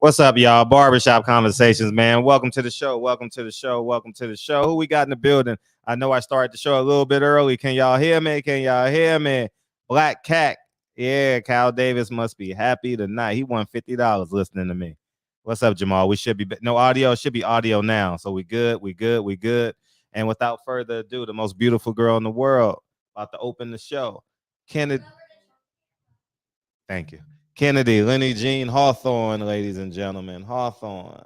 What's up, y'all? Barbershop Conversations, man. Welcome to the show. Welcome to the show. Welcome to the show. Who we got in the building? I know I started the show a little bit early. Can y'all hear me? Can y'all hear me? Black Cat. Yeah, Kyle Davis must be happy tonight. He won $50 listening to me. What's up, Jamal? We should be no audio. Should be audio now. So we good. We good. We good. And without further ado, the most beautiful girl in the world about to open the show. Kennedy. Thank you. Kennedy, Lenny Jean Hawthorne, ladies and gentlemen. Hawthorne.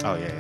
Oh, yeah.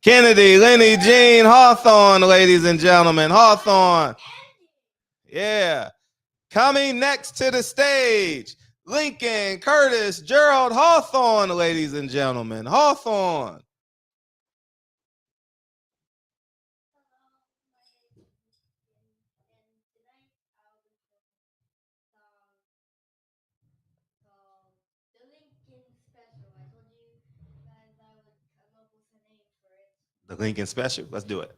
Kennedy, Lenny Jean Hawthorne, ladies and gentlemen. Hawthorne. Yeah. Coming next to the stage, Lincoln Curtis Gerald Hawthorne, ladies and gentlemen. Hawthorne. The Lincoln Special. Let's do it.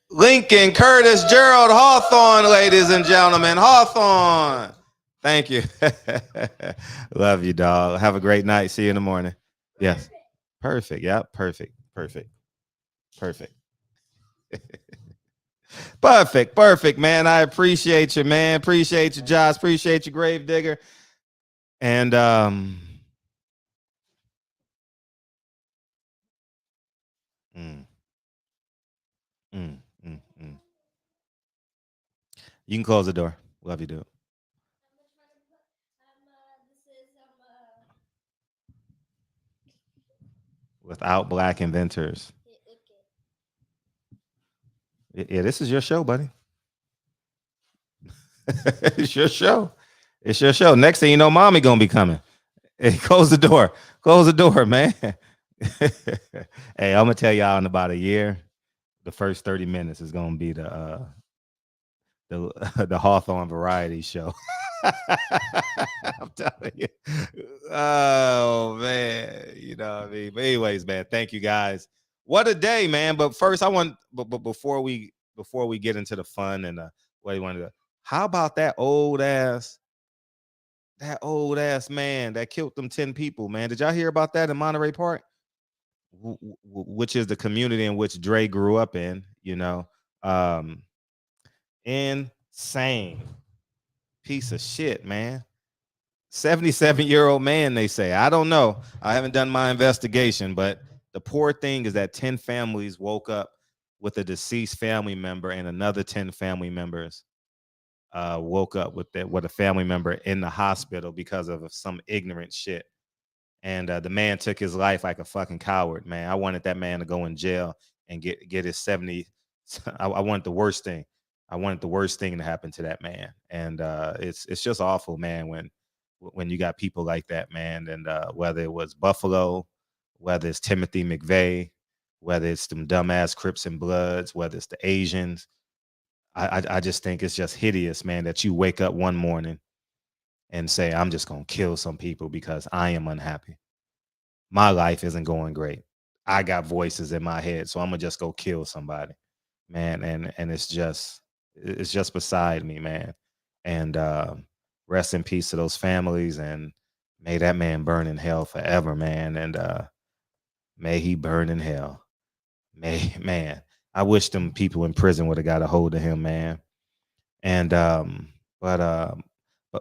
Lincoln Curtis Gerald Hawthorne, ladies and gentlemen. Hawthorne. Thank you. Love you, dog. Have a great night. See you in the morning. Yes. Perfect. Yeah. Perfect. Perfect. Perfect. Perfect. Perfect, man. I appreciate you, man. Appreciate you, Josh. Appreciate you, Gravedigger. And you can close the door. Love you, dude. Without Black inventors. Yeah, this is your show, buddy. It's your show. It's your show. Next thing you know, mommy gonna be coming. Hey, close the door. Close the door, man. Hey, I'm gonna tell y'all in about a year, the first 30 minutes is gonna be the the Hawthorne Variety Show. I'm telling you. Oh man, you know what I mean. But anyways, man, thank you guys. What a day, man. But first, I want, but before we get into the fun and what you want to do, how about that old ass man that killed them 10 people, man? Did y'all hear about that in Monterey Park? Which is the community in which Dre grew up in, you know. Insane piece of shit, man. 77-year-old man, they say. I don't know. I haven't done my investigation, but the poor thing is that 10 families woke up with a deceased family member and another 10 family members woke up with a family member in the hospital because of some ignorant shit. And the man took his life like a fucking coward, man. I wanted that man to go in jail and get his 70. I wanted the worst thing. I wanted the worst thing to happen to that man. And it's just awful, man, when you got people like that, man. And whether it was Buffalo, whether it's Timothy McVeigh, whether it's them dumbass Crips and Bloods, whether it's the Asians, I just think it's just hideous, man, that you wake up one morning and say, I'm just gonna kill some people because I am unhappy. My life isn't going great. I got voices in my head, so I'm gonna just go kill somebody, man. And it's just beside me, man. And rest in peace to those families, and may that man burn in hell forever, man. And may he burn in hell. Man, I wish them people in prison would have got a hold of him, man. And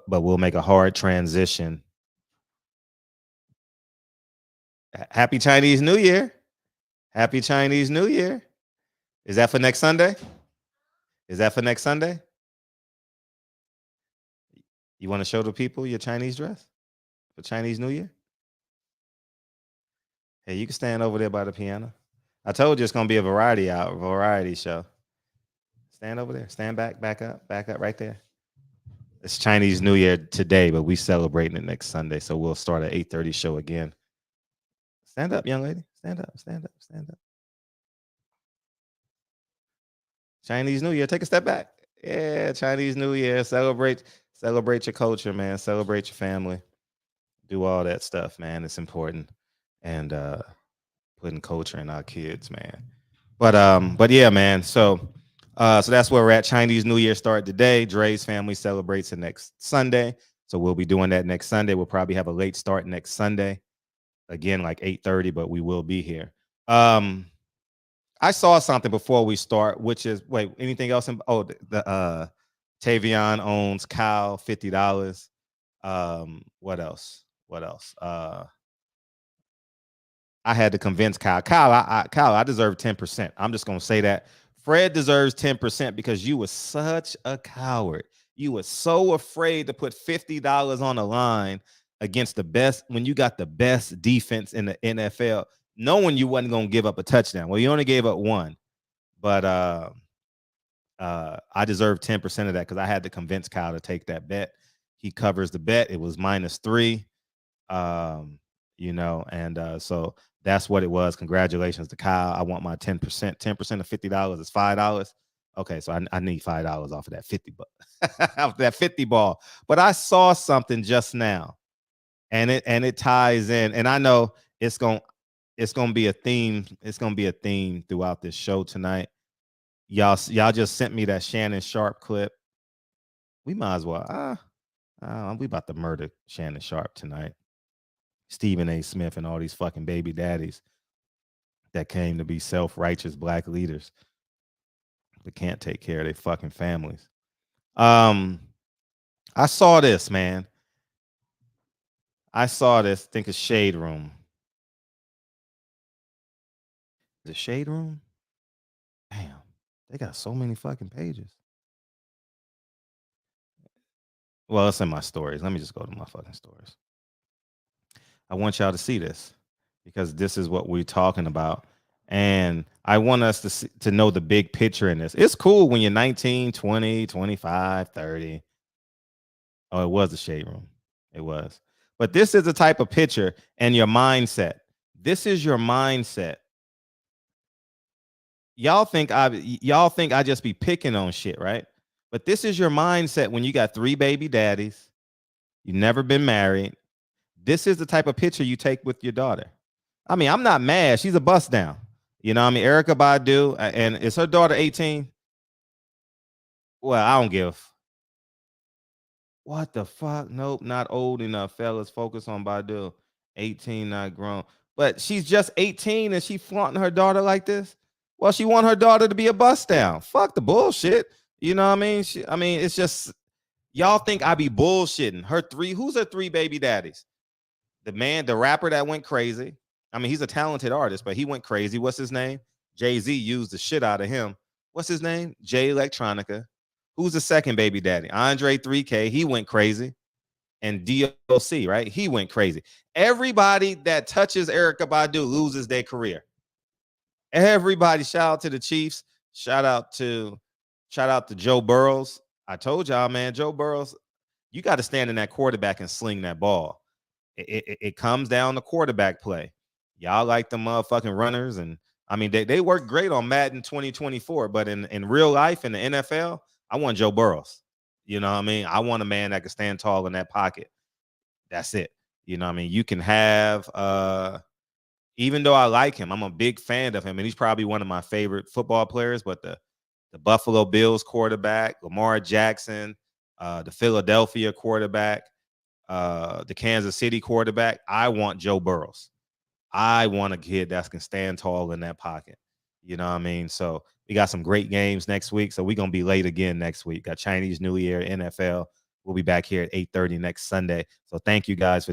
but we'll make a hard transition. Happy Chinese New Year. Happy Chinese New Year. Is that for next Sunday? Is that for next Sunday? You want to show the people your Chinese dress for Chinese New Year? Hey, you can stand over there by the piano. I told you it's gonna be a variety show. Stand over there. Stand back up right there. It's Chinese New Year today, but we celebrating it next Sunday, so we'll start at 8:30 show again. Stand up, young lady. Stand up. Chinese New Year. Take a step back. Yeah, Chinese New Year. Celebrate your culture, man. Celebrate your family. Do all that stuff, man. It's important. And putting culture in our kids, man. But yeah, man. So that's where we're at. Chinese New Year started today. Dre's family celebrates it next Sunday. So we'll be doing that next Sunday. We'll probably have a late start next Sunday. Again, like 8:30, but we will be here. I saw something before we start, which is anything else? The Tavion owns Kyle $50. What else? I had to convince Kyle. Kyle, I deserve 10%. I'm just gonna say that. Fred deserves 10% because you were such a coward. You were so afraid to put $50 on the line against the best when you got the best defense in the NFL, knowing you wasn't gonna give up a touchdown. Well, you only gave up one, but I deserve 10% of that because I had to convince Kyle to take that bet. He covers the bet. It was -3. And so that's what it was. Congratulations to Kyle. I want my 10%. 10% of $50 is $5. Okay, so I need $5 off of that 50 off that 50 ball. But I saw something just now, and it ties in. And I know it's gonna be a theme. It's gonna be a theme throughout this show tonight. Y'all just sent me that Shannon Sharp clip. We might as well. We about to murder Shannon Sharp tonight. Stephen A. Smith and all these fucking baby daddies that came to be self-righteous black leaders but can't take care of their fucking families. I saw this, man. I saw this. Think of Shade Room. The Shade Room? Damn, they got so many fucking pages. Well, it's in my stories. Let me just go to my fucking stories. I want y'all to see this because this is what we're talking about. And I want us to know the big picture in this. It's cool when you're 19, 20, 25, 30. Oh, it was the Shade Room. It was. But this is the type of picture and your mindset. This is your mindset. Y'all think I just be picking on shit, right? But this is your mindset when you got 3 baby daddies. You've never been married. This is the type of picture you take with your daughter. I mean, I'm not mad. She's a bust down. You know what I mean? Erykah Badu, and is her daughter 18? Well, I don't give. What the fuck? Nope, not old enough, fellas. Focus on Badu. 18, not grown. But she's just 18 and she flaunting her daughter like this? Well, she want her daughter to be a bust down. Fuck the bullshit. You know what I mean? It's just, y'all think I be bullshitting. Who's her 3 baby daddies? The rapper that went crazy. I mean, he's a talented artist, but he went crazy. What's his name? Jay-Z used the shit out of him. What's his name? Jay Electronica. Who's the second baby daddy? Andre 3K. He went crazy. And DLC, right? He went crazy. Everybody that touches Erykah Badu loses their career. Everybody, shout out to the Chiefs. Shout out to Joe Burrows. I told y'all, man, Joe Burrows, you got to stand in that quarterback and sling that ball. It comes down to quarterback play. Y'all like the motherfucking runners. And I mean, they work great on Madden 2024, but in real life, in the NFL, I want Joe Burrows. You know what I mean? I want a man that can stand tall in that pocket. That's it. You know what I mean? You can have, even though I like him, I'm a big fan of him, and he's probably one of my favorite football players, but the Buffalo Bills quarterback, Lamar Jackson, the Philadelphia quarterback, the Kansas City quarterback, I want Joe Burrows. I want a kid that can stand tall in that pocket. You know what I mean? So we got some great games next week. So we're going to be late again next week. Got Chinese New Year, NFL. We'll be back here at 8:30 next Sunday. So thank you guys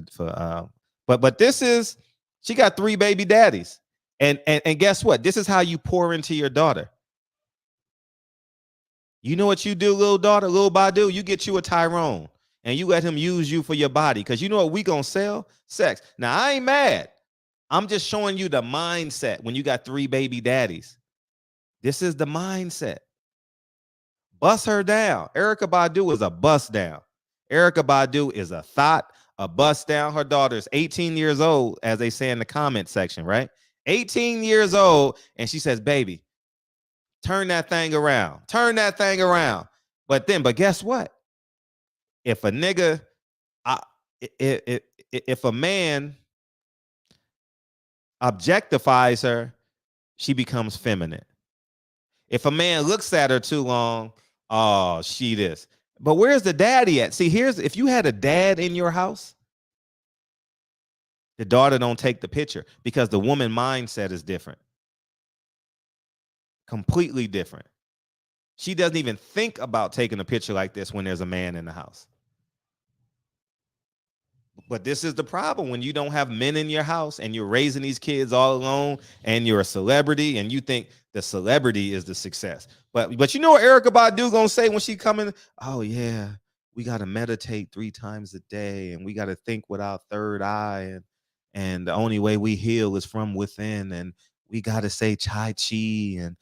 but this is, she got 3 baby daddies. And guess what? This is how you pour into your daughter. You know what you do, little daughter, little Badu? You get you a Tyrone and you let him use you for your body. Because you know what we going to sell? Sex. Now, I ain't mad. I'm just showing you the mindset when you got 3 baby daddies. This is the mindset. Bust her down. Erykah Badu is a bust down. Erykah Badu is a thought, a bust down. Her daughter is 18 years old, as they say in the comment section, right? 18 years old, and she says, baby, turn that thing around. Turn that thing around. But guess what? If a nigga, if a man objectifies her, she becomes feminine. If a man looks at her too long, oh, she this. But where's the daddy at? See, if you had a dad in your house, the daughter don't take the picture because the woman mindset is different. Completely different. She doesn't even think about taking a picture like this when there's a man in the house. But this is the problem when you don't have men in your house and you're raising these kids all alone and you're a celebrity and you think the celebrity is the success. But you know what Erykah Badu gonna say when she coming? Oh yeah, we gotta meditate 3 times a day and we gotta think with our third eye and the only way we heal is from within and we gotta say chai chi and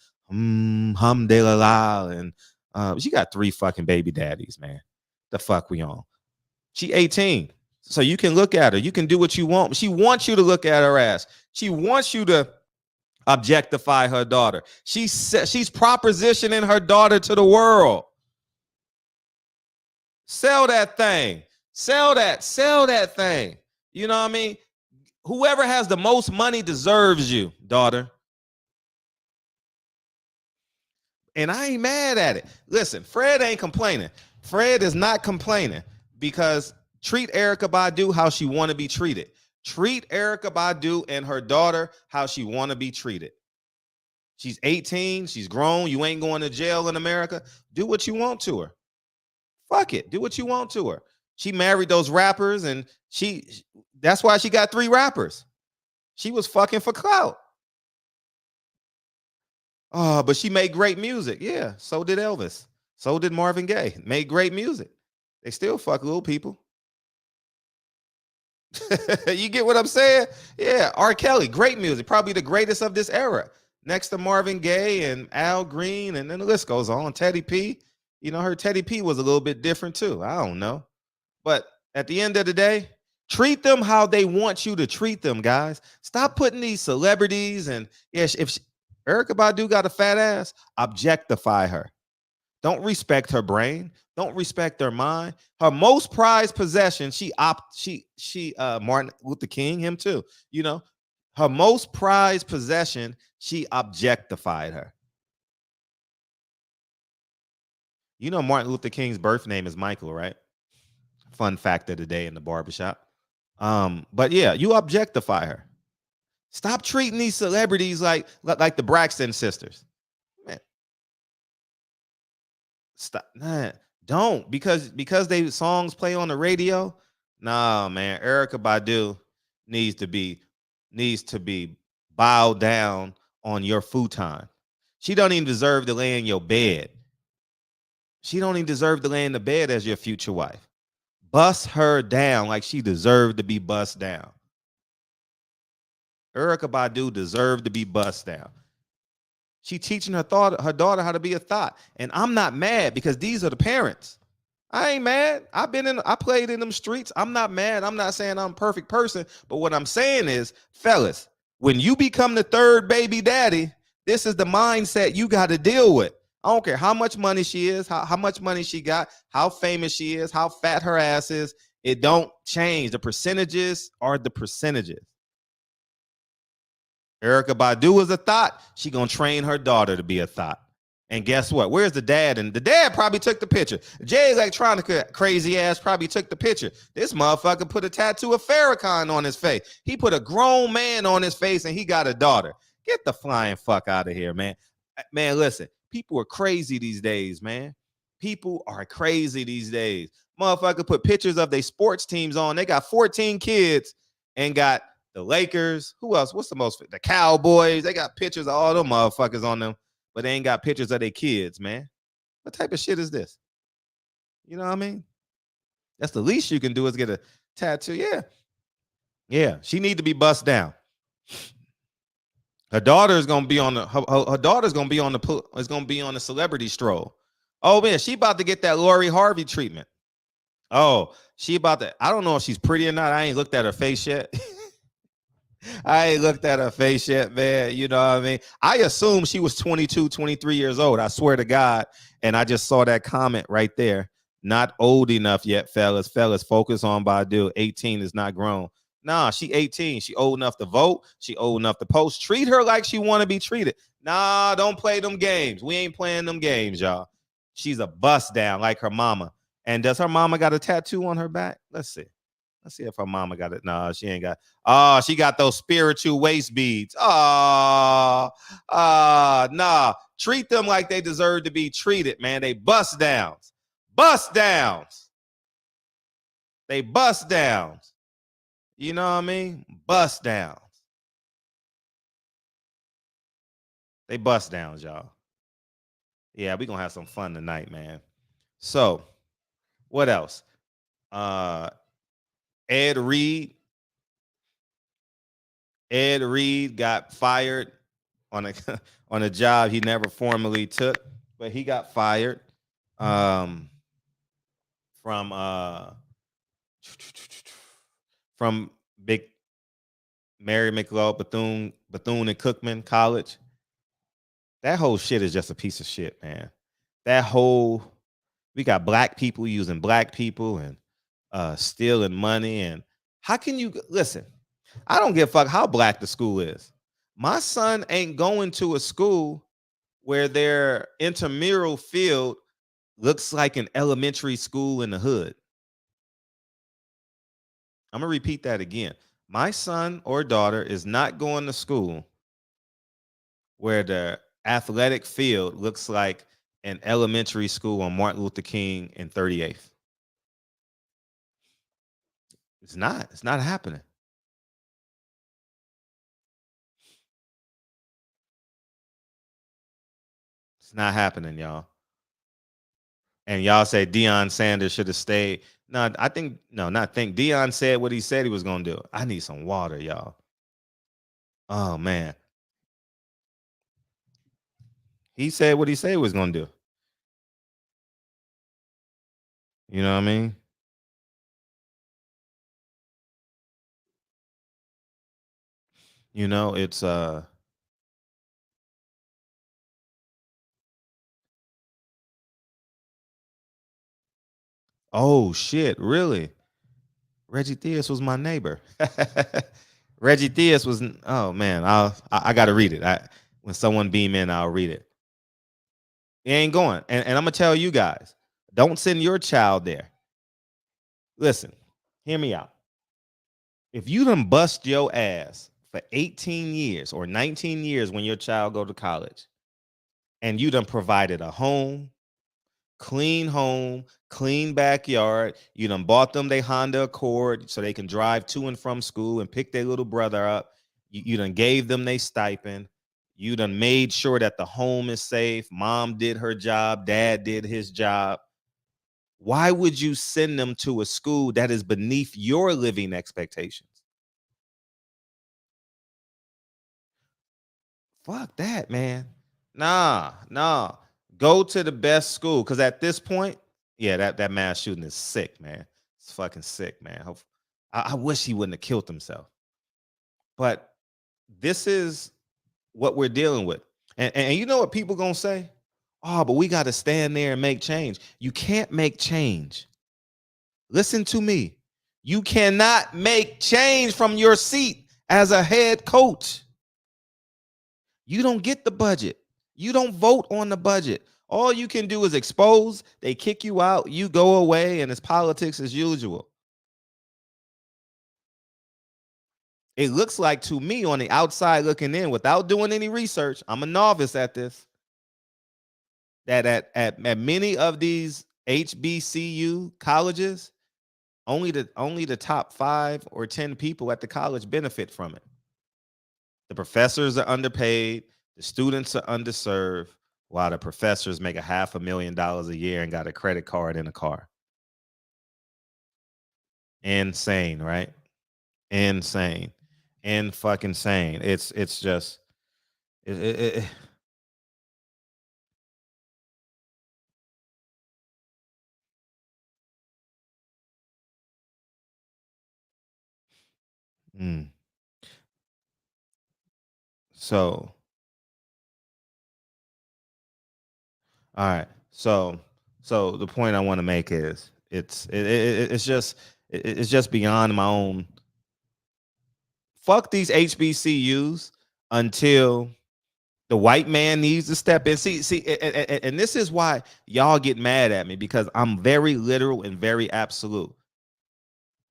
hum de la la and she got 3 fucking baby daddies, man. The fuck we on? She 18. So you can look at her. You can do what you want. She wants you to look at her ass. She wants you to objectify her she's propositioning her daughter to the world. Sell that thing. Sell that thing. You know what I mean? Whoever has the most money deserves you, daughter. And I ain't mad at it. Listen, Fred ain't complaining. Fred is not complaining because treat Erykah Badu how she want to be treated. Treat Erykah Badu and her daughter how she want to be treated. She's 18. She's grown. You ain't going to jail in America. Do what you want to her. Fuck it. Do what you want to her. She married those rappers and that's why she got 3 rappers. She was fucking for clout. Oh, but she made great music. Yeah, so did Elvis. So did Marvin Gaye. Made great music. They still fuck little people. You get what I'm saying? Yeah, R. Kelly, great music. Probably the greatest of this era. Next to Marvin Gaye and Al Green, and then the list goes on. Teddy P. You know, her Teddy P was a little bit different too. I don't know. But at the end of the day, treat them how they want you to treat them, guys. Stop putting these celebrities and if Erykah Badu got a fat ass, objectify her. Don't respect her brain. Don't respect her mind. Her most prized possession, Martin Luther King, him too. You know, her most prized possession, she objectified her. You know, Martin Luther King's birth name is Michael, right? Fun fact of the day in the barbershop. But yeah, you objectify her. Stop treating these celebrities like the Braxton sisters. Man. Stop. Nah, don't because they songs play on the radio. Nah, man. Erykah Badu needs to be bowed down on your futon. She don't even deserve to lay in your bed. She don't even deserve to lay in the bed as your future wife. Bust her down like she deserved to be bust down. Erykah Badu deserved to be bust down. She teaching her daughter how to be a thought. And I'm not mad because these are the parents. I ain't mad. I played in them streets. I'm not mad. I'm not saying I'm a perfect person. But what I'm saying is, fellas, when you become the third baby daddy, this is the mindset you got to deal with. I don't care how much money she is, how much money she got, how famous she is, how fat her ass is. It don't change. The percentages are the percentages. Erykah Badu is a thought. She gonna train her daughter to be a thought. And guess what? Where's the dad? And the dad probably took the picture. Jay Electronica, crazy ass, probably took the picture. This motherfucker put a tattoo of Farrakhan on his face. He put a grown man on his face and he got a daughter. Get the flying fuck out of here, man. Man, listen, people are crazy these days, man. People are crazy these days. Motherfucker put pictures of their sports teams on. They got 14 kids and got the Lakers. Who else? What's the most? The Cowboys. They got pictures of all them motherfuckers on them, but they ain't got pictures of their kids, man. What type of shit is this? You know what I mean? That's the least you can do is get a tattoo. Yeah. Yeah. She need to be bust down. Her daughter is gonna be on the her daughter's gonna be on the celebrity stroll. Oh man, she about to get that Lori Harvey treatment. Oh, she about to. I don't know if she's pretty or not. I ain't looked at her face yet. I ain't looked at her face yet, man. You know what I mean? I assume she was 22, 23 years old. I swear to God. And I just saw that comment right there. Not old enough yet, fellas. Fellas, focus on Badu. 18 is not grown. Nah, she 18. She old enough to vote. She old enough to post. Treat her like she want to be treated. Nah, don't play them games. We ain't playing them games, y'all. She's a bust down like her mama. And does her mama got a tattoo on her back? Let's see. Let's see if her mama got it. No, she ain't got. Oh, she got those spiritual waist beads. Nah. Treat them like they deserve to be treated, man. They bust downs. Bust downs. They bust downs. You know what I mean? Bust downs. They bust downs, y'all. Yeah, we're gonna have some fun tonight, man. So, what else? Ed Reed got fired on a job he never formally took, but he got fired from Big Mary McLeod Bethune and Cookman College. That whole shit is just a piece of shit, man. We got black people using black people and stealing money. And how can you listen? I don't give a fuck how black the school is. My son ain't going to a school where their intramural field looks like an elementary school in the hood. I'm going to repeat that again. My son or daughter is not going to school where the athletic field looks like an elementary school on Martin Luther King and 38th. It's not happening. It's not happening, y'all. And y'all say Deion Sanders should have stayed. No, Deion said what he said he was going to do. I need some water, y'all. Oh, man. He said what he said he was going to do. You know what I mean? You know, it's oh shit, really? Reggie Theus was my neighbor. Reggie Theus was. Oh man, I got to read it. When someone beam in, I'll read it. He ain't going. And I'm gonna tell you guys, don't send your child there. Listen, hear me out. If you done bust your ass for 18 years or 19 years when your child go to college, and you done provided a home, clean backyard. You done bought them their Honda Accord so they can drive to and from school and pick their little brother up. You done gave them their stipend. You done made sure that the home is safe. Mom did her job. Dad did his job. Why would you send them to a school that is beneath your living expectations? Fuck that, man. Nah. Go to the best school. Cause at this point, yeah, that mass shooting is sick, man. It's fucking sick, man. I wish he wouldn't have killed himself. But this is what we're dealing with. And you know what people gonna say? Oh, but we got to stand there and make change. You can't make change. Listen to me. You cannot make change from your seat as a head coach. You don't get the budget. You don't vote on the budget. All you can do is expose. They kick you out. You go away, and it's politics as usual. It looks like to me on the outside looking in, without doing any research, I'm a novice at this, that at many of these HBCU colleges, only the top 5 or 10 people at the college benefit from it. The professors are underpaid, the students are underserved, while the professors make $500,000 a year and got a credit card and a car. Insane, right? Insane. And fucking sane. It's just it. Mm. So, all right. So the point I want to make is it's just beyond my own. Fuck these HBCUs until the white man needs to step in. See, and this is why y'all get mad at me, because I'm very literal and very absolute.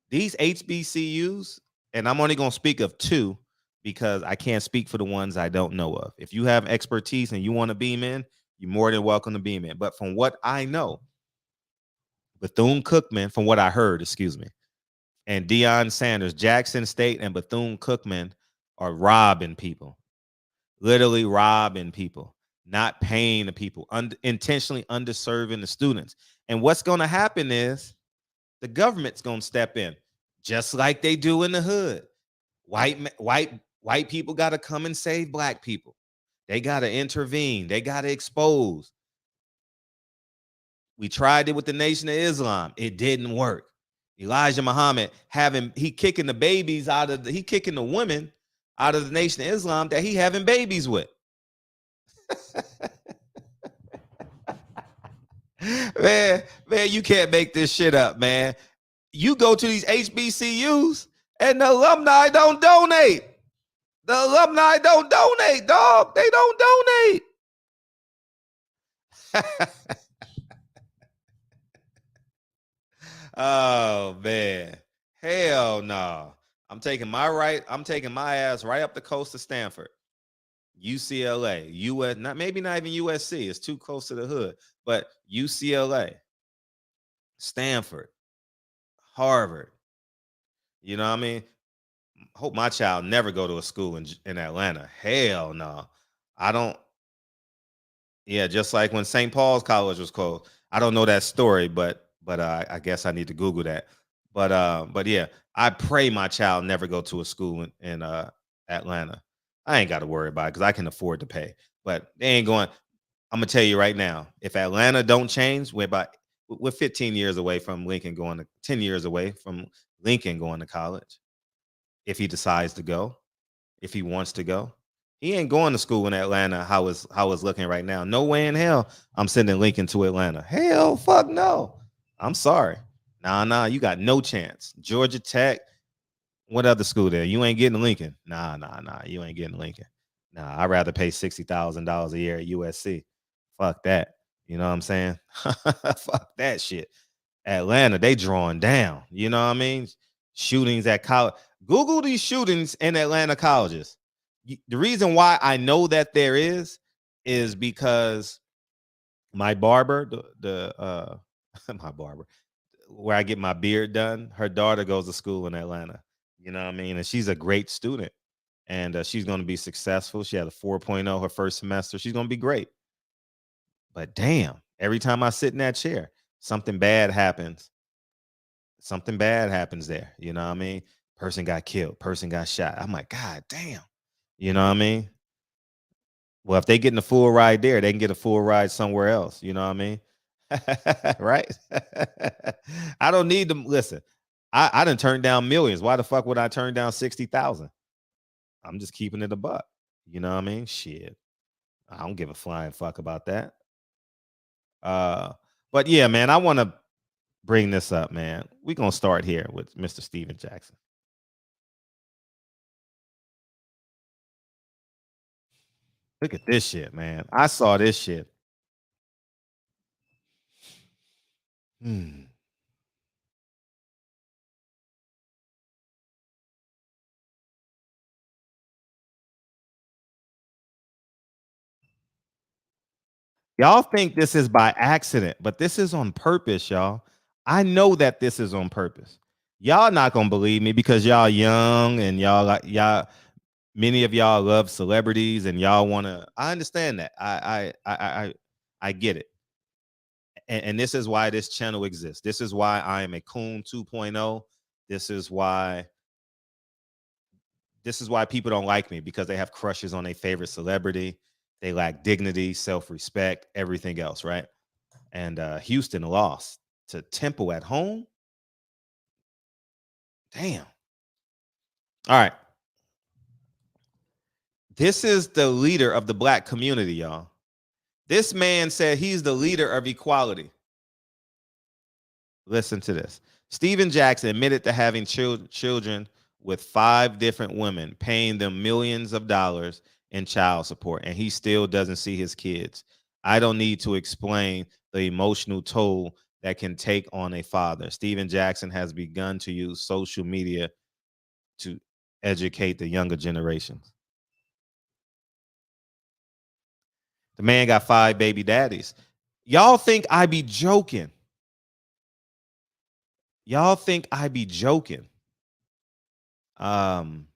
These HBCUs, and I'm only going to speak of 2 because I can't speak for the ones I don't know of. If you have expertise and you want to beam in, you're more than welcome to beam in. But from what I know, Bethune-Cookman, from what I heard, excuse me, and Deion Sanders, Jackson State and Bethune-Cookman are robbing people, literally robbing people, not paying the people, intentionally underserving the students. And what's going to happen is the government's going to step in, just like they do in the hood. White people got to come and save black people. They got to intervene. They got to expose. We tried it with the Nation of Islam. It didn't work. Elijah Muhammad he kicking the babies out of he kicking the women out of the Nation of Islam that he having babies with. man, you can't make this shit up, man. You go to these HBCUs and the alumni don't donate. The alumni don't donate, dog. They don't donate. Oh man. Hell no. I'm taking my ass right up the coast of Stanford. UCLA, US, maybe not even USC. It's too close to the hood, but UCLA, Stanford, Harvard. You know what I mean? Hope my child never go to a school in Atlanta. Hell no. I don't. Yeah, just like when St. Paul's College was closed. I don't know that story, but I guess I need to Google that. But yeah, I pray my child never go to a school in Atlanta. I ain't got to worry about it because I can afford to pay. But they ain't going. I'm gonna tell you right now, if Atlanta don't change, we're 15 years away from Lincoln going to 10 years away from Lincoln going to college. If he decides to go, if he wants to go, he ain't going to school in Atlanta. How it's looking right now. No way in hell I'm sending Lincoln to Atlanta. Hell, fuck no. I'm sorry. Nah, you got no chance. Georgia Tech. What other school there? You ain't getting Lincoln. Nah, you ain't getting Lincoln. Nah, I'd rather pay $60,000 a year at USC. Fuck that. You know what I'm saying? Fuck that shit. Atlanta, they drawing down. You know what I mean? Shootings at college. Google these shootings in Atlanta colleges. The reason why I know that there is because my barber, my barber, where I get my beard done, her daughter goes to school in Atlanta. You know what I mean? And she's a great student. and she's going to be successful. She had a 4.0 her first semester. She's going to be great. But damn, every time I sit in that chair, something bad happens. Something bad happens there. You know what I mean? Person got killed, person got shot. I'm like, God damn. You know what I mean? Well, if they getting a full ride there, they can get a full ride somewhere else. You know what I mean? Right? I don't need them. Listen, I didn't turn down millions. Why the fuck would I turn down 60,000? I'm just keeping it a buck. You know what I mean? Shit. I don't give a flying fuck about that. Uh, but yeah, man, I want to bring this up, man. We're gonna start here with Mr. Steven Jackson. Look at this shit, man. I saw this shit. Hmm. Y'all think this is by accident, but this is on purpose, y'all. I know that this is on purpose. Y'all not gonna believe me because y'all young and y'all like y'all. Many of y'all love celebrities and y'all want to. I understand that. I get it. And this is why this channel exists. This is why I am a coon 2.0. This is why people don't like me because they have crushes on their favorite celebrity. They lack dignity, self-respect, everything else, right? And Houston lost to Temple at home. Damn. All right. This is the leader of the black community, y'all. This man said he's the leader of equality. Listen to this. Steven Jackson admitted to having children with 5 different women, paying them millions of dollars in child support, and he still doesn't see his kids. I don't need to explain the emotional toll that can take on a father. Steven Jackson has begun to use social media to educate the younger generations. The man got 5 baby daddies. Y'all think I be joking? Y'all think I be joking? Um,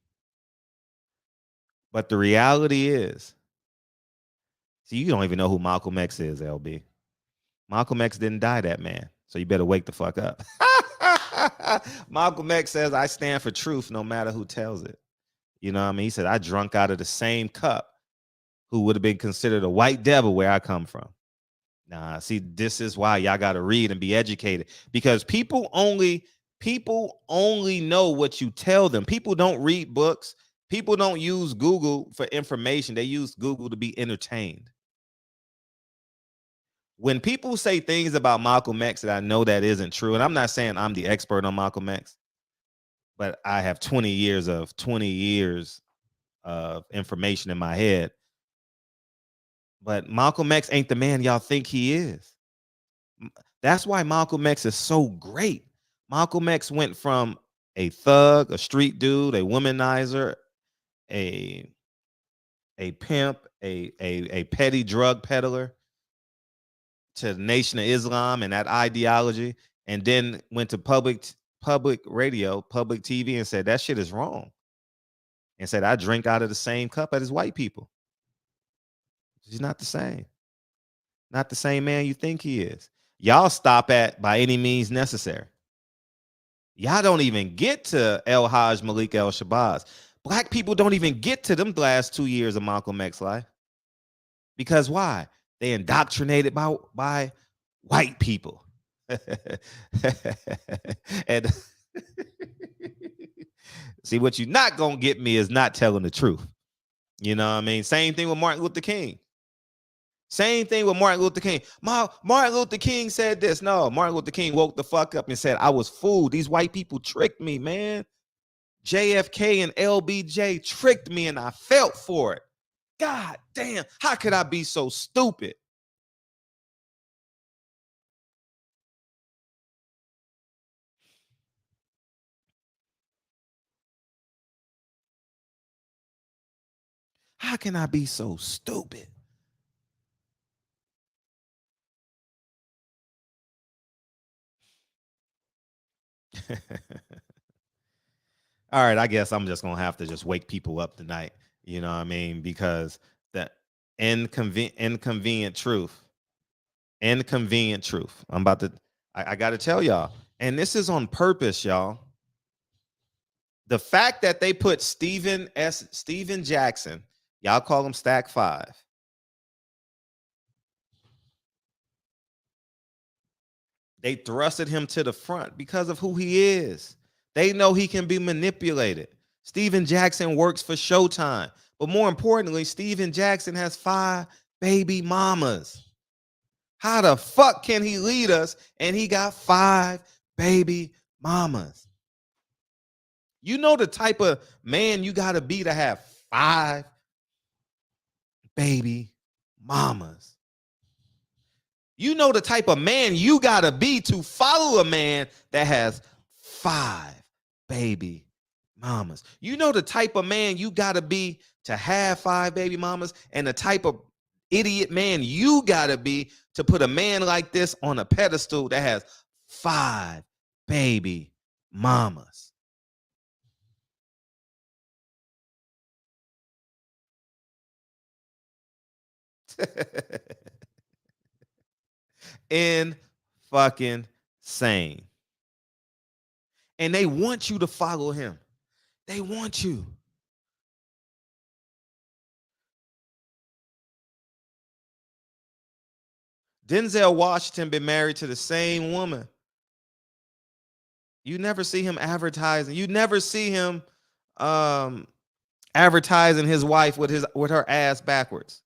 but the reality is, see, you don't even know who Malcolm X is, LB. Malcolm X didn't die that man. So you better wake the fuck up. Malcolm X says, I stand for truth no matter who tells it. You know what I mean? He said, I drunk out of the same cup who would have been considered a white devil where I come from. Nah, see, this is why y'all got to read and be educated because people only know what you tell them. People don't read books. People don't use Google for information. They use Google to be entertained. When people say things about Malcolm X that I know that isn't true, and I'm not saying I'm the expert on Malcolm X, but I have 20 years of information in my head. But Malcolm X ain't the man y'all think he is. That's why Malcolm X is so great. Malcolm X went from a thug, a street dude, a womanizer, a pimp, a petty drug peddler to the Nation of Islam and that ideology, and then went to public radio, public TV, and said that shit is wrong, and said I drink out of the same cup as white people. He's not the same, not the same man you think he is. Y'all stop at by any means necessary. Y'all don't even get to El Haj Malik El Shabazz. Black people don't even get to them last 2 years of Malcolm X life. Because why? They indoctrinated by white people. And see, what you're not gonna get me is not telling the truth. You know what I mean? Same thing with Martin Luther King. Same thing with Martin Luther King. Martin Luther King said this. No, Martin Luther King woke the fuck up and said, I was fooled. These white people tricked me, man. JFK and LBJ tricked me and I felt for it. God damn, how could I be so stupid? How can I be so stupid? All right, I guess I'm just gonna have to just wake people up tonight. You know what I mean? Because the inconvenient truth, inconvenient truth. I'm about to. I got to tell y'all, and this is on purpose, y'all. The fact that they put Steven Jackson, y'all call him Stack 5. They thrusted him to the front because of who he is. They know he can be manipulated. Steven Jackson works for Showtime. But more importantly, Steven Jackson has 5 baby mamas. How the fuck can he lead us and he got 5 baby mamas? You know the type of man you got to be to have 5 baby mamas. You know the type of man you got to be to follow a man that has 5 baby mamas. You know the type of man you got to be to have 5 baby mamas, and the type of idiot man you got to be to put a man like this on a pedestal that has 5 baby mamas. In fucking sane. And they want you to follow him. They want you. Denzel Washington been married to the same woman. You never see him advertising. You never see him advertising his wife with her ass backwards.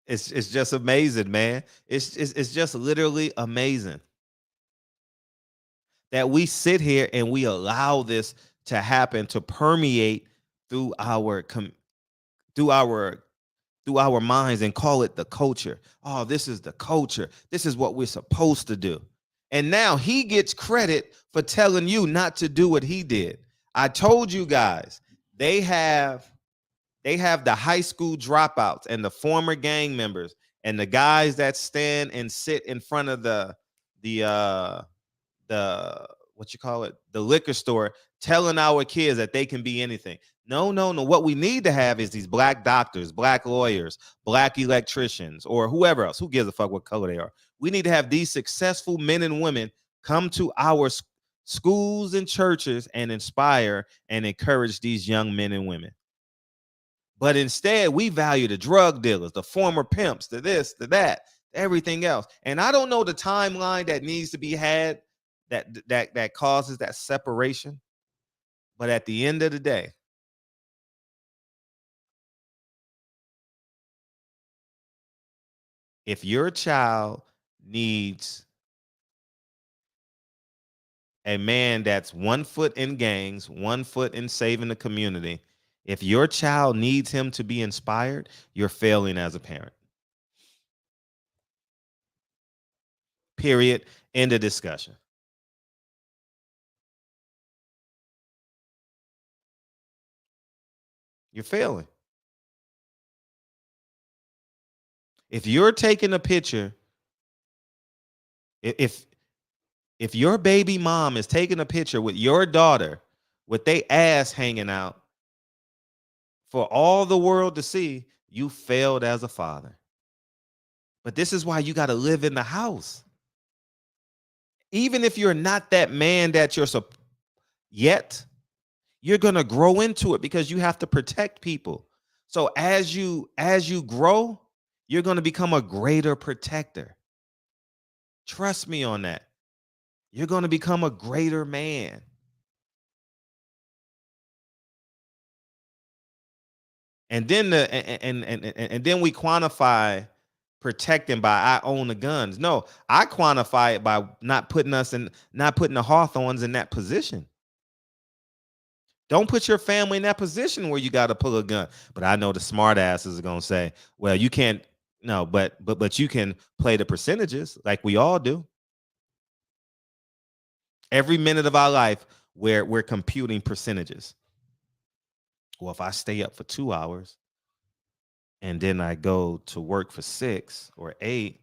It's just amazing, man. It's just literally amazing that we sit here and we allow this to happen, to permeate through our through our through our minds, and call it the culture. Oh, this is the culture. This is what we're supposed to do. And now he gets credit for telling you not to do what he did. I told you guys, they have the high school dropouts and the former gang members and the guys that stand and sit in front of the what you call it, the liquor store, telling our kids that they can be anything. No. What we need to have is these black doctors, black lawyers, black electricians, or whoever else. Who gives a fuck what color they are? We need to have these successful men and women come to our schools and churches and inspire and encourage these young men and women. But instead, we value the drug dealers, the former pimps, the this, the that, everything else. And I don't know the timeline that needs to be had that causes that separation. But at the end of the day, if your child needs a man that's 1 foot in gangs, 1 foot in saving the community, if your child needs him to be inspired, you're failing as a parent. Period. End of discussion. You're failing. If you're taking a picture, if your baby mom is taking a picture with your daughter with they ass hanging out for all the world to see, you failed as a father. But this is why you got to live in the house. Even if you're not that man that you're yet, you're going to grow into it because you have to protect people. So as you grow, you're going to become a greater protector. Trust me on that. You're going to become a greater man. And then and then we quantify protecting by I own the guns. No, I quantify it by not putting the Hawthorns in that position. Don't put your family in that position where you got to pull a gun. But I know the smart asses are gonna say, well, you can't. No, but you can play the percentages like we all do. Every minute of our life, we're computing percentages. Well, if I stay up for 2 hours and then I go to work for 6 or 8,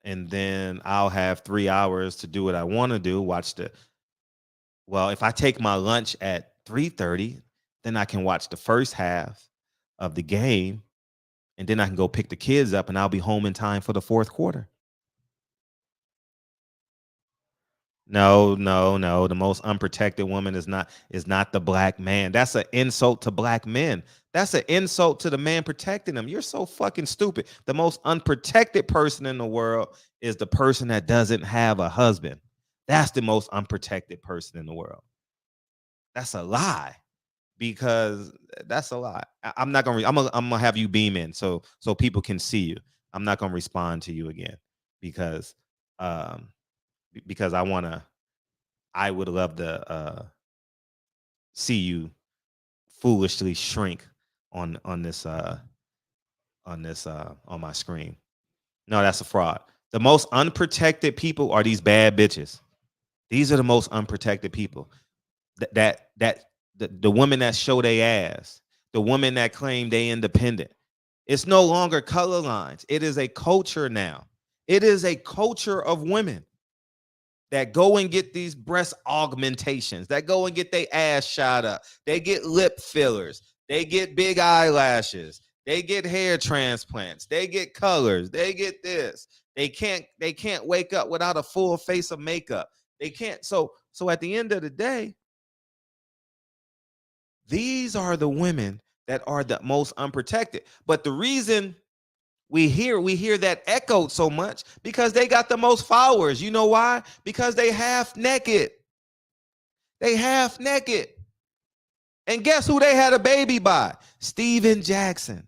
and then I'll have 3 hours to do what I want to do, well, if I take my lunch at 3:30, then I can watch the first half of the game, and then I can go pick the kids up, and I'll be home in time for the fourth quarter. No, no, no. The most unprotected woman is not the black man. That's an insult to black men. That's an insult to the man protecting them. You're so fucking stupid. The most unprotected person in the world is the person that doesn't have a husband. That's the most unprotected person in the world. That's a lie. Because that's a lie. I'm not gonna. I'm gonna have you beam in so people can see you. I'm not gonna respond to you again because um because I would love to see you foolishly shrink on this on my screen. No, that's a fraud. The most unprotected people are these bad bitches. These are the most unprotected people. The women that show their ass, the women that claim they independent. It's no longer color lines. It is a culture now. It is a culture of women that go and get these breast augmentations, that go and get their ass shot up. They get lip fillers. They get big eyelashes. They get hair transplants. They get colors. They get this. They can't wake up without a full face of makeup. They can't. So at the end of the day, these are the women that are the most unprotected. But the reason we hear that echoed so much because they got the most followers. You know why? Because they half naked. They half naked. And guess who they had a baby by? Steven Jackson.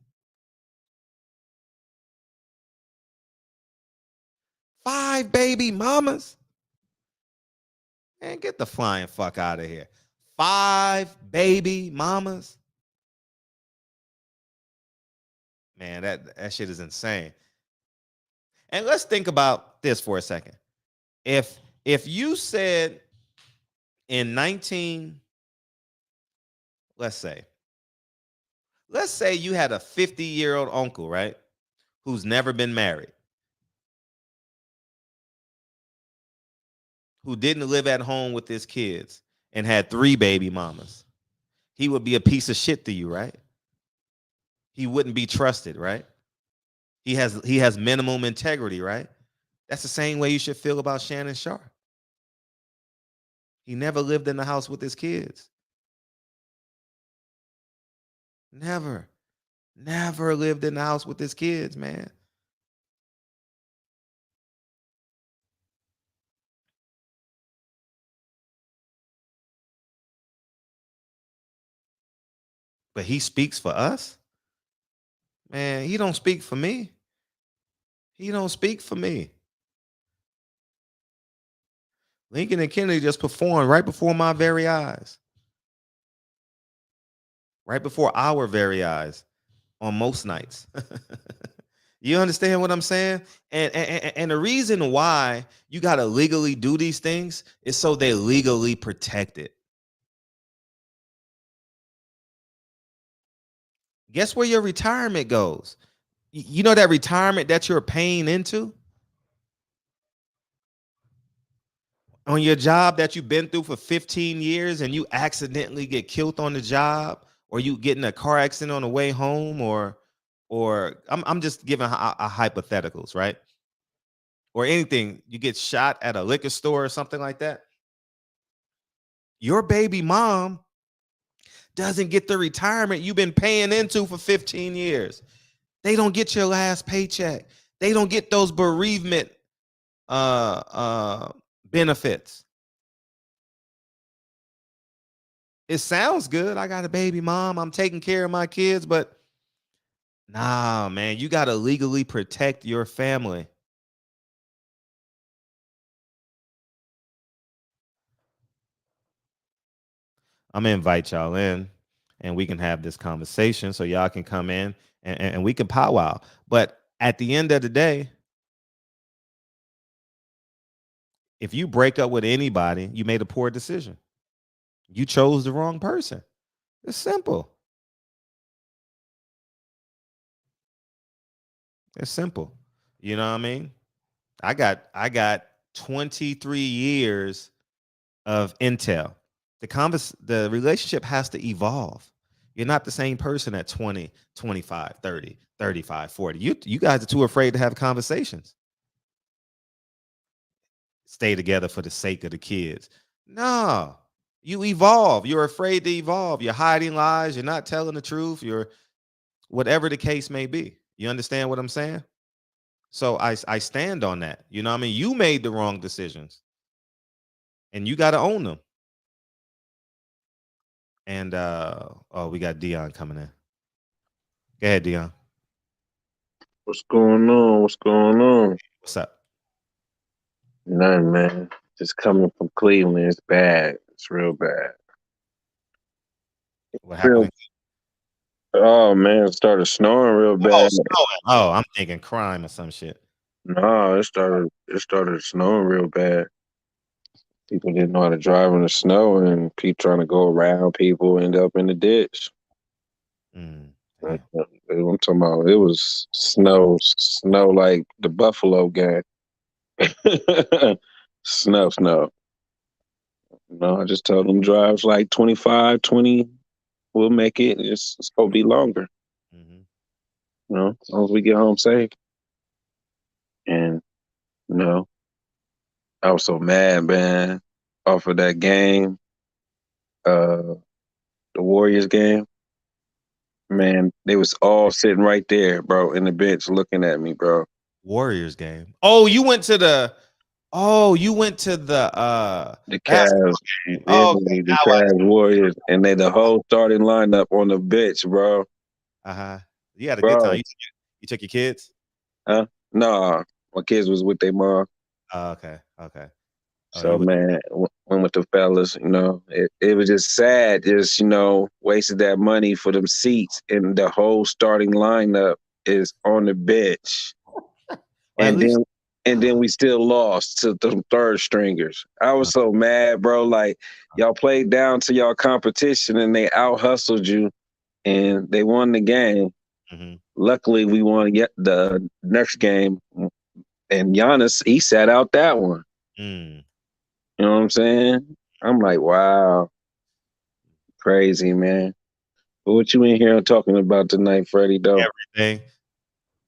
5 baby mamas. Man, get the flying fuck out of here. 5 baby mamas. Man, that shit is insane. And let's think about this for a second. If you said in 19, let's say you had a 50-year-old uncle, right? Who's never been married, who didn't live at home with his kids and had 3 baby mamas. He would be a piece of shit to you, right? He wouldn't be trusted, right? He has minimum integrity, right? That's the same way you should feel about Shannon Sharp. He never lived in the house with his kids. Never lived in the house with his kids, man. But he speaks for us. Man, he don't speak for me. He don't speak for me. Lincoln and Kennedy just performed right before my very eyes. Right before our very eyes on most nights. You understand what I'm saying? And the reason why you got to legally do these things is so they're legally protected. Guess where your retirement goes? You know that retirement that you're paying into on your job that you've been through for 15 years and you accidentally get killed on the job, or you get in a car accident on the way home, or I'm just giving a hypotheticals, right? Or anything, you get shot at a liquor store or something like that. Your baby mom doesn't get the retirement you've been paying into for 15 years. They don't get your last paycheck. They don't get those bereavement benefits. It sounds good. I got a baby mom. I'm taking care of my kids, but nah, man, you got to legally protect your family. I'm gonna invite y'all in and we can have this conversation so y'all can come in and we can powwow. But at the end of the day, if you break up with anybody, you made a poor decision. You chose the wrong person. It's simple. It's simple. You know what I mean? I got 23 years of intel. The relationship has to evolve. You're not the same person at 20, 25, 30, 35, 40. You guys are too afraid to have conversations. Stay together for the sake of the kids. No. You evolve. You're afraid to evolve. You're hiding lies. You're not telling the truth. You're whatever the case may be. You understand what I'm saying? So I stand on that. You know what I mean? You made the wrong decisions and you got to own them. And oh, we got Dion coming in. Go ahead, Dion. What's going on? What's going on? What's up? Nothing, man. Just coming from Cleveland. It's bad. It's real bad. What Real. happened? Oh man, it started snowing real Oh, bad. snowing. Oh, I'm thinking crime or some shit. No, it started snowing real bad. People didn't know how to drive in the snow, and people trying to go around people end up in the ditch. Damn. I'm talking about it was snow like the Buffalo game. Snow. No, I just told them drives like 25, 20. We'll make it. It's gonna be longer. Mm-hmm. As long as we get home safe. And you know, I was so mad, man, off of that game, uh, the Warriors game. Man, they was all sitting right there, bro, in the bench looking at me, bro. Warriors game. Oh, you went to the. Oh, you went to the The basketball Cavs, game. yeah, Oh, okay. the Now I. Cavs Warriors, and they the whole starting lineup on the bench, bro. Uh-huh. You had a good time. Bro, You took your kids? huh? Nah, my kids was with their mom. Oh, okay. Okay. Oh, So you went. man, went with the fellas. It was just sad. Just wasted that money for them seats, and the whole starting lineup is on the bench, Or at and least. then we still lost to the third stringers. I was so mad, bro. Like y'all played down to y'all competition, and they out hustled you, and they won the game. Mm-hmm. Luckily, we won yet the next game, and Giannis he sat out that one. Mm. You know what I'm saying? I'm like, wow, crazy, man. But what you in here talking about tonight, Freddie, though? Everything.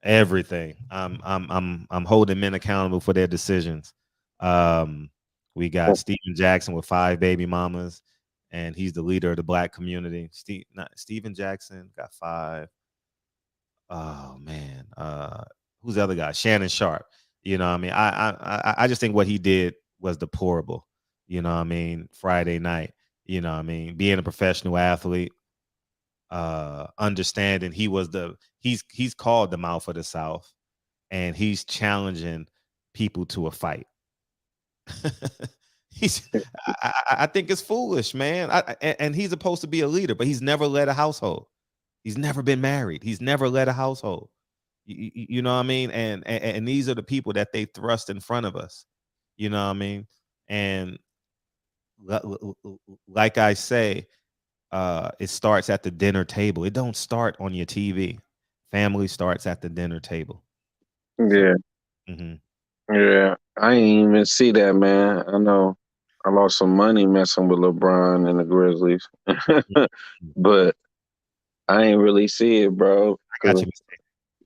Everything. I'm holding men accountable for their decisions. Um, we got Steven Jackson with 5 baby mamas, and he's the leader of the black community. Steven Jackson got 5. Oh man, who's the other guy? Shannon Sharp. You know, what I mean, I just think what he did was deplorable. You know, what I mean, Friday night. You know, what I mean, being a professional athlete, understanding he's called the mouth of the South, and he's challenging people to a fight. he's I think it's foolish, man. And he's supposed to be a leader, but he's never led a household. He's never been married. He's never led a household. You know what I mean? And these are the people that they thrust in front of us. You know what I mean? And like I say, it starts at the dinner table. It don't start on your TV. Family starts at the dinner table. So, Yeah, mhm. yeah. I ain't even see that, man. I know I lost some money messing with LeBron and the Grizzlies, Mhm. but I ain't really see it, bro, I got you.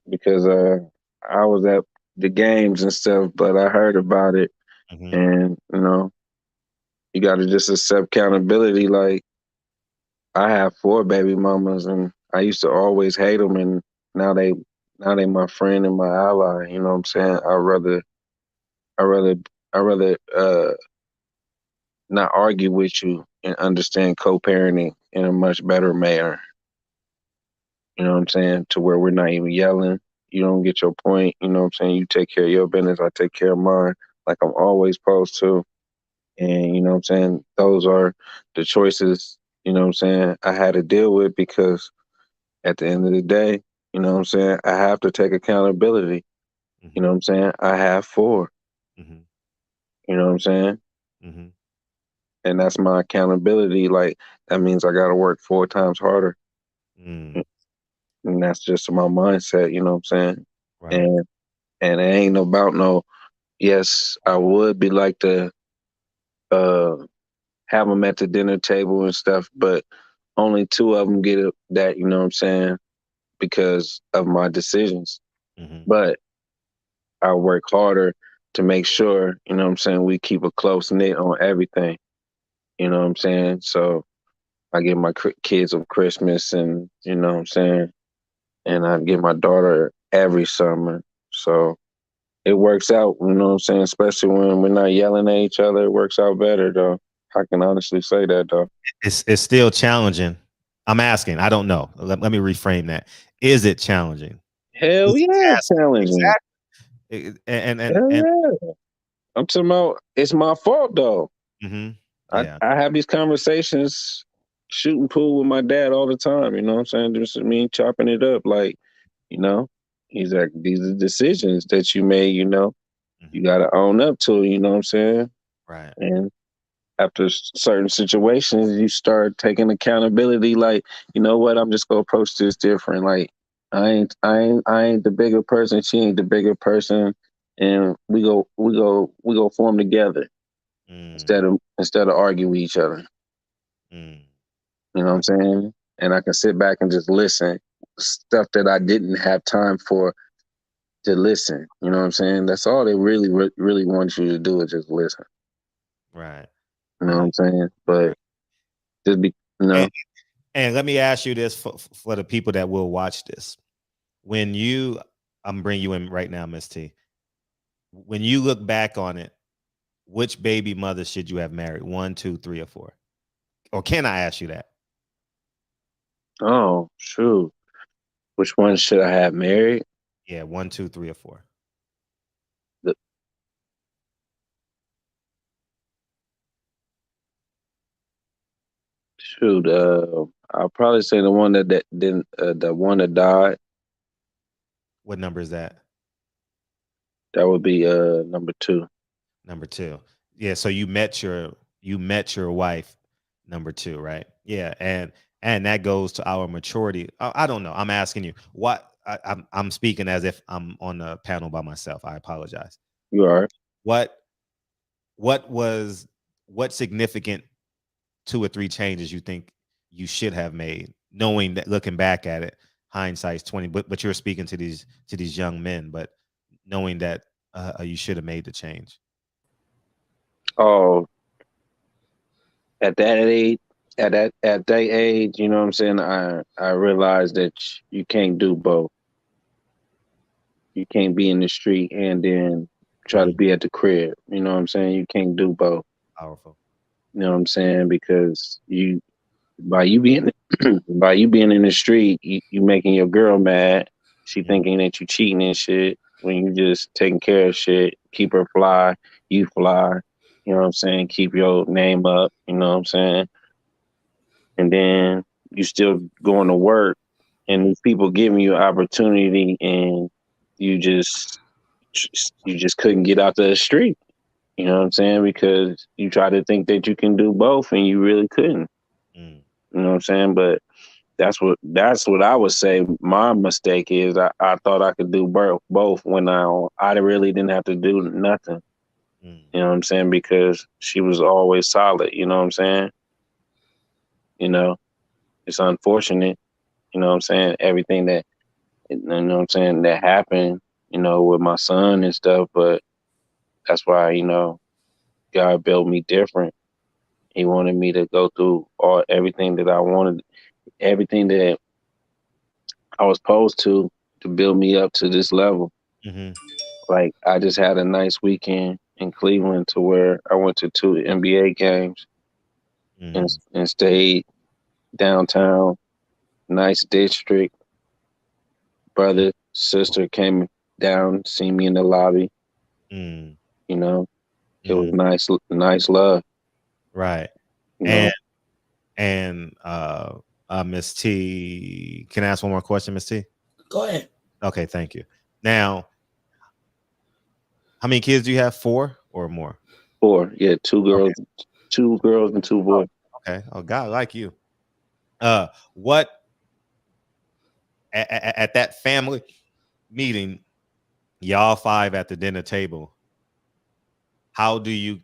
because I was at the games and stuff, but I heard about it, Mhm. and you got to just accept accountability. Like I have 4 baby mamas, and I used to always hate them, and now they now they my friend and my ally. You know what I'm saying? I rather I rather not argue with you and understand co-parenting in a much better manner. You know what I'm saying? To where we're not even yelling. You don't get your point. You know what I'm saying? You take care of your business. I take care of mine, like I'm always supposed to. And you know what I'm saying? Those are the choices. You know what I'm saying? I had to deal with because at the end of the day, you know what I'm saying? I have to take accountability. You know Mhm. what I'm saying? I have 4. Mhm. You know what I'm saying? Mhm. and that's my accountability. Like that means I got to work 4 times harder, Mm, and that's just my mindset. You know what I'm saying? right. And it ain't about no. Yes, I would be like to uh have them at the dinner table and stuff, but only 2 of them get that. You know what I'm saying? Because of my decisions. Hmm. But I work harder to make sure, you know what I'm saying, we keep a close knit on everything. You know what I'm saying? So I give my kids on Christmas, and you know what I'm saying, and I give my daughter every summer. So it works out, you know what I'm saying, especially when we're not yelling at each other. It works out better, though. I can honestly say that, though. It's still challenging. I'm asking. I don't know. Let me reframe that. Is it challenging? Hell Is it yeah, it's task- challenging. Exactly. Hell And yeah. I'm talking about it's my fault, though. mhm. I, Yeah. I have these conversations shooting pool with my dad all the time, you know what I'm saying? Just me chopping it up. Like, you know, he's like, these are decisions that you made, you know, you Mhm. got to own up to, you know what I'm saying? Right. And after certain situations, you start taking accountability. Like, you know what? I'm just gonna approach this different. Like, I ain't the bigger person. She ain't the bigger person, and we go form together Mm, instead of argue with each other. mm, You know what I'm right. saying? And I can sit back and just listen. Stuff that I didn't have time for to listen. You know what I'm saying? That's all they really want you to do is just listen. Right. You know what Right. I'm saying? But Right. just be, you And, know, and let me ask you this for the people that will watch this. When you, I'm bringing you in right now, Miss T. When you look back on it, which baby mother should you have married? One, two, three, or four? Or can I ask you that? oh, shoot. Which one should I have married? Yeah, one, two, three, or four. The, shoot, I'll probably say the one that didn't, the one that died. What number is that? That would be number 2. Number two. Yeah. So you met your wife, number two, right? Yeah. And that goes to our maturity. I don't know. I'm asking you what I'm speaking as if I'm on the panel by myself. I apologize. You are. What what was what significant two or three changes you think you should have made, knowing that looking back at it, hindsight's 20, but you're speaking to these young men, but knowing that you should have made the change. Oh, at that age, at that age, you know what I'm saying. I realized that you can't do both. You can't be in the street and then try to Mm, be at the crib. You know what I'm saying. You can't do both. powerful. You know what I'm saying because you by you being by you being in the street, you making your girl mad. She Mm, thinking that you cheating and shit when you just taking care of shit. Keep her fly, you fly. You know what I'm saying. Keep your name up. You know what I'm saying. And then you still going to work, and mm, these people giving you opportunity, and you just you just couldn't get out the street. You know what I'm saying? Because you try to think that you can do both, and you really couldn't. mm, You know what I'm saying? But that's what I would say. My mistake is I thought I could do both when I really didn't have to do nothing. mm, You know what I'm saying? Because she was always solid. You know what I'm saying? You know, it's unfortunate. You know what I'm saying? Everything that you know what I'm saying that happened. You know, with my son and stuff. But that's why God built me different. He wanted me to go through everything that I wanted, everything that I was supposed to build me up to this level. mhm, Like I just had a nice weekend in Cleveland to where I went to 2 NBA games and mm, and stayed downtown, nice district. mm, Brother, sister came down, see me in the lobby. mm, You know, it was mm. nice love. Right. You And know, Miss T, can I ask one more question, Miss T? Go ahead. Okay, thank you. Now, how many kids do you have? Four or more? 4, yeah, 2 Okay. girls. 2 girls and 2 Oh, boys. okay. Oh, God, like you. What at that family meeting, y'all five at the dinner table, how do you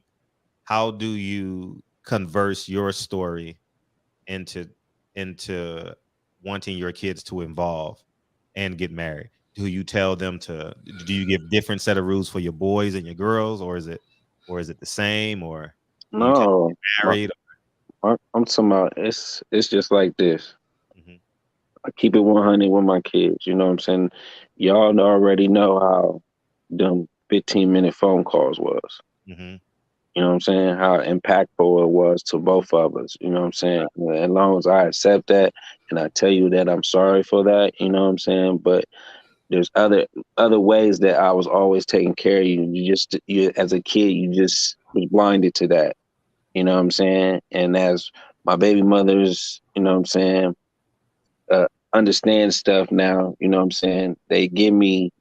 converse your story into into wanting your kids to involve and get married? Do you tell them to, do you give different set of rules for your boys and your girls, or is it the same, or do you tell them No, to get married? I'm talking about it's just like this. Mm-hmm, I keep it 100 with my kids. You know what I'm saying? Y'all already know how them 15-minute phone calls was. mm-hmm, You know what I'm saying? How impactful it was to both of us. You know what I'm saying? As long as I accept that and I tell you that I'm sorry for that, you know what I'm saying? But there's other ways that I was always taking care of you. You as a kid, you just was blinded to that. You know what I'm saying? And as my baby mothers, you know what I'm saying, understand stuff now, you know what I'm saying? They give me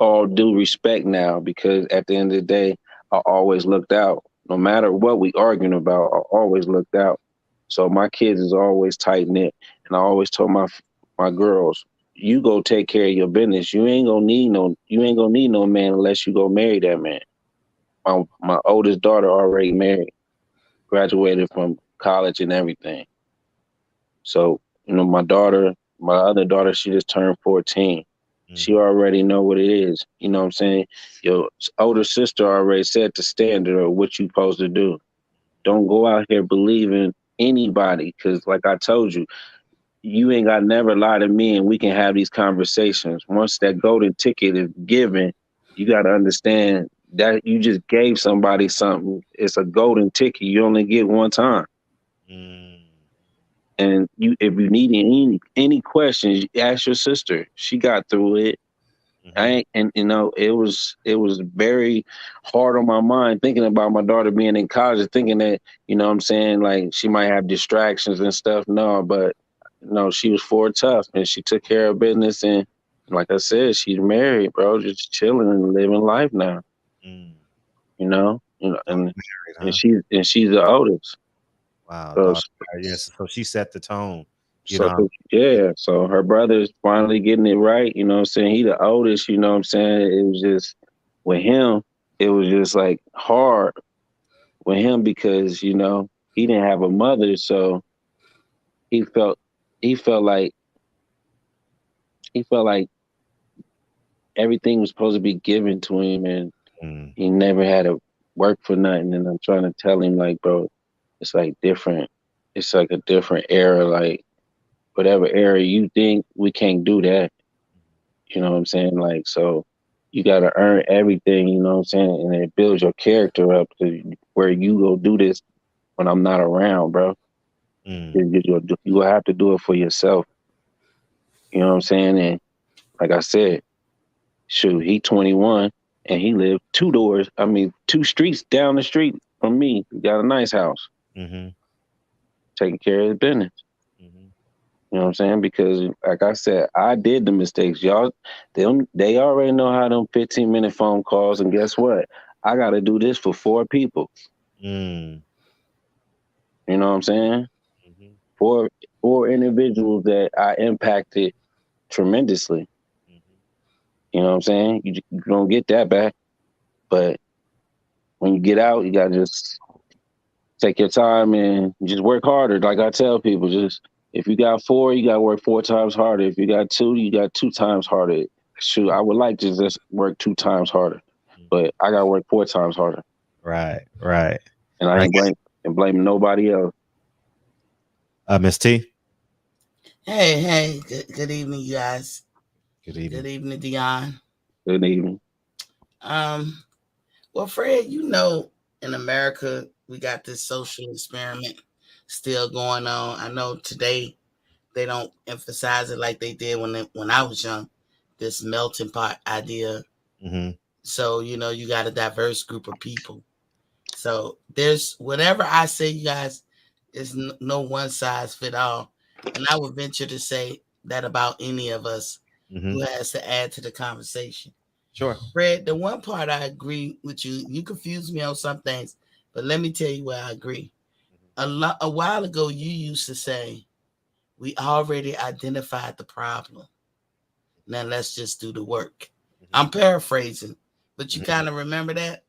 all due respect now because at the end of the day, I always looked out. No matter what we arguing about, I always looked out. So my kids is always tight knit, and I always told my girls, you go take care of your business. You ain't gonna need no man unless you go marry that man. My oldest daughter already married, graduated from college and everything. So, my other daughter, she just turned 14. She mm-hmm, already know what it is. You know what I'm saying? Your older sister already set the standard of what you supposed to do. Don't go out here believing anybody, because like I told you, you ain't got to never lie to me, and we can have these conversations. Once that golden ticket is given, you got to understand that you just gave somebody something. It's a golden ticket. You only get one time. mm-hmm, And if you need any questions, ask your sister. She got through it. I mm-hmm, ain't, and it was very hard on my mind thinking about my daughter being in college and thinking that, what I'm saying, like she might have distractions and stuff. No, but no, she was for tough and she took care of business, and like I said, she's married, bro, just chilling and living life now. mm. And Married, and huh? she's the oldest. Wow, So dog. Yes, so she set the tone. You So know. yeah, so her brother's finally getting it right, you know what I'm saying? He the oldest, you know what I'm saying? It was just with him, it was just like hard with him because, he didn't have a mother, so he felt he felt like he felt like everything was supposed to be given to him, and Mm, he never had to work for nothing. And I'm trying to tell him like, bro, it's like different. It's like a different era, like whatever era you think, we can't do that. You know what I'm saying? Like, so you got to earn everything, you know what I'm saying? And it builds your character up to where you go do this when I'm not around, bro. mm, You have to do it for yourself. You know what I'm saying? And like I said, shoot, he 21 and he lived two streets down the street from me. He got a nice house, mm-hmm, taking care of his business. mm-hmm, You know what I'm saying? Because like I said, I did the mistakes. They already know how them 15-minute phone calls, and guess what? I gotta do this for 4 people. mm, You know what I'm saying? mm-hmm, Four individuals that I impacted tremendously. mm-hmm. You know what I'm saying? You don't get that back. But when you get out, you gotta just take your time and just work harder. Like I tell people, just if you got 4, you gotta work 4 times harder. If you got 2, you got 2 times harder. Shoot, I would like to just work 2 times harder, but I gotta work 4 times harder, Right, right, and I right. ain't blaming nobody else. Miss T. Hey, good evening, you guys. Good Good evening. evening, Dion. Good evening. Um, well, Fred, in America, we got this social experiment still going on. I know today they don't emphasize it like they did when I was young. This melting pot idea. Mm-hmm, So you got a diverse group of people. So there's whatever I say, you guys, is no one size fit all, and I would venture to say that about any of us mm-hmm. who has to add to the conversation. Sure. Fred, the one part I agree with you. You confuse me on some things, But let me tell you where I agree. A while ago, you used to say, we already identified the problem. Now let's just do the work. I'm paraphrasing, but you kind of remember that?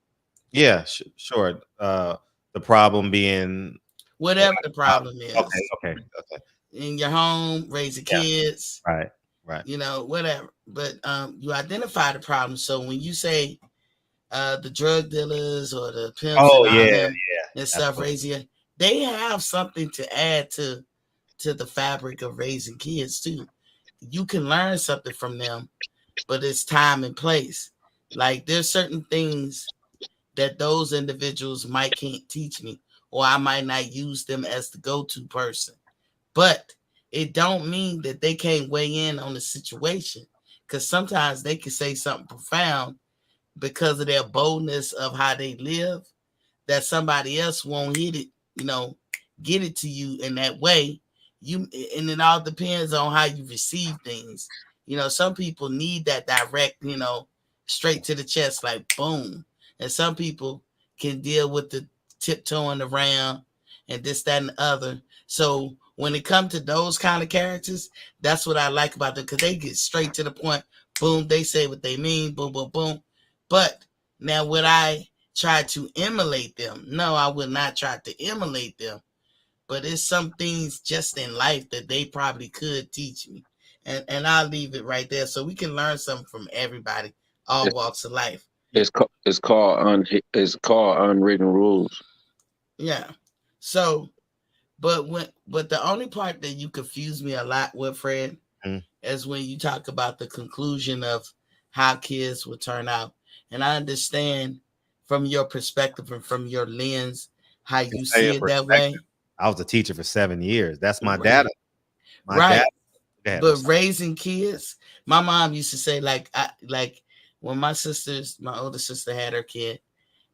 Yeah, sure. The problem being Whatever the problem is. Okay. In your home, raising kids, Right. Whatever. But you identify the problem. So when you say the drug dealers or the pimps and all them and stuff raising, they have something to add to the fabric of raising kids too. You can learn something from them, but it's time and place. Like there's certain things that those individuals might can't teach me, or I might not use them as the go-to person. But it don't mean that they can't weigh in on the situation, because sometimes they can say something profound because of their boldness of how they live that somebody else won't hit it, get it to you in that way. And it all depends on how you receive things. Some people need that direct, straight to the chest, like boom. And some people can deal with the tiptoeing around and this, that, and the other. So when it comes to those kind of characters, that's what I like about them, because they get straight to the point. Boom, they say what they mean. Boom, boom, boom. But now would I try to emulate them? No, I would not try to emulate them. But it's some things just in life that they probably could teach me. And I'll leave it right there, so we can learn something from everybody, all walks of life. It's called unwritten rules. Yeah. So, but the only part that you confuse me a lot with, Fred, is when you talk about the conclusion of how kids will turn out. And I understand from your perspective and from your lens how you see it that way. I was a teacher for 7 years. That's my dad. Right. But raising kids, my mom used to say, like when my older sister had her kid,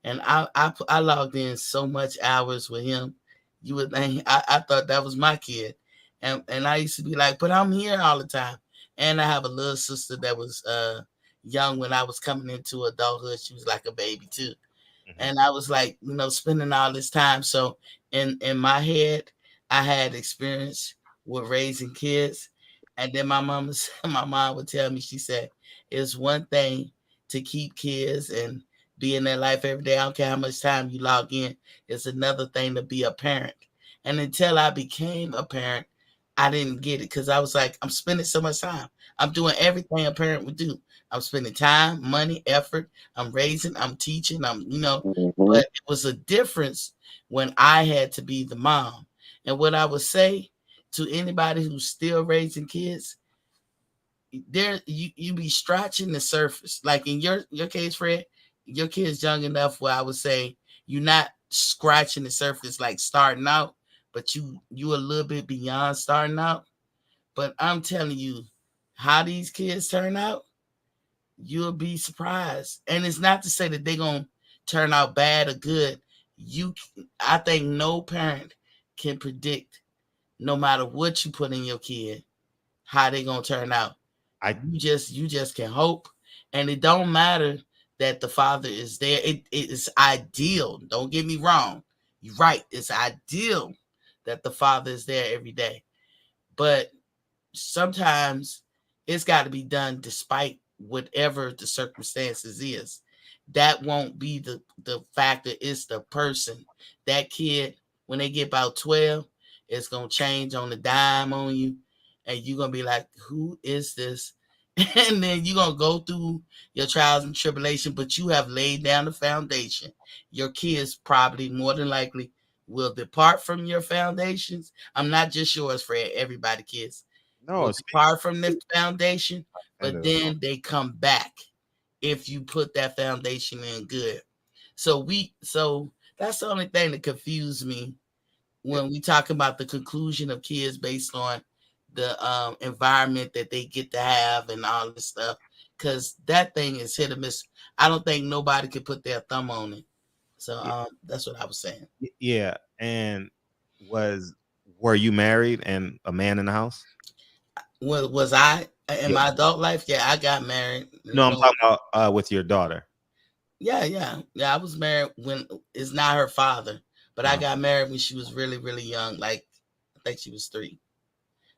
and I logged in so much hours with him, you would think I thought that was my kid. And I used to be like, but I'm here all the time. And I have a little sister that was young when I was coming into adulthood. She was like a baby too. And I was like, spending all this time. So in my head, I had experience with raising kids. And then my mom would tell me, she said, it's one thing to keep kids and be in their life every day. I don't care how much time you log in. It's another thing to be a parent. And until I became a parent, I didn't get it, because I was like, I'm spending so much time. I'm doing everything a parent would do. I'm spending time, money, effort. I'm raising, I'm teaching, but it was a difference when I had to be the mom. And what I would say to anybody who's still raising kids, there you be scratching the surface. Like in your case, Fred, your kid's young enough where I would say you're not scratching the surface, like starting out, but you a little bit beyond starting out. But I'm telling you, how these kids turn out, you'll be surprised. And it's not to say that they're gonna turn out bad or good. I think no parent can predict, no matter what you put in your kid, how they gonna turn out. You just can hope, and it don't matter that the father is there. It is ideal. Don't get me wrong. You're right. It's ideal that the father is there every day, but sometimes it's got to be done despite whatever the circumstances is. That won't be the factor. It's the person. That kid, when they get about 12, it's gonna change on the dime on you, and you're gonna be like, who is this? And then you're gonna go through your trials and tribulation, but you have laid down the foundation. Your kids probably more than likely will depart from your foundations. I'm not just yours, Fred. Everybody, kids will depart from the foundation, but then they come back if you put that foundation in good. So that's the only thing that confused me when we talk about the conclusion of kids based on the environment that they get to have and all this stuff, because that thing is hit or miss. I don't think nobody could put their thumb on it. So that's what I was saying. Yeah. And were you married and a man in the house? Was I in my adult life? Yeah, I got married. No, I'm talking about with your daughter. Yeah. I was married when it's not her father, but I Uh-huh. got married when she was really, really young. Like I think she was 3.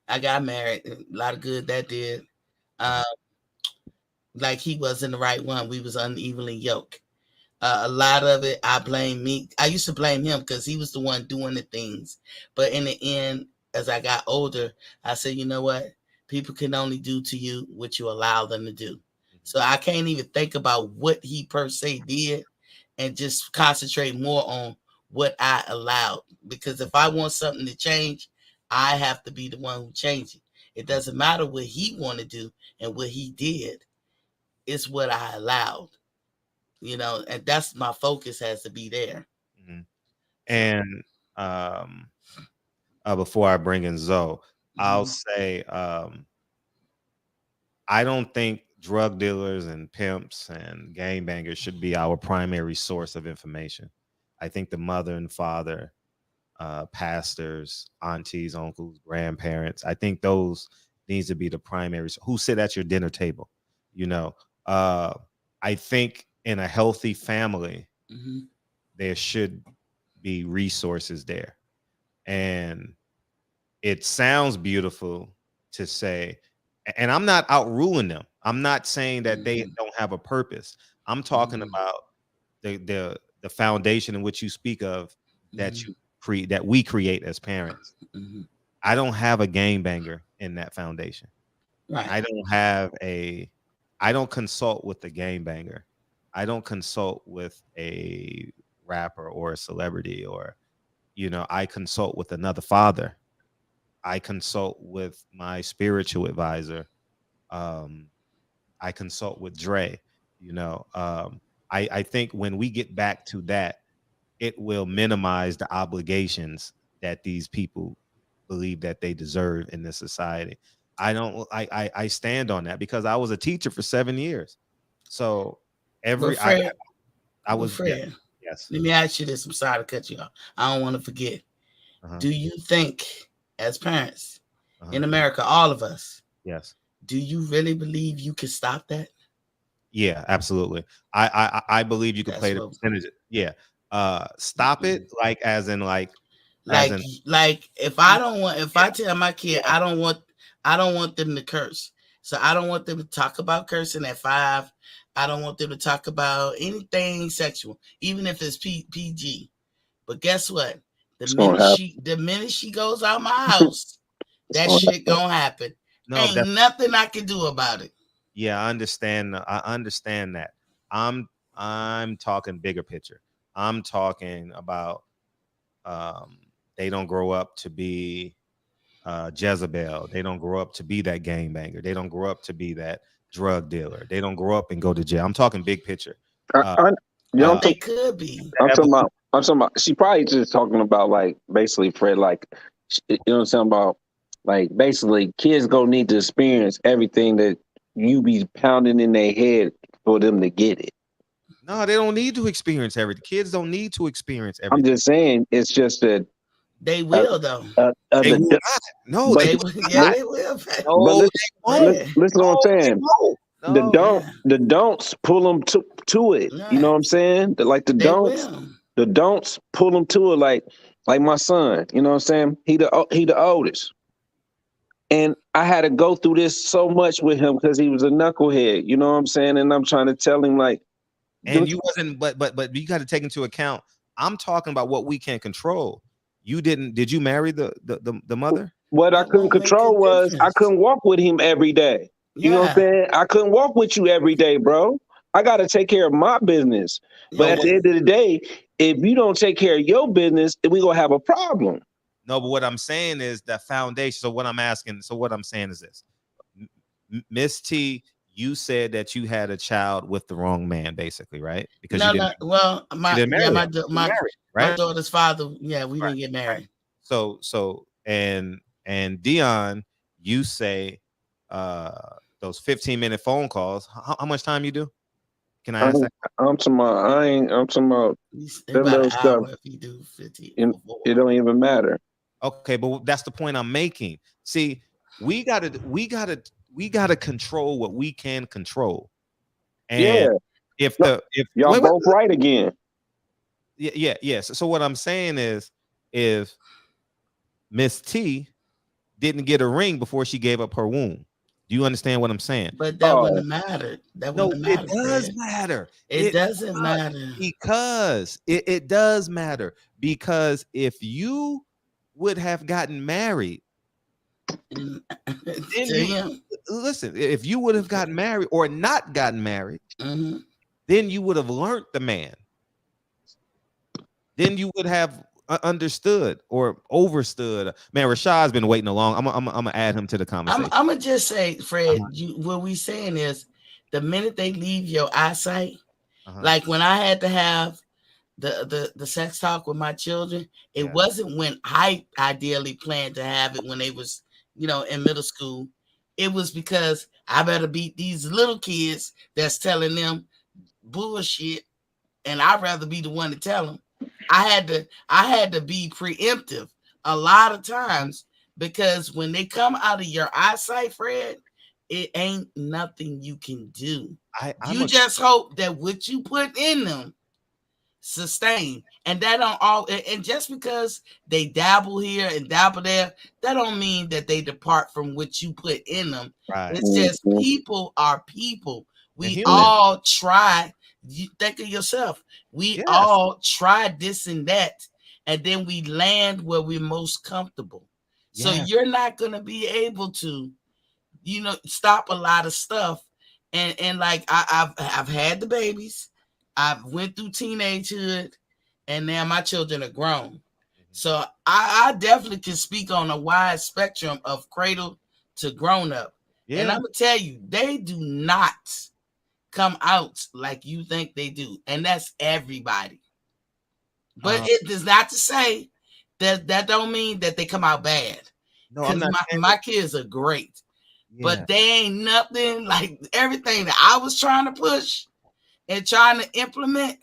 I got married. A lot of good that did. Um, like he wasn't the right one. We was unevenly yoked. A lot of it, I blame me. I used to blame him because he was the one doing the things. But in the end, as I got older, I said, you know what? People can only do to you what you allow them to do. So I can't even think about what he per se did and just concentrate more on what I allowed. Because if I want something to change, I have to be the one who changes it. It doesn't matter what he want to do and what he did. It's what I allowed, and that's my focus has to be there. Mm-hmm. And before I bring in Zoe, I'll say I don't think drug dealers and pimps and gangbangers should be our primary source of information. I think the mother and father, pastors, aunties, uncles, grandparents, I think those needs to be the primary who sit at your dinner table. I think in a healthy family, there should be resources there. And it sounds beautiful to say, and I'm not outruling them. I'm not saying that they don't have a purpose. I'm talking about the foundation in which you speak of that you create, that we create as parents. I don't have a gangbanger in that foundation. Right. I don't consult with the gangbanger. I don't consult with a rapper or a celebrity or, I consult with another father. I consult with my spiritual advisor. I consult with Dre. I think when we get back to that, it will minimize the obligations that these people believe that they deserve in this society. I stand on that because I was a teacher for 7 years. So I was Fred, yes. Let me ask you this. I'm sorry to cut you off. I don't want to forget. Do you think, as parents in America, all of us, yes, do you really believe you can stop that? Yeah, absolutely. I believe you could play the percentage. Yeah. Stop it, like as in if I tell my kid I don't want them to curse. So I don't want them to talk about cursing at 5. I don't want them to talk about anything sexual, even if it's PG. But guess what? The minute she goes out my house, that shit gonna happen. Ain't nothing I can do about it. Yeah, I understand that. I'm talking bigger picture. I'm talking about they don't grow up to be Jezebel. They don't grow up to be that gangbanger. They don't grow up to be that drug dealer. They don't grow up and go to jail. I'm talking big picture. They could be. I'm talking about. She probably just talking about like basically Fred, like you know what I'm saying about like basically kids gonna need to experience everything that you be pounding in their head for them to get it. No, they don't need to experience everything. Kids don't need to experience everything. I'm just saying, it's just that they will though. They will not. No, they will. Yeah, they will. No, listen to what I'm saying. The don'ts pull them to it. You know what I'm saying? The don'ts pull them to it. Like my son. You know what I'm saying? He the oldest, and I had to go through this so much with him because he was a knucklehead. You know what I'm saying? And I'm trying to tell him like, and you wasn't. But you got to take into account. I'm talking about what we can control. Did you marry the mother? What I couldn't control was I couldn't walk with him every day. You know what I'm saying? I couldn't walk with you every day, bro. I got to take care of my business. But at the end of the day, if you don't take care of your business, we're going to have a problem. No, but what I'm saying is that foundation. So what I'm saying is this. Miss T, you said that you had a child with the wrong man, basically, right? Because my daughter's father, we didn't get married. Right. So and Dion, you say those 15-minute phone calls. How much time you do? Can I ask that? I'm talking about about an hour if you do 15. It don't even matter. Okay, but that's the point I'm making. See, we gotta control what we can control. And if y'all both right again. Yes. So what I'm saying is, if Miss T didn't get a ring before she gave up her womb, do you understand what I'm saying? But that wouldn't have mattered. That wouldn't have mattered. It does Fred. matter. It doesn't matter. Because it does matter. Because if you would have gotten married, Then listen, if you would have gotten married or not gotten married, then you would have learned the man. Then you would have understood or overstood. Man, Rashad's been waiting along. I'm gonna add him to the conversation. I'm gonna just say, Fred, what we saying is, the minute they leave your eyesight, like when I had to have the sex talk with my children, it wasn't when I ideally planned to have it when they was, in middle school. It was because I better beat these little kids that's telling them bullshit, and I'd rather be the one to tell them. I had to be preemptive a lot of times, because when they come out of your eyesight, Fred, it ain't nothing you can do. You just hope that what you put in them sustain, and that don't all. And just because they dabble here and dabble there, that don't mean that they depart from what you put in them. Right. It's just people are people. We all try. You think of yourself. We all try this and that, and then we land where we're most comfortable. So you're not gonna be able to, stop a lot of stuff. And like I've had the babies, I've went through teenagehood, and now my children are grown. So I definitely can speak on a wide spectrum of cradle to grown up. And I'm gonna tell you, they do not come out like you think they do, and that's everybody. But it does not to say that don't mean that they come out bad. No, because my kids are great, but they ain't nothing like everything that I was trying to push and trying to implement.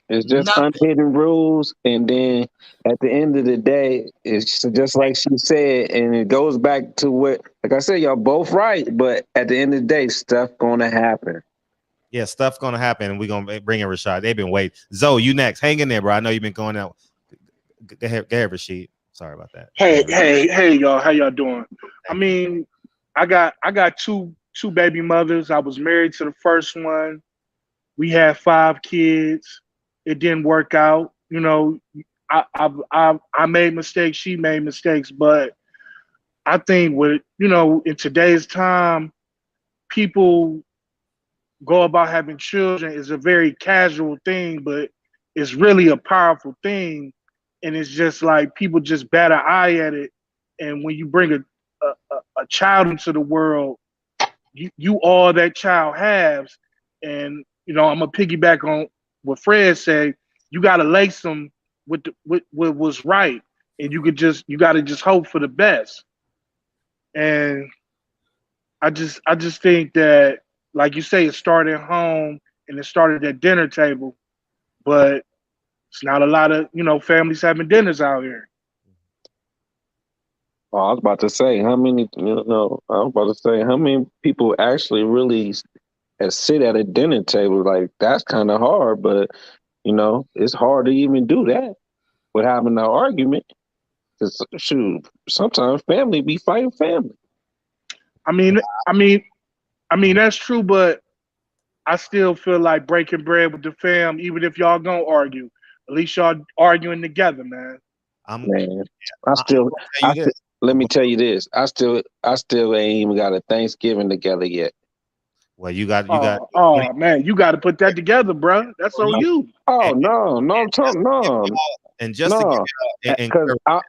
It's just unhidden rules, and then at the end of the day, it's just like she said, and it goes back to what, like I said, y'all both right, but at the end of the day, stuff gonna happen. Yeah, stuff's gonna happen, and we're gonna bring in Rashad. They've been waiting. Zoe, you next. Hang in there, bro. I know you've been going out. Go ahead, Rashid. Sorry about that. Hey, y'all. How y'all doing? I mean, I got two baby mothers. I was married to the first one. We had 5 kids. It didn't work out. I made mistakes. She made mistakes. But I think in today's time, people go about having children is a very casual thing, but it's really a powerful thing. And it's just like people just bat an eye at it. And when you bring a child into the world, you all that child has. And I'm gonna piggyback on what Fred said. You gotta lace them with what's right, and you gotta just hope for the best. And I just think that, like you say, it started at home and it started at dinner table, but it's not a lot of families having dinners out here. Oh, I was about to say how many people actually really sit at a dinner table. Like, that's kind of hard, but it's hard to even do that without having an argument. Because shoot, sometimes family be fighting family. I mean that's true, but I still feel like breaking bread with the fam, even if y'all gonna argue, at least y'all arguing together, man. Let me tell you this. I still ain't even got a Thanksgiving together yet. Well, you got. Oh man, you got to put that together, bro. That's on you. Oh no, I'm talking no. And just because I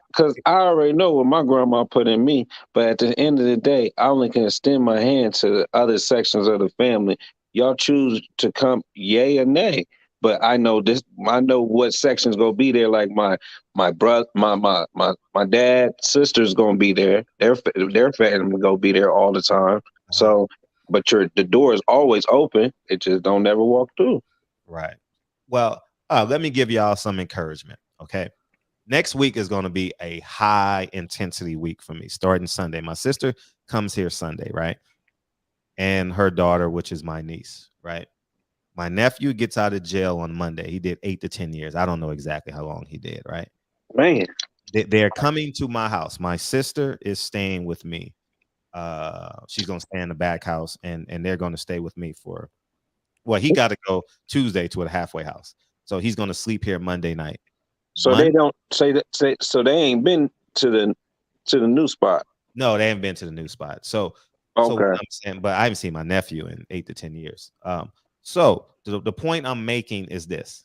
already know what my grandma put in me, but at the end of the day, I only can extend my hand to the other sections of the family. Y'all choose to come, yay or nay. But I know this. I know what section's gonna be there. Like my brother, my dad, sister's gonna be there. Their family gonna be there all the time. So, but the door is always open. It just don't never walk through. Right. Well, let me give y'all some encouragement. Okay. Next week is going to be a high intensity week for me, starting Sunday. My sister comes here Sunday, right? And her daughter, which is my niece, right? My nephew gets out of jail on Monday. He did 8 to 10 years. I don't know exactly how long he did, right? Man, They're coming to my house. My sister is staying with me. She's gonna stay in the back house, and they're gonna stay with me for. Well, he got to go Tuesday to a halfway house, so he's gonna sleep here Monday night. so they don't say that. So they ain't been to the new spot. No, they haven't been to the new spot. So Okay. what I'm saying, but I haven't seen my nephew in 8 to 10 years. So the point I'm making is this: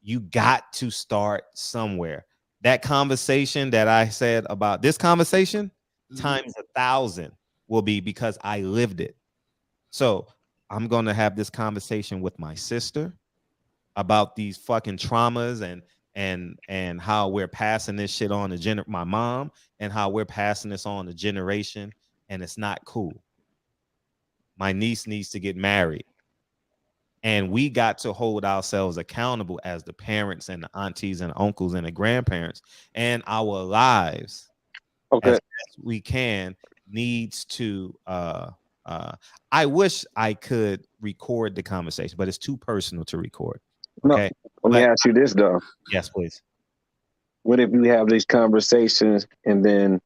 you got to start somewhere. That conversation that I said about this conversation times 1,000 will be because I lived it. So I'm going to have this conversation with my sister about these fucking traumas and how we're passing this shit on to my mom, and how we're passing this on to generation, and it's not cool. My niece needs to get married. And we got to hold ourselves accountable as the parents and the aunties and uncles and the grandparents, and our lives as best we can needs to I wish I could record the conversation, but it's too personal to record. Okay. No, let me ask you this though. Yes, please. What if you have these conversations and then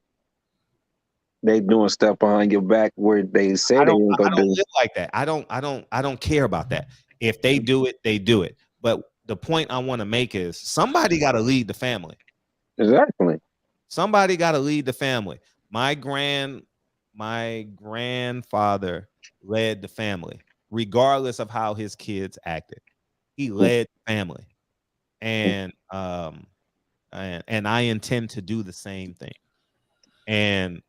they doing stuff behind your back where they say they ain't gonna do? Live like that. I don't care about that. If they do it, they do it. But the point I want to make is somebody got to lead the family. Exactly. Somebody got to lead the family. My grandfather led the family, regardless of how his kids acted. He led the family, and I intend to do the same thing. And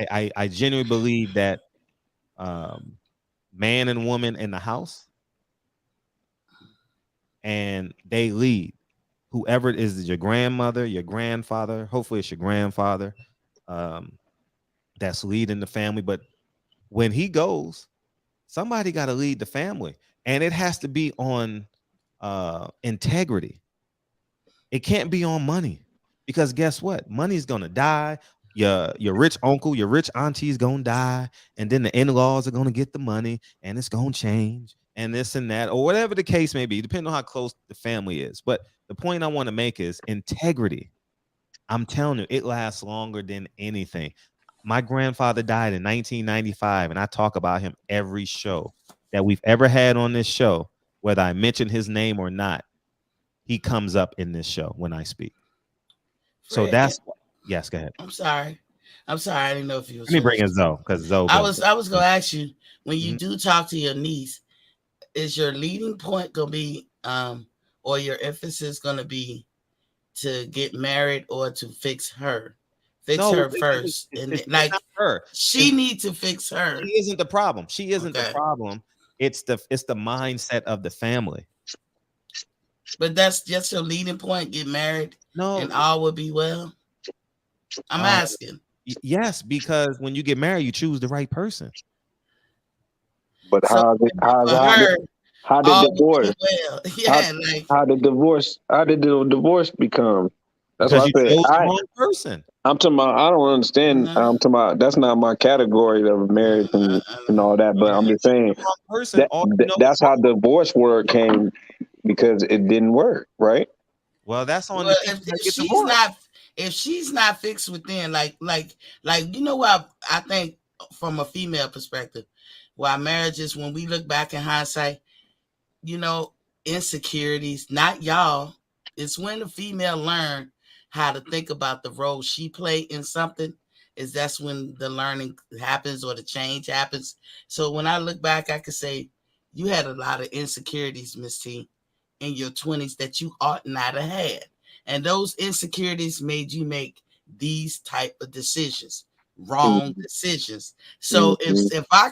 I genuinely believe that man and woman in the house, and they lead. Whoever it is your grandmother, your grandfather, hopefully it's your grandfather that's leading the family. But when he goes, somebody got to lead the family, and it has to be on integrity. It can't be on money, because guess what? Money's gonna die. Your rich uncle, your rich auntie is gonna die, and then the in-laws are gonna get the money, and it's gonna change, and this and that, or whatever the case may be, depending on how close the family is. But the point I want to make is integrity. I'm telling you, it lasts longer than anything. My grandfather died in 1995, and I talk about him every show that we've ever had on this show, whether I mention his name or not. He comes up in this show when I speak. So that's yes. Go ahead. I'm sorry. I didn't know if you was. Let me bring in Zoe, because Zoe. I was gonna ask you, when you do talk to your niece, is your leading point gonna be or your emphasis gonna be to get married or to fix her? Her first, and like her. She needs to fix her. She isn't the problem. She isn't the problem. It's the mindset of the family. But that's just your leading point. Get married, and all will be well. I'm asking. Yes, because when you get married, you choose the right person. But how did divorce? Well, yeah, how did the divorce become? That's what I said. The wrong person. I'm talking about. I don't understand. I'm talking about. That's not my category of marriage and all that. But I'm just saying that's how divorce word came, because it didn't work, right? Well, that's on. Well, if she's not fixed within, like you know what I think from a female perspective, why marriages, when we look back in hindsight, you know, insecurities, not y'all. It's when the female learn how to think about the role she played in something, that's when the learning happens or the change happens. So when I look back, I could say you had a lot of insecurities, Miss T, in your 20s that you ought not have had. And those insecurities made you make these type of decisions, wrong decisions. So if I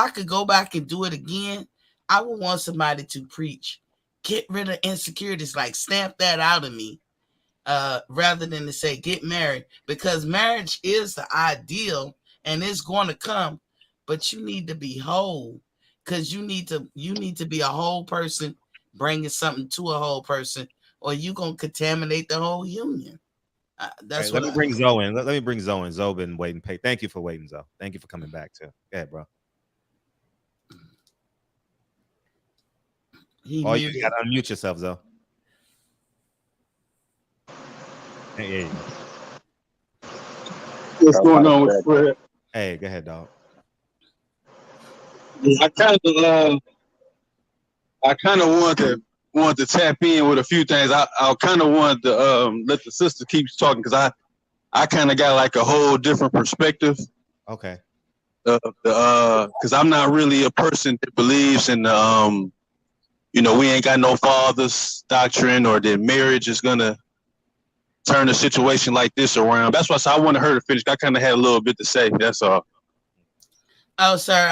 could go back and do it again, I would want somebody to preach, get rid of insecurities, like stamp that out of me, rather than to say get married, because marriage is the ideal and it's going to come, but you need to be whole, because you need to be a whole person, bringing something to a whole person, or you gonna contaminate the whole union. That's right, let me bring Zoe in. Let me bring Zoe in. Zoe been waiting. Thank you for waiting, Zoe. Thank you for coming back too. Go ahead, bro. He Oh, you muted. gotta unmute yourself, though. Hey, What's going on with Fred? hey, go ahead, dog. I kind of wanted to tap in with a few things. I kind of wanted to let the sister keep talking because I kind of got like a whole different perspective. Okay. Because I'm not really a person that believes in the we ain't got no fathers doctrine, or that marriage is gonna turn a situation like this around. That's why I wanted her to finish. I kind of had a little bit to say. That's all. Oh, sir,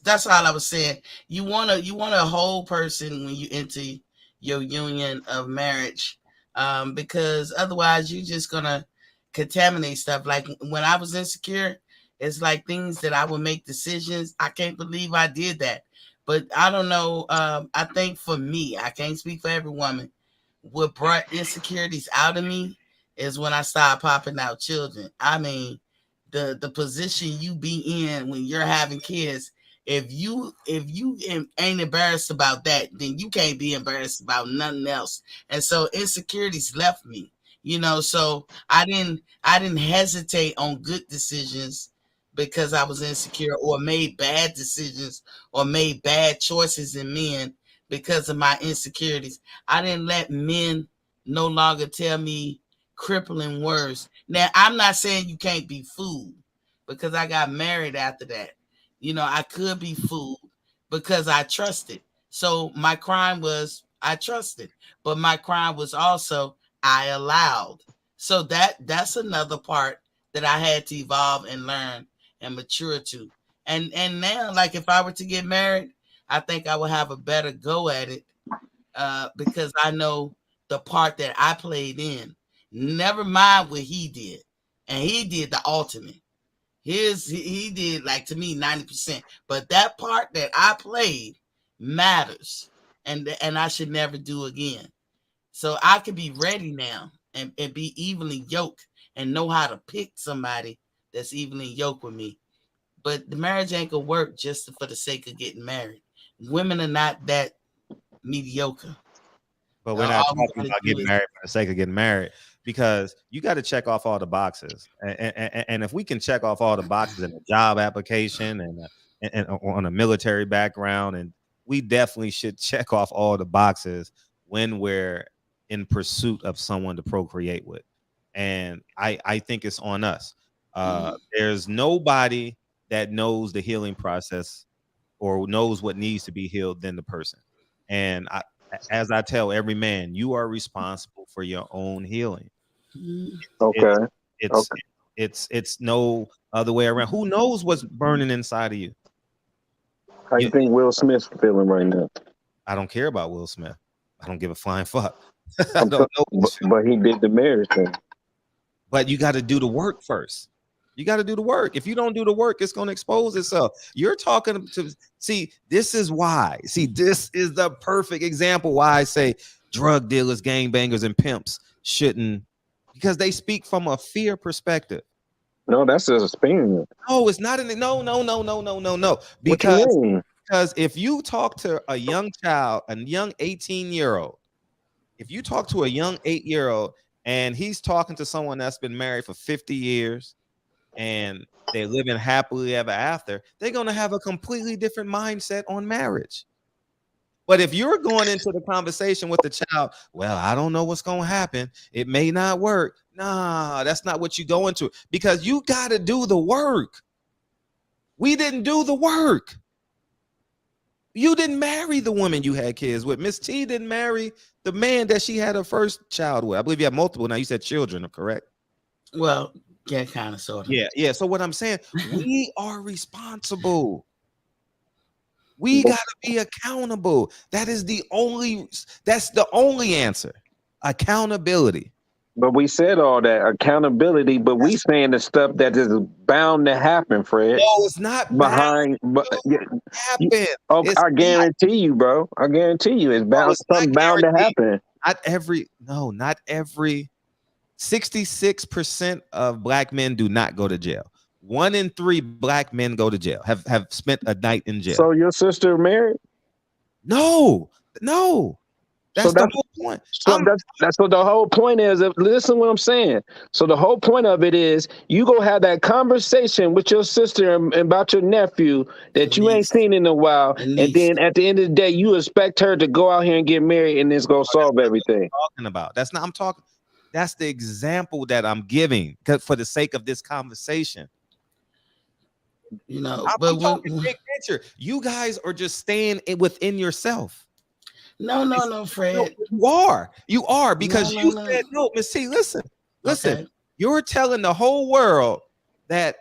that's all I was saying. You want a whole person when you enter your union of marriage, because otherwise you're just gonna contaminate stuff. Like when I was insecure, it's like things that I would make decisions. I can't believe I did that. But I don't know. I think for me, I can't speak for every woman. What brought insecurities out of me is when I started popping out children. I mean, the position you be in when you're having kids, if you ain't embarrassed about that, then you can't be embarrassed about nothing else. And so insecurities left me, so I didn't hesitate on good decisions because I was insecure, or made bad decisions or made bad choices in men because of my insecurities. I didn't let men no longer tell me crippling words. Now, I'm not saying you can't be fooled, because I got married after that. I could be fooled because I trusted. So my crime was I trusted, but my crime was also I allowed. So that's another part that I had to evolve and learn and mature to. And now, like, if I were to get married, I think I would have a better go at it, because I know the part that I played in. Never mind what he did, and he did the ultimate. He did, like, to me, 90%, but that part that I played matters, and I should never do again. So I can be ready now and be evenly yoked and know how to pick somebody that's evenly yoked with me. But the marriage ain't gonna work just for the sake of getting married. Women are not that mediocre. But we're not talking about getting married for the sake of getting married, because you got to check off all the boxes. And if we can check off all the boxes in a job application and on a military background, and we definitely should check off all the boxes when we're in pursuit of someone to procreate with. And I think it's on us. There's nobody that knows the healing process or knows what needs to be healed than the person. And as I tell every man, you are responsible for your own healing. Okay. It's no other way around. Who knows what's burning inside of you? How you think Will Smith's feeling right now? I don't care about Will Smith. I don't give a flying fuck. I don't know. But he did the marriage thing. But you got to do the work first. You got to do the work. If you don't do the work, it's going to expose itself. You're talking to, see, this is why. See, this is the perfect example why I say drug dealers, gangbangers, and pimps shouldn't, because they speak from a fear perspective. No, that's his experience. No, it's not. No. Because if you talk to a young child, a young 18-year-old, if you talk to a young 8-year-old and he's talking to someone that's been married for 50 years, and they're living happily ever after, they're going to have a completely different mindset on marriage. But if you're going into the conversation with the child, well, I don't know what's going to happen, it may not work. Nah, that's not what you go into, because you got to do the work. We didn't do the work. You didn't marry the woman you had kids with. Miss T didn't marry the man that she had her first child with. I believe you have multiple now. You said children, correct? Well, yeah, kind of, sort of. Yeah. So what I'm saying, we are responsible. We got to be accountable. That's the only answer. Accountability. But we said all that accountability, but we saying the stuff that is bound to happen, Fred. No, it's not behind. Happen. I guarantee you, bro. I guarantee you, it's bound. Something bound to happen. Not every. 66% of black men do not go to jail. 1 in 3 black men go to jail, have spent a night in jail. So your sister married? No, No, So that's the that's whole point. so that's what the whole point is. Listen what I'm saying. So the whole point of it is you go have that conversation with your sister and about your nephew that you ain't seen in a while, and then at the end of the day, you expect her to go out here and get married and it's gonna solve everything. Talking about that's not. I'm talking. That's the example that I'm giving for the sake of this conversation. You know, I'm talking big picture. You guys are just staying within yourself. No, Fred. No, you are because you said no, Miss T. Listen. Okay. You're telling the whole world that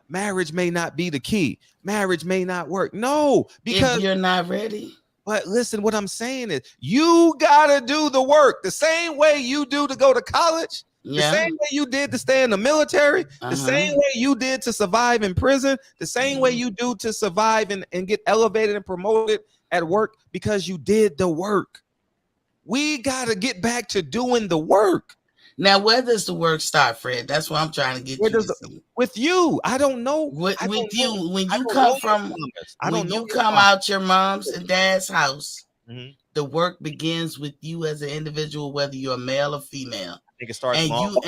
marriage may not be the key. Marriage may not work. No, because if you're not ready. But listen, what I'm saying is you gotta do the work the same way you do to go to college. The same way you did to stay in the military, the same way you did to survive in prison, the same way you do to survive and get elevated and promoted at work, because you did the work. We got to get back to doing the work. Now, where does the work start, Fred? That's what I'm trying to get you to see. With you. I don't know. With you, when you come from, when you come out your mom's and dad's house, the work begins with you as an individual, whether you're a male or female. I think it starts and long you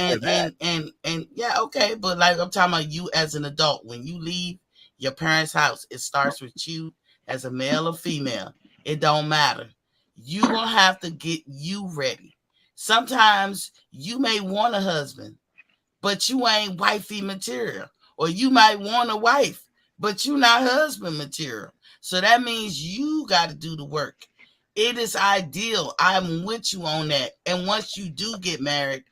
and yeah, okay, but like I'm talking about you as an adult. When you leave your parents' house, it starts with you as a male or female. It don't matter. You're gonna have to get you ready. Sometimes you may want a husband, but you ain't wifey material, or you might want a wife, but you not husband material. So that means you got to do the work. It is ideal. I'm with you on that. And once you do get married,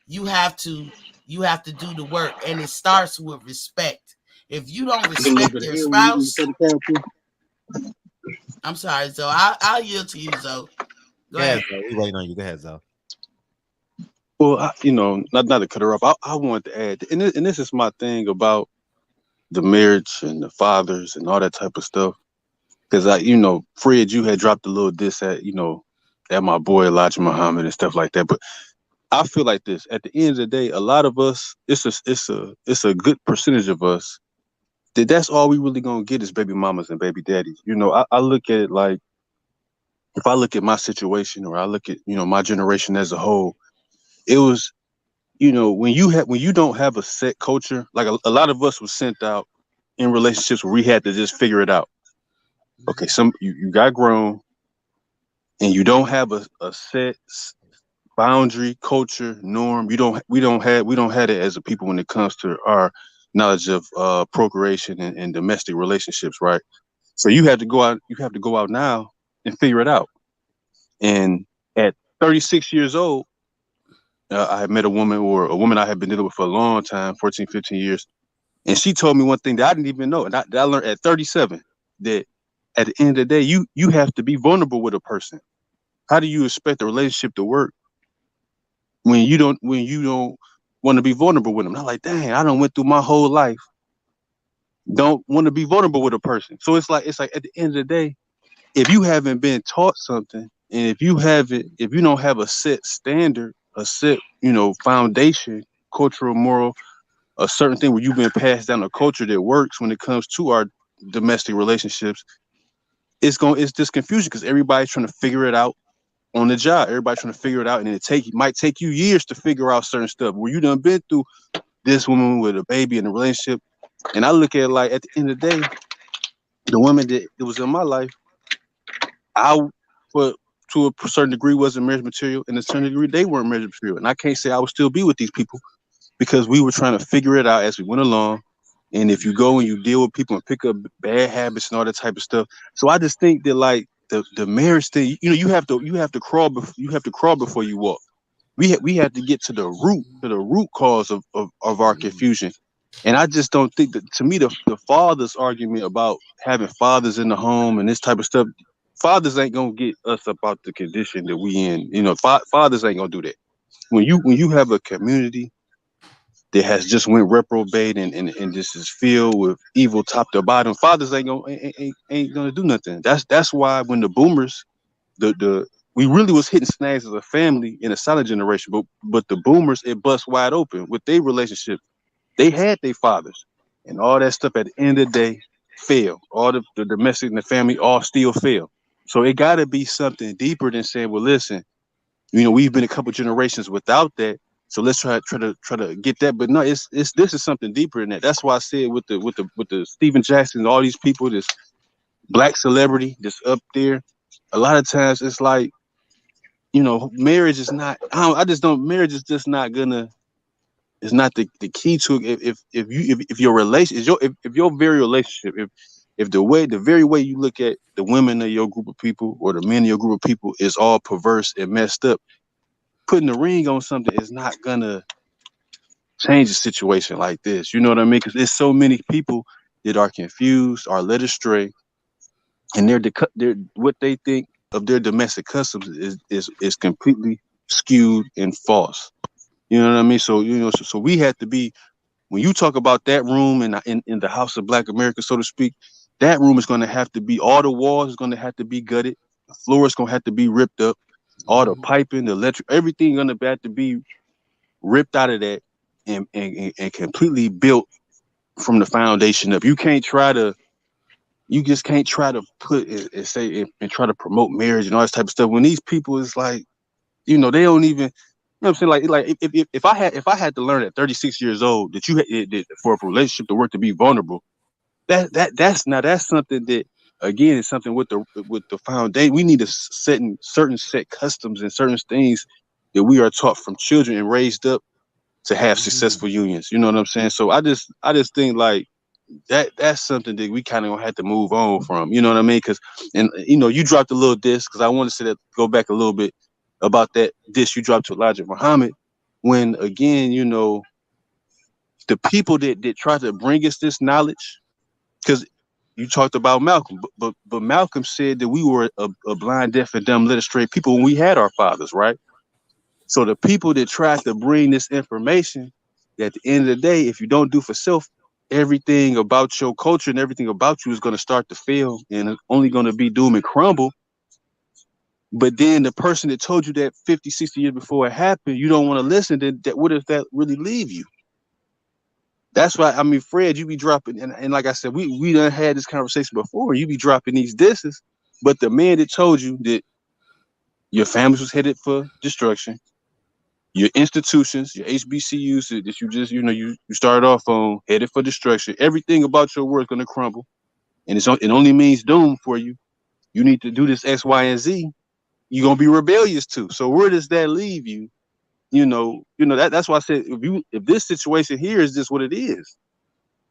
you have to do the work, and it starts with respect. If you don't respect your spouse, I'm sorry, Zoe. I'll yield to you, Zoe. Go ahead. We waiting on you. Go ahead, Zoe. Well, not to cut her off. I want to add, and this is my thing about the marriage and the fathers and all that type of stuff. Because Fred, you had dropped a little diss at my boy Elijah Muhammad and stuff like that. But I feel like this: at the end of the day, a lot of us, it's a good percentage of us that's all we really gonna get is baby mamas and baby daddies. I look at it like, if I look at my situation, or I look at my generation as a whole, it was when you don't have a set culture, like a lot of us was sent out in relationships where we had to just figure it out. Okay, you got grown, and you don't have a set boundary, culture, norm. We don't have it as a people when it comes to our knowledge of procreation and domestic relationships, right? So you have to go out now and figure it out. And at 36 years old, I had met a woman I had been dealing with for a long time, 14, 15 years. And she told me one thing that I didn't even know. And I learned at 37 that at the end of the day, you have to be vulnerable with a person. How do you expect a relationship to work when you don't want to be vulnerable with them? And I'm like, dang, I done went through my whole life, don't want to be vulnerable with a person. So it's like at the end of the day, if you haven't been taught something, and if you don't have a set standard, a set foundation, cultural, moral, a certain thing where you've been passed down a culture that works when it comes to our domestic relationships, it's this confusion because everybody's trying to figure it out on the job. Everybody's trying to figure it out, and it might take you years to figure out certain stuff where you done been through this woman with a baby in a relationship. And I look at it like, at the end of the day, the woman that was in my life, to a certain degree wasn't marriage material, and to a certain degree they weren't marriage material. And I can't say I would still be with these people because we were trying to figure it out as we went along. And if you go and you deal with people and pick up bad habits and all that type of stuff. So I just think that like the marriage thing, you have to crawl before you walk. We have to get to the root cause of our confusion. And I just don't think that, to me, the father's argument about having fathers in the home and this type of stuff, fathers ain't gonna get us about the condition that we in. Fathers ain't gonna do that. When you have a community that has just went reprobate and just is filled with evil top to bottom, fathers ain't gonna do nothing. That's why when the boomers, we really was hitting snags as a family in a silent generation, but the boomers, it bust wide open with their relationship. They had their fathers, and all that stuff at the end of the day failed. All the domestic and the family all still fail. So it got to be something deeper than saying, well, listen, you know, we've been a couple generations without that, so let's try to get that. But no, it's this is something deeper than that. That's why I said with the Stephen Jackson, all these people, this black celebrity that's up there. A lot of times it's like, you know, marriage is not. I just don't. Marriage is just not gonna. It's not the key to it. If your relation is if your very relationship, if the very way you look at the women of your group of people or the men of your group of people is all perverse and messed up, putting a ring on something is not gonna change a situation like this. You know what I mean? Because there's so many people that are confused, are led astray, and they're what they think of their domestic customs is completely skewed and false. You know what I mean? So you know, so we have to be, when you talk about that room in the House of Black America, so to speak, that room is going to have to be, all the walls is going to have to be gutted, the floor is going to have to be ripped up, all the piping, the electric, everything going to have to be ripped out of that and completely built from the foundation up. You just can't try to put and say and try to promote marriage and all this type of stuff when these people is like, you know, they don't even. You know what I'm saying? Like if I had to learn at 36 years old that for a relationship to work, to be vulnerable, that's something that, again, is something with the foundation. We need to set in certain set customs and certain things that we are taught from children and raised up to have successful unions. You know what I'm saying? So I just think like that's something that we kind of gonna have to move on from. You know what I mean? Because, and you know, you dropped a little disc, because I want to say that, go back a little bit about that disc you dropped to Elijah Muhammad, when, again, you know, the people that try to bring us this knowledge, because you talked about Malcolm, but Malcolm said that we were a blind, deaf, and dumb, led astray people when we had our fathers, right? So the people that try to bring this information, at the end of the day, if you don't do for self, everything about your culture and everything about you is going to start to fail, and it's only going to be doom and crumble. But then the person that told you that 50, 60 years before it happened, you don't want to listen. Then what if that really leave you? That's why, I mean, Fred, you be dropping, and like I said, we done had this conversation before. You be dropping these disses, but the man that told you that your family was headed for destruction, your institutions, your HBCUs that you just, you know, you started off on, headed for destruction. Everything about your work is going to crumble, and it only means doom for you. You need to do this X, Y, and Z. You're gonna be rebellious too. So where does that leave you? You know that's why I said, if this situation here is just what it is,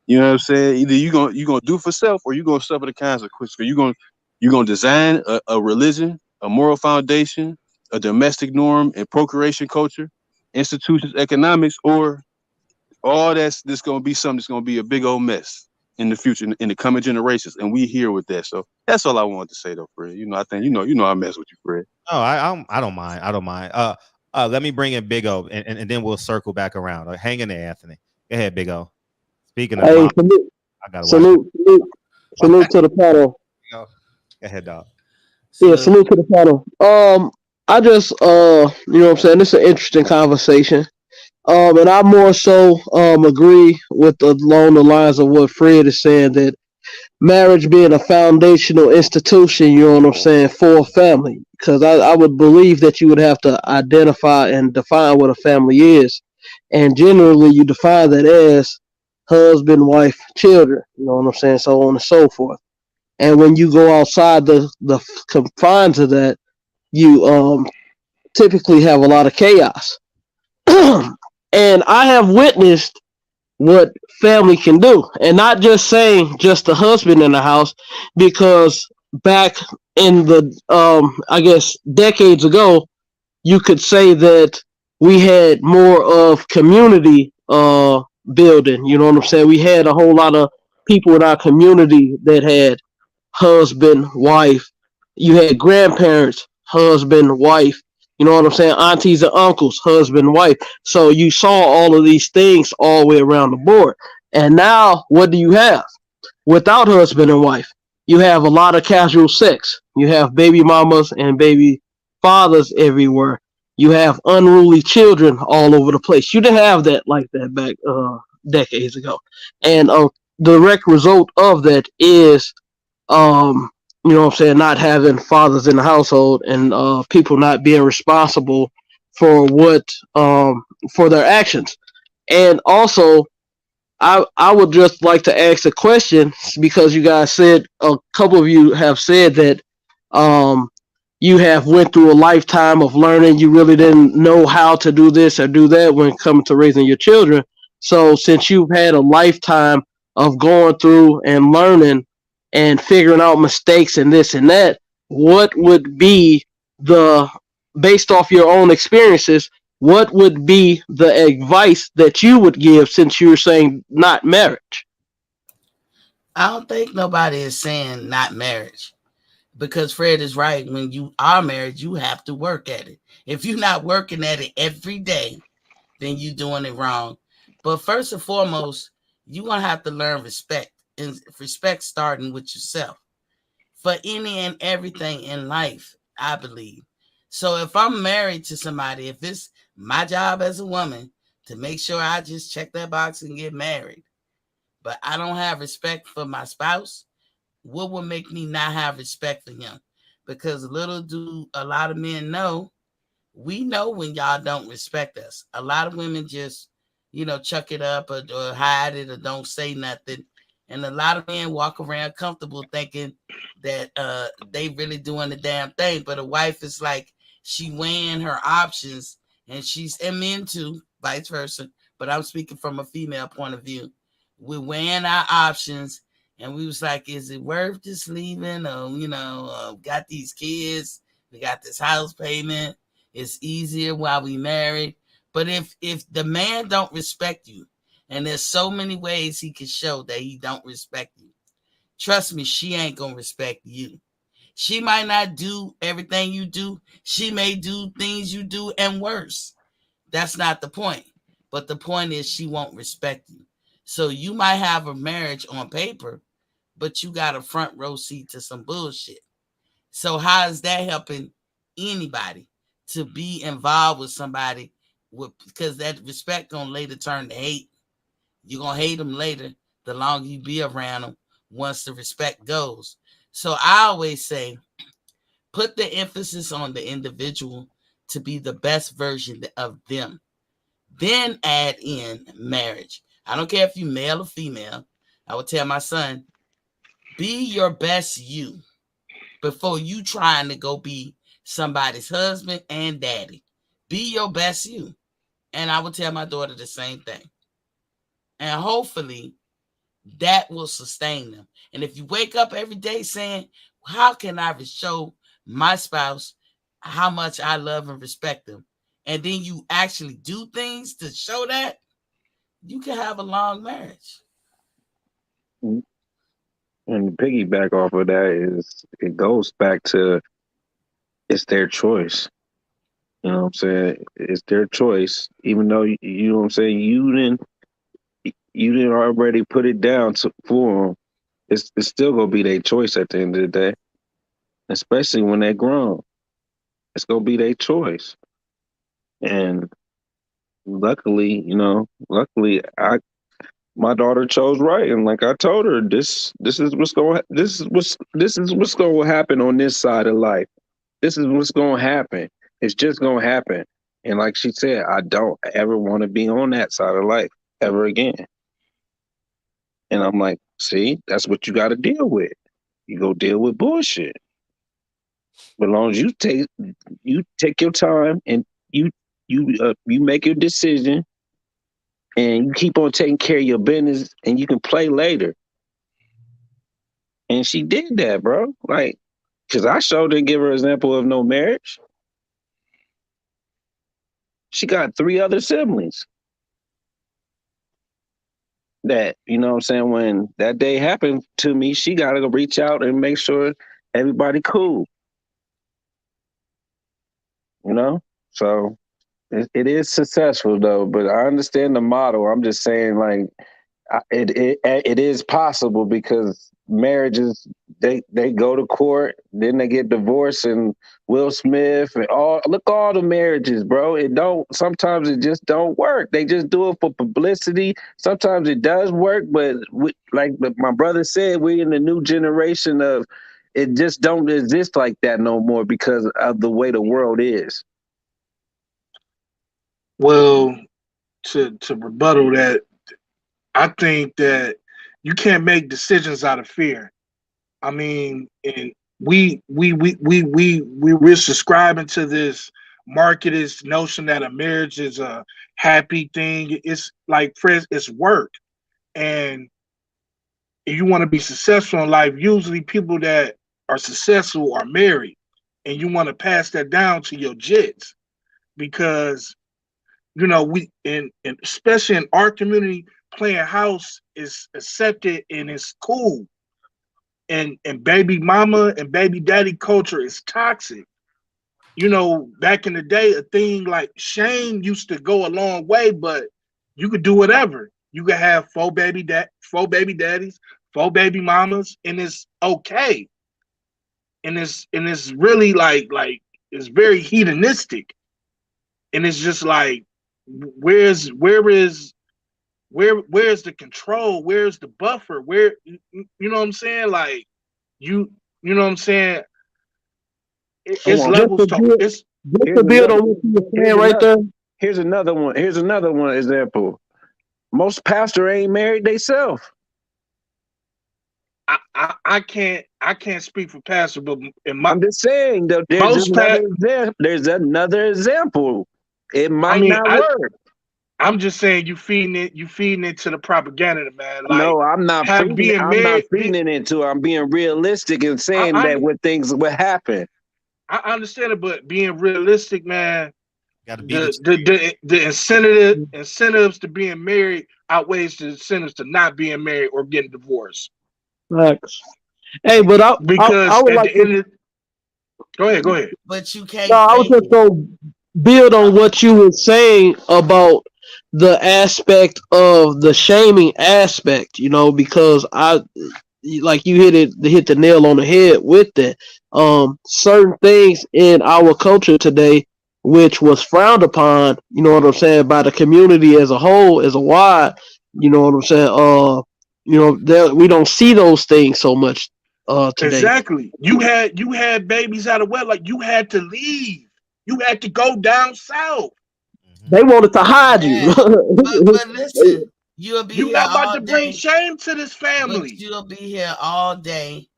you know what I'm saying? Either you're gonna do for self, or you're gonna suffer the consequences. You're gonna design a religion, a moral foundation, a domestic norm and procreation culture, institutions, economics, or all this gonna be something that's gonna be a big old mess in the future, in the coming generations, and we here with that. So that's all I wanted to say, though, Fred. You know, I think you know I mess with you, Fred. Oh, I don't mind. I don't mind. Let me bring in Big O, and then we'll circle back around. Hang in there, Anthony. Go ahead, Big O. Speaking of, hey, I gotta salute to the panel. Go ahead, dog. Yeah, salute to the panel. I just you know what I'm saying, this is an interesting conversation. And I more so agree with along the lines of what Fred is saying, that marriage being a foundational institution, you know what I'm saying, for a family. Because I would believe that you would have to identify and define what a family is. And generally, you define that as husband, wife, children, you know what I'm saying, so on and so forth. And when you go outside the confines of that, you typically have a lot of chaos. And I have witnessed what family can do, and not just saying just the husband in the house, because back in the I guess decades ago, you could say that we had more of community building. You know what I'm saying? We had a whole lot of people in our community that had husband, wife. You had grandparents, husband, wife. You know what I'm saying? Aunties and uncles, husband, wife. So you saw all of these things all the way around the board. And now, what do you have? Without husband and wife, you have a lot of casual sex. You have baby mamas and baby fathers everywhere. You have unruly children all over the place. You didn't have that like that back decades ago. And the direct result of that is you know what I'm saying, not having fathers in the household and people not being responsible for what for their actions. And also, I would just like to ask a question because you guys said a couple of you have said that um, you have went through a lifetime of learning. You really didn't know how to do this or do that when it comes to raising your children. So since you've had a lifetime of going through and learning and figuring out mistakes and this and that, what would be the based off your own experiences, what would be the advice that you would give since you were saying not marriage? I don't think nobody is saying not marriage because Fred is right. When you are married, you have to work at it. If you're not working at it every day, then you're doing it wrong. But first and foremost, you're going to have to learn respect, and respect starting with yourself for any and everything in life, I believe. So if I'm married to somebody, if it's my job as a woman to make sure I just check that box and get married, but I don't have respect for my spouse, what would make me not have respect for him? Because little do a lot of men know, we know when y'all don't respect us. A lot of women just, chuck it up or hide it or don't say nothing. And a lot of men walk around comfortable thinking that they really doing the damn thing. But a wife is like, she weighing her options, and men too, vice versa. But I'm speaking from a female point of view. We're weighing our options, and we was like, is it worth just leaving? Or, got these kids, we got this house payment. It's easier while we married. But if the man don't respect you, and there's so many ways he can show that he don't respect you, trust me, she ain't gonna respect you. She might not do everything you do. She may do things you do and worse. That's not the point. But the point is she won't respect you. So you might have a marriage on paper, but you got a front row seat to some bullshit. So how is that helping anybody to be involved with somebody because that respect gonna later turn to hate. You're gonna hate them later the longer you be around them once the respect goes. So I always say put the emphasis on the individual to be the best version of them. Then add in marriage. I don't care if you male or female. I would tell my son, be your best you before you trying to go be somebody's husband and daddy. Be your best you. And I would tell my daughter the same thing. And hopefully that will sustain them. And if you wake up every day saying, how can I show my spouse how much I love and respect them? And then you actually do things to show that, you can have a long marriage. And to piggyback off of that is it goes back to it's their choice. You know what I'm saying? It's their choice. Even though you know what I'm saying, you didn't already put it down for them. It's still gonna be their choice at the end of the day. Especially when they're grown. It's gonna be their choice. And luckily, my daughter chose right, and like I told her, this is what's gonna happen on this side of life. This is what's gonna happen. It's just gonna happen. And like she said, I don't ever want to be on that side of life ever again. And I'm like, see, that's what you got to deal with. You go deal with bullshit. But as long as you take your time and you make your decision and you keep on taking care of your business and you can play later. And she did that, bro. Like, because I sure didn't give her an example of no marriage. She got 3 other siblings that, you know what I'm saying, when that day happened to me, she got to reach out and make sure everybody cool. You know? So it is successful, though, but I understand the model. I'm just saying, like, it is possible because marriages, they go to court, then they get divorced, and Will Smith and all the marriages, bro. Sometimes it just don't work. They just do it for publicity. Sometimes it does work, but like my brother said, we in the new generation of it just don't exist like that no more because of the way the world is. Well, to rebuttal that, I think that you can't make decisions out of fear. I mean, and we're subscribing to this marketist notion that a marriage is a happy thing. It's like, friends, it's work. And if you want to be successful in life, usually people that are successful are married. And you want to pass that down to your jits because, we and especially in our community, playing house is accepted and it's cool. And baby mama and baby daddy culture is toxic. Back in the day, a thing like shame used to go a long way, but you could do whatever. You could have four baby daddies, four baby mamas, and it's okay. And it's really like it's very hedonistic. And it's just like, where's the control? Where's the buffer? Where, you know what I'm saying? Like, you know what I'm saying? It's levels to it's. Just to build on what you were saying right there. Here's another one. Here's another one example. Most pastors ain't married themselves. I can't speak for pastor, but I'm just saying that there's another example. It might not work. I'm just saying you feeding it to the propaganda, man. Like, no, I'm not feeding it into it. I'm being realistic and saying that what things will happen. I understand it, but being realistic, man, the incentives to being married outweighs the incentives to not being married or getting divorced. Facts. Hey, but I would like to. Go ahead. But you can't. No, I was just going to build on what you were saying about the aspect of the shaming aspect, because like you hit the nail on the head with that. Certain things in our culture today, which was frowned upon, you know what I'm saying, by the community as a whole, as a wide, you know what I'm saying. We don't see those things so much today. Exactly. You had babies out of wedlock. You had to leave. You had to go down south. They wanted to hide you. But listen, you're not about to bring shame to this family. But you'll be here all day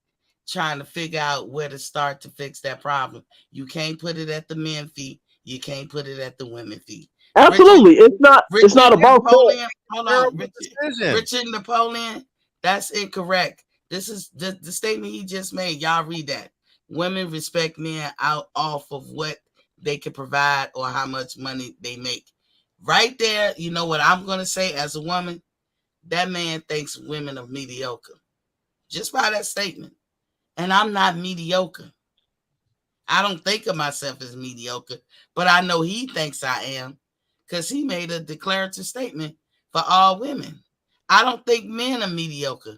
trying to figure out where to start to fix that problem. You can't put it at the men's feet. You can't put it at the women's feet. Absolutely. It's not about Napoleon. Hold on. Richard Napoleon, that's incorrect. This is the statement he just made. Y'all read that. Women respect men off of what they can provide or how much money they make. Right there, you know what I'm going to say as a woman? That man thinks women are mediocre. Just by that statement. And I'm not mediocre. I don't think of myself as mediocre, but I know he thinks I am because he made a declarative statement for all women. I don't think men are mediocre.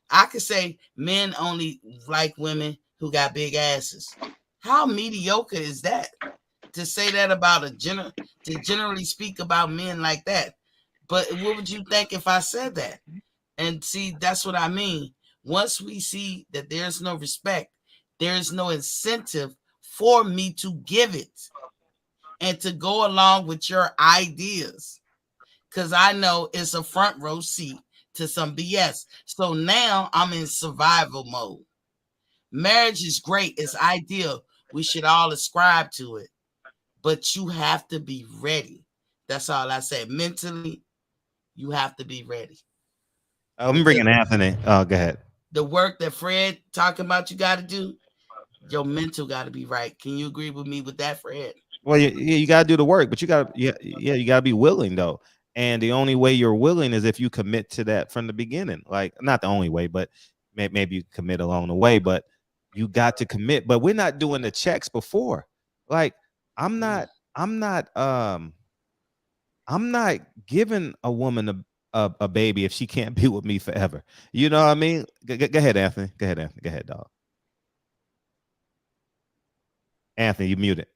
I could say men only like women who got big asses. How mediocre is that? To say that about to generally speak about men like that. But what would you think if I said that? And see, that's what I mean. Once we see that there's no respect, there's no incentive for me to give it and to go along with your ideas. Because I know it's a front row seat to some BS. So now I'm in survival mode. Marriage is great. It's ideal. We should all ascribe to it. But you have to be ready. That's all I say. Mentally, you have to be ready. I'm bringing Anthony. Oh, go ahead. The work that Fred talking about you got to do, your mental got to be right. Can you agree with me with that, Fred? Well, you got to do the work, but you got to be willing though. And the only way you're willing is if you commit to that from the beginning. Like, not the only way, but maybe you commit along the way, but you got to commit. But we're not doing the checks before. Like, I'm not giving a woman a baby if she can't be with me forever. You know what I mean? Go ahead, Anthony. Go ahead, dog. Anthony, you muted.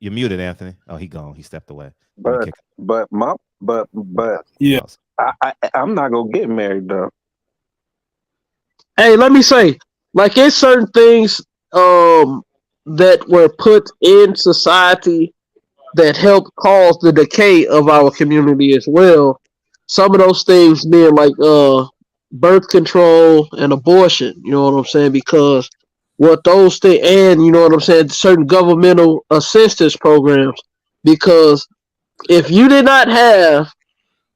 You're muted, Anthony. Oh, he gone. He stepped away. But yeah, I'm not gonna get married though. Hey, let me say, like, it's certain things that were put in society that help cause the decay of our community as well. Some of those things being like birth control and abortion, you know what I'm saying? Because what those things, and you know what I'm saying, certain governmental assistance programs. Because if you did not have,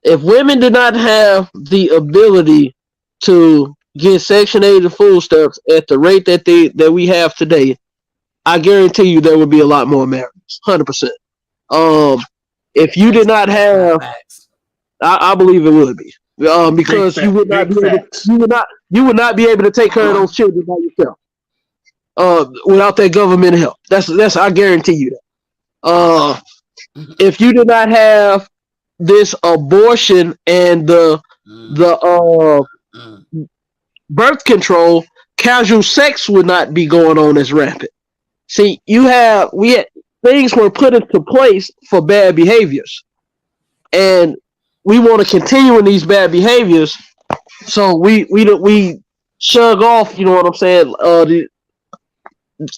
if women did not have the ability to get Section 8 and food stamps at the rate that we have today, I guarantee you there would be a lot more marriages, 100%. Um, if you did not have, I believe it would be, because you would not Big be able, facts. you would not be able to take care of those children by yourself, without that government help. That's I guarantee you that. If you did not have this abortion and the birth control, casual sex would not be going on as rapid. See, we had things were put into place for bad behaviors, and we want to continue in these bad behaviors. So we shug off. You know what I'm saying? The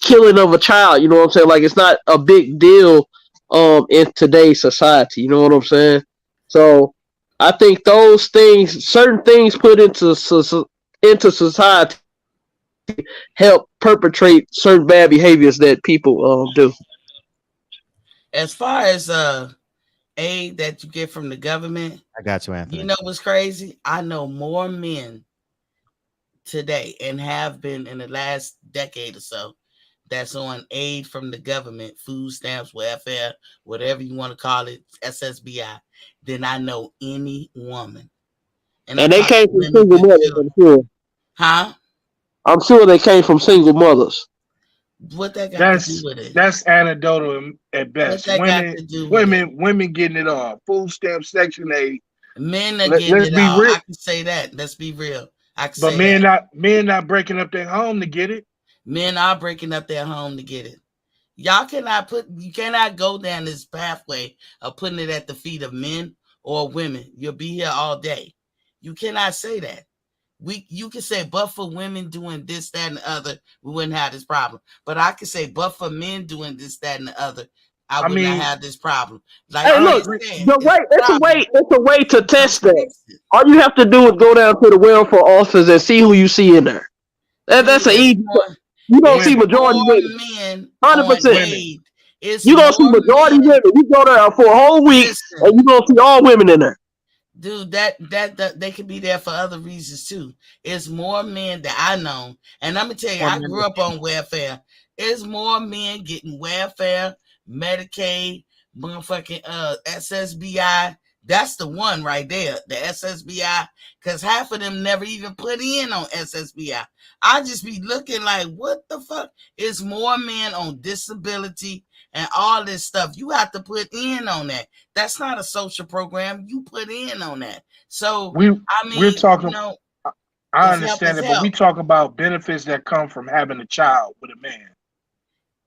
killing of a child. You know what I'm saying? Like, it's not a big deal in today's society. You know what I'm saying? So I think those things, certain things put into society, help perpetrate certain bad behaviors that people do. As far as aid that you get from the government, I got you, Anthony. you know what's crazy? I know more men today, and have been in the last decade or so, that's on aid from the government, food stamps, welfare, whatever you want to call it, SSBI, than I know any woman. And they came from single mothers, I'm sure. Huh? I'm sure they came from single mothers. What that got to do with it? That's anecdotal at best. What that got to do with it? Women getting it all. Food stamp, Section 8. Men are getting it all. I can say that. Let's be real. I can but say men not breaking up their home to get it. Men are breaking up their home to get it. You cannot go down this pathway of putting it at the feet of men or women. You'll be here all day. You cannot say that. You can say, but for women doing this, that, and the other, we wouldn't have this problem. But I can say, but for men doing this, that, and the other, I would not have this problem. Like, hey, look, it's a way to test that. All you have to do is go down to the welfare office and see who you see in there. That's an easy. You don't see majority women. 100%. You don't see majority women. You go there for a whole week, and you don't see all women in there. Dude, that they could be there for other reasons too. It's more men that I know, and I'm gonna tell you, I grew up on welfare. It's more men getting welfare, Medicaid, motherfucking SSBI. That's the one right there, the SSBI, because half of them never even put in on SSBI. I just be looking like, what the fuck? It's more men on disability and all this stuff. You have to put in on that. That's not a social program. You put in on that. So we're talking. You know, I understand it, but we talk about benefits that come from having a child with a man.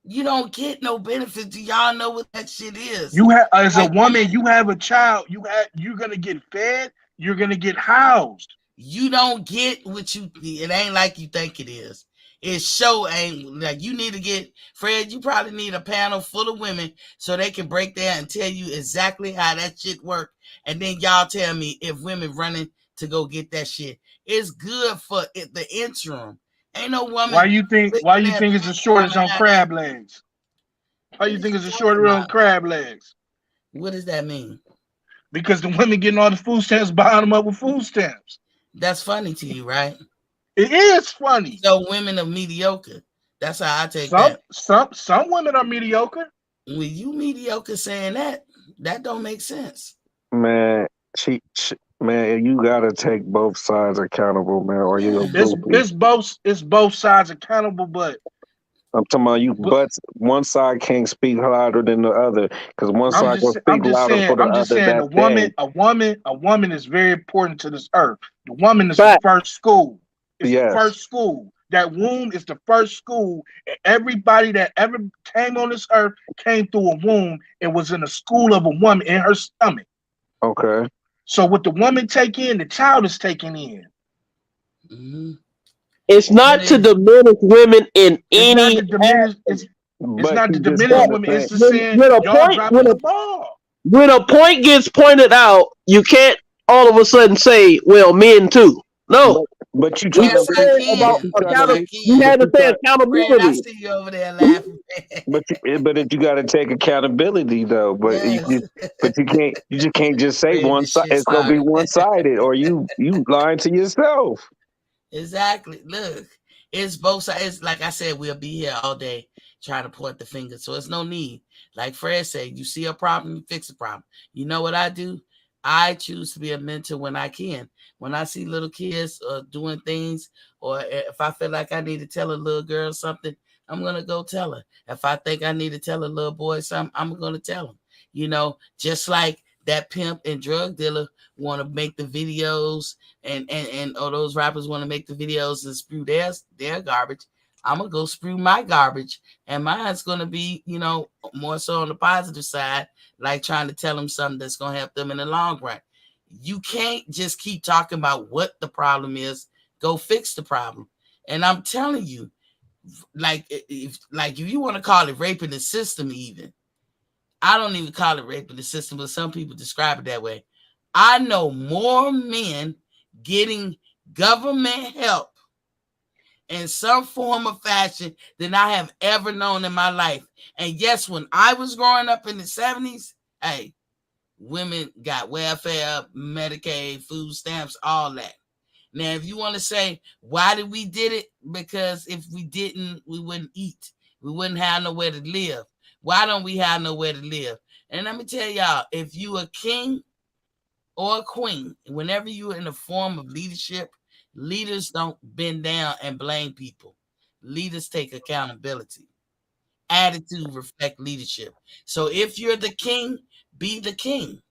You don't get no benefits. Do y'all know what that shit is? You have, as a woman, you have a child. You're gonna get fed. You're gonna get housed. You don't get what you. It ain't like you think it is. It ain't like you need to get Fred. You probably need a panel full of women so they can break down and tell you exactly how that shit work. And then y'all tell me if women running to go get that shit. It's good for the interim. Ain't no woman. Why you think it's a shortage on crab legs? Why you think it's a shortage on crab legs? What does that mean? Because the women getting all the food stamps, buying them up with food stamps. That's funny to you, right? It is funny. So women are mediocre. That's how I take that. Some women are mediocre. When you mediocre saying that don't make sense. Man, man, you gotta take both sides accountable, man, or you're it's both sides accountable, but I'm talking about you. But one side can't speak louder than the other because one side will speak louder for the other. I'm just saying, a woman is very important to this earth. The woman is the first school. It's the first school. That womb is the first school. And everybody that ever came on this earth came through a womb and was in a school of a woman in her stomach. Okay. So what the woman take in, the child is taking in. Mm-hmm. It's not to diminish women in It's not any to diminish. It's But not to you just diminish aspect. gotta women. It's think. to saying When a y'all point dropping the ball. when a point gets pointed out, you can't all of a sudden say, "Well, men too." No, But you we trying just to Yes, I be. said But about can. you trying Yes, to I be. we can. But had to you say try. Fred, I accountability. see you over there laughing. But you got to take accountability though. Yes. But you can't. You just can't just say Fred, one this side. shit It's gonna be started. one sided, or you lying to yourself. Exactly. Look, it's both sides. It's like I said, we'll be here all day trying to point the finger. So it's no need. Like Fred said, you see a problem, you fix the problem. You know what I do? I choose to be a mentor when I can. When I see little kids doing things, or if I feel like I need to tell a little girl something, I'm going to go tell her. If I think I need to tell a little boy something, I'm going to tell him. You know, just like that pimp and drug dealer want to make the videos and those rappers want to make the videos and spew their garbage. I'm gonna go spew my garbage, and mine's gonna be, more so on the positive side, like trying to tell them something that's gonna help them in the long run. You can't just keep talking about what the problem is. Go fix the problem. And I'm telling you, if you want to call it raping the system, even I don't even call it raping the system, but some people describe it that way. I know more men getting government help in some form or fashion than I have ever known in my life. And yes, when I was growing up in the 70s, hey, women got welfare, Medicaid, food stamps, all that. Now, if you want to say, why did we did it? Because if we didn't, we wouldn't eat. We wouldn't have nowhere to live. Why don't we have nowhere to live? And let me tell y'all, if you a king or a queen, whenever you're in a form of leadership, leaders don't bend down and blame people. Leaders take accountability. Attitude reflect leadership. So if you're the king, be the king.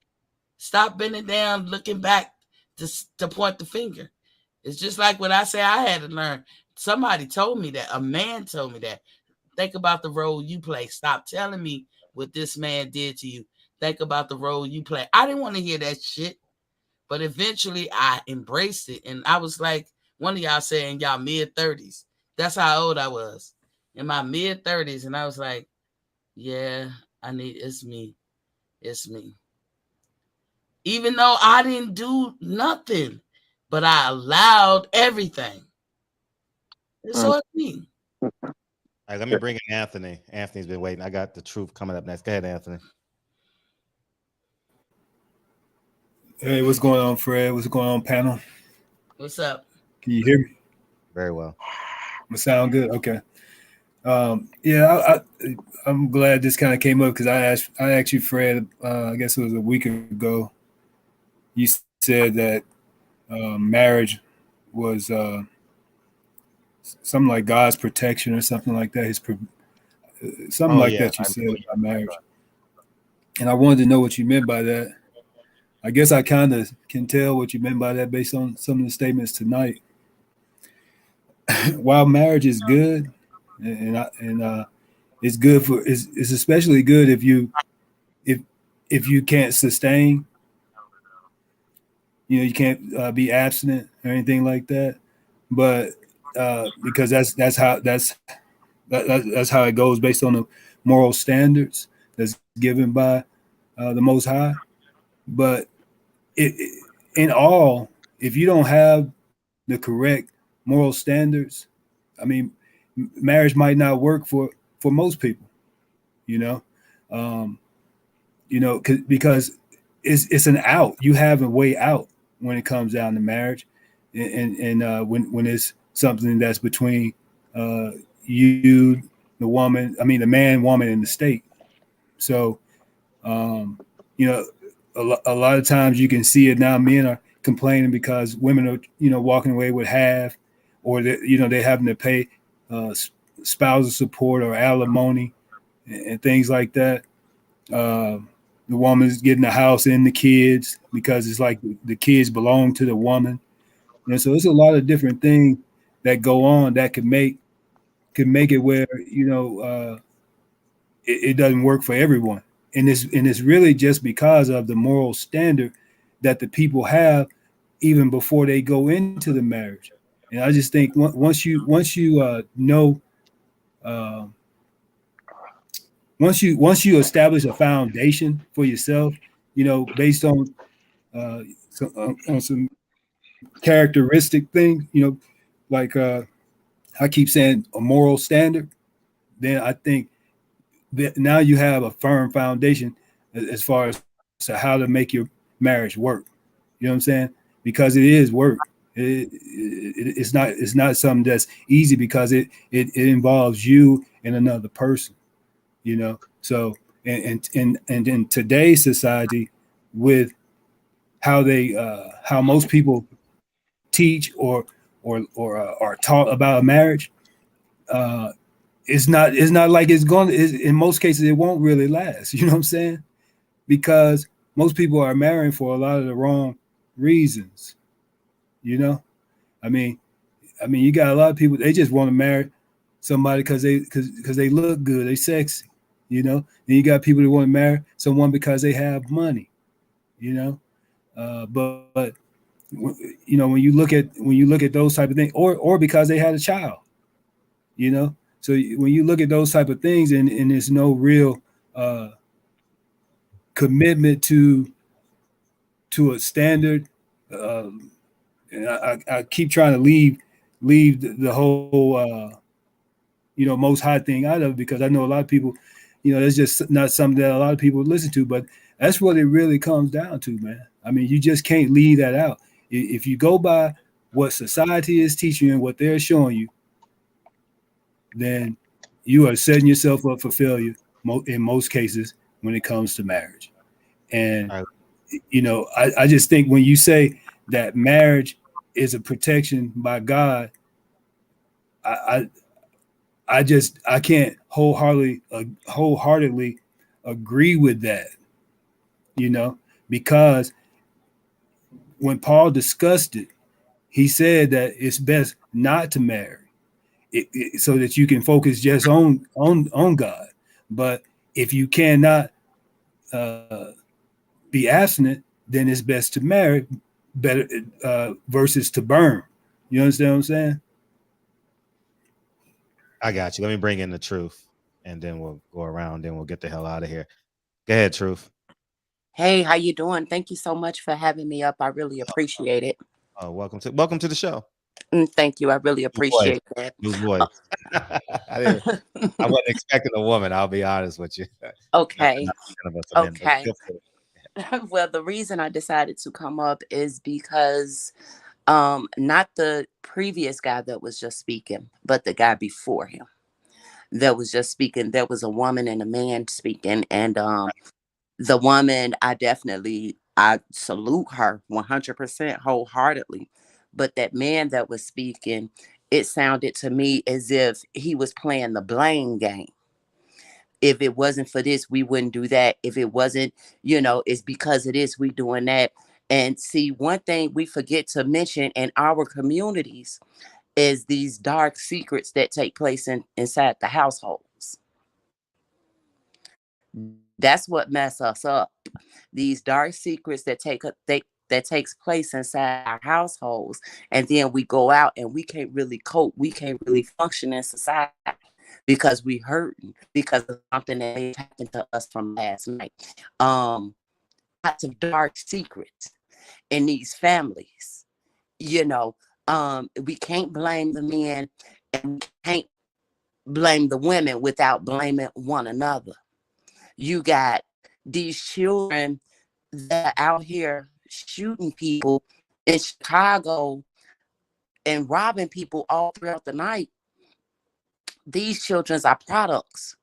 Stop bending down, looking back to point the finger. It's just like when I say I had to learn. Somebody told me that. A man told me that. Think about the role you play. Stop telling me what this man did to you. Think about the role you play. I didn't want to hear that shit. But eventually I embraced it. And I was like, one of y'all saying y'all mid-30s. That's how old I was. In my mid-30s. And I was like, yeah, it's me. It's me. Even though I didn't do nothing, but I allowed everything. So it's me. All right, let me bring in Anthony. Anthony's been waiting. I got the truth coming up next. Go ahead, Anthony. Hey, what's going on, Fred? What's going on, panel? What's up? Can you hear me? Very well. It sound good? Okay. Yeah, I'm glad this kind of came up because I asked you, Fred. I guess it was a week ago. You said that marriage was something like God's protection or something like that. Something like that. You said about marriage, and I wanted to know what you meant by that. I guess I kind of can tell what you meant by that based on some of the statements tonight. While marriage is good, and it's good it's especially good if you can't sustain, you can't be abstinent or anything like that. But because that's how it goes based on the moral standards that's given by the Most High. But in all, if you don't have the correct moral standards, I mean, marriage might not work for most people, because it's an out. You have a way out when it comes down to marriage, and when it's something that's between you, the woman, the man, woman, and the state. So, a lot of times you can see it now. Men are complaining because women are, walking away with half, or they're having to pay spousal support or alimony and things like that. The woman's getting the house and the kids because it's like the kids belong to the woman. And so it's a lot of different things that go on that could make it where, it doesn't work for everyone. And it's really just because of the moral standard that the people have even before they go into the marriage. And I just think once you know, once you establish a foundation for yourself, based on on some characteristic thing, like I keep saying a moral standard, then I think that now you have a firm foundation as far as to how to make your marriage work. You know what I'm saying? Because it is work. It's not something that's easy because it involves you and another person. So and in today's society, with how most people teach or are taught about a marriage, it's not like in most cases it won't really last. You know what I'm saying? Because most people are marrying for a lot of the wrong reasons. I mean, you got a lot of people, they just want to marry somebody because they look good, they sexy. Then you got people that want to marry someone because they have money. But when you look at those type of things, or because they had a child. So when you look at those type of things, and there's no real commitment to a standard, and I keep trying to leave the whole most high thing out of it, because I know a lot of people, that's just not something that a lot of people listen to, but that's what it really comes down to, man. I mean, you just can't leave that out. If you go by what society is teaching you and what they're showing you, then you are setting yourself up for failure in most cases when it comes to marriage. And, I just think when you say that marriage is a protection by God, I can't wholeheartedly agree with that, because when Paul discussed it, he said that it's best not to marry, so that you can focus just on God. But if you cannot be abstinent, then it's best to marry, better versus to burn. You understand what I'm saying? I got you. Let me bring in the truth, and then we'll go around. Then we'll get the hell out of here. Go ahead, Truth. Hey, how you doing? Thank you so much for having me up. I really appreciate it. Welcome to the show. Thank you. I really appreciate that. New voice. I wasn't expecting a woman. I'll be honest with you. Okay. Okay. Well, the reason I decided to come up is because not the previous guy that was just speaking, but the guy before him that was just speaking. There was a woman and a man speaking, and the woman, I salute her 100% wholeheartedly. But that man that was speaking, it sounded to me as if he was playing the blame game. If it wasn't for this, we wouldn't do that. If it wasn't, it's because of this, we doing that. And see, one thing we forget to mention in our communities is these dark secrets that take place inside the households. That's what mess us up. These dark secrets that takes place inside our households, and then we go out and we can't really cope. We can't really function in society because we hurting because of something that happened to us from last night. Lots of dark secrets in these families. We can't blame the men, and we can't blame the women without blaming one another. You got these children that are out here shooting people in Chicago and robbing people all throughout the night. These children are products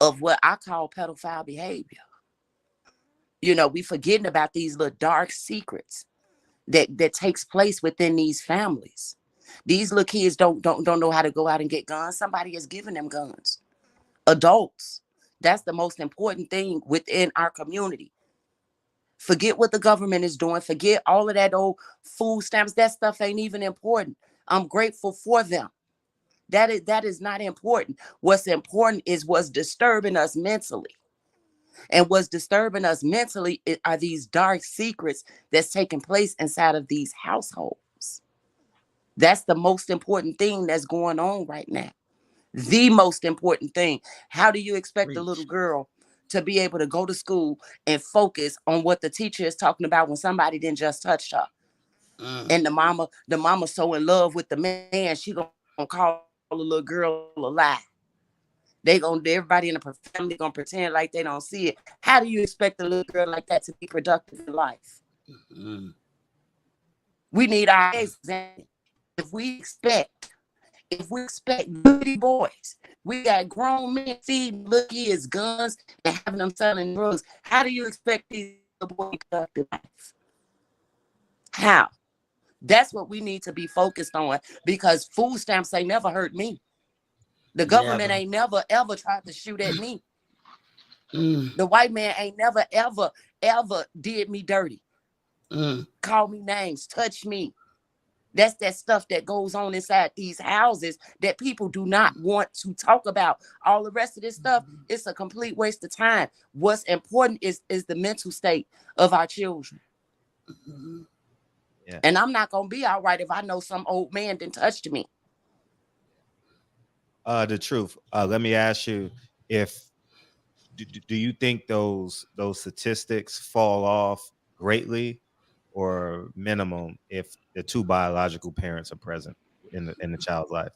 of what I call pedophile behavior. We forgetting about these little dark secrets that takes place within these families. These little kids don't know how to go out and get guns. Somebody is giving them guns. Adults. That's the most important thing within our community. Forget what the government is doing. Forget all of that old food stamps. That stuff ain't even important. I'm grateful for them. That is not important. What's important is what's disturbing us mentally. And what's disturbing us mentally are these dark secrets that's taking place inside of these households. That's the most important thing that's going on right now. The most important thing. How do you expect a little girl to be able to go to school and focus on what the teacher is talking about when somebody didn't just touch her? And the mama so in love with the man, she gonna call a little girl a lie. Everybody in the family gonna pretend like they don't see it. How do you expect a little girl like that to be productive in life? We need our example. If we expect goody boys, we got grown men feeding little kids guns and having them selling drugs. How do you expect these little boys to be productive in life? How? That's what we need to be focused on, because food stamps ain't never hurt me. The government ain't never, ever tried to shoot at me. The white man ain't never, ever, ever did me dirty. Call me names, touch me. That's that stuff that goes on inside these houses that people do not want to talk about. All the rest of this stuff, it's a complete waste of time. What's important is the mental state of our children. Yeah. And I'm not going to be all right if I know some old man didn't touch me. The truth. Let me ask you, do you think those statistics fall off greatly or minimum if the two biological parents are present in the child's life?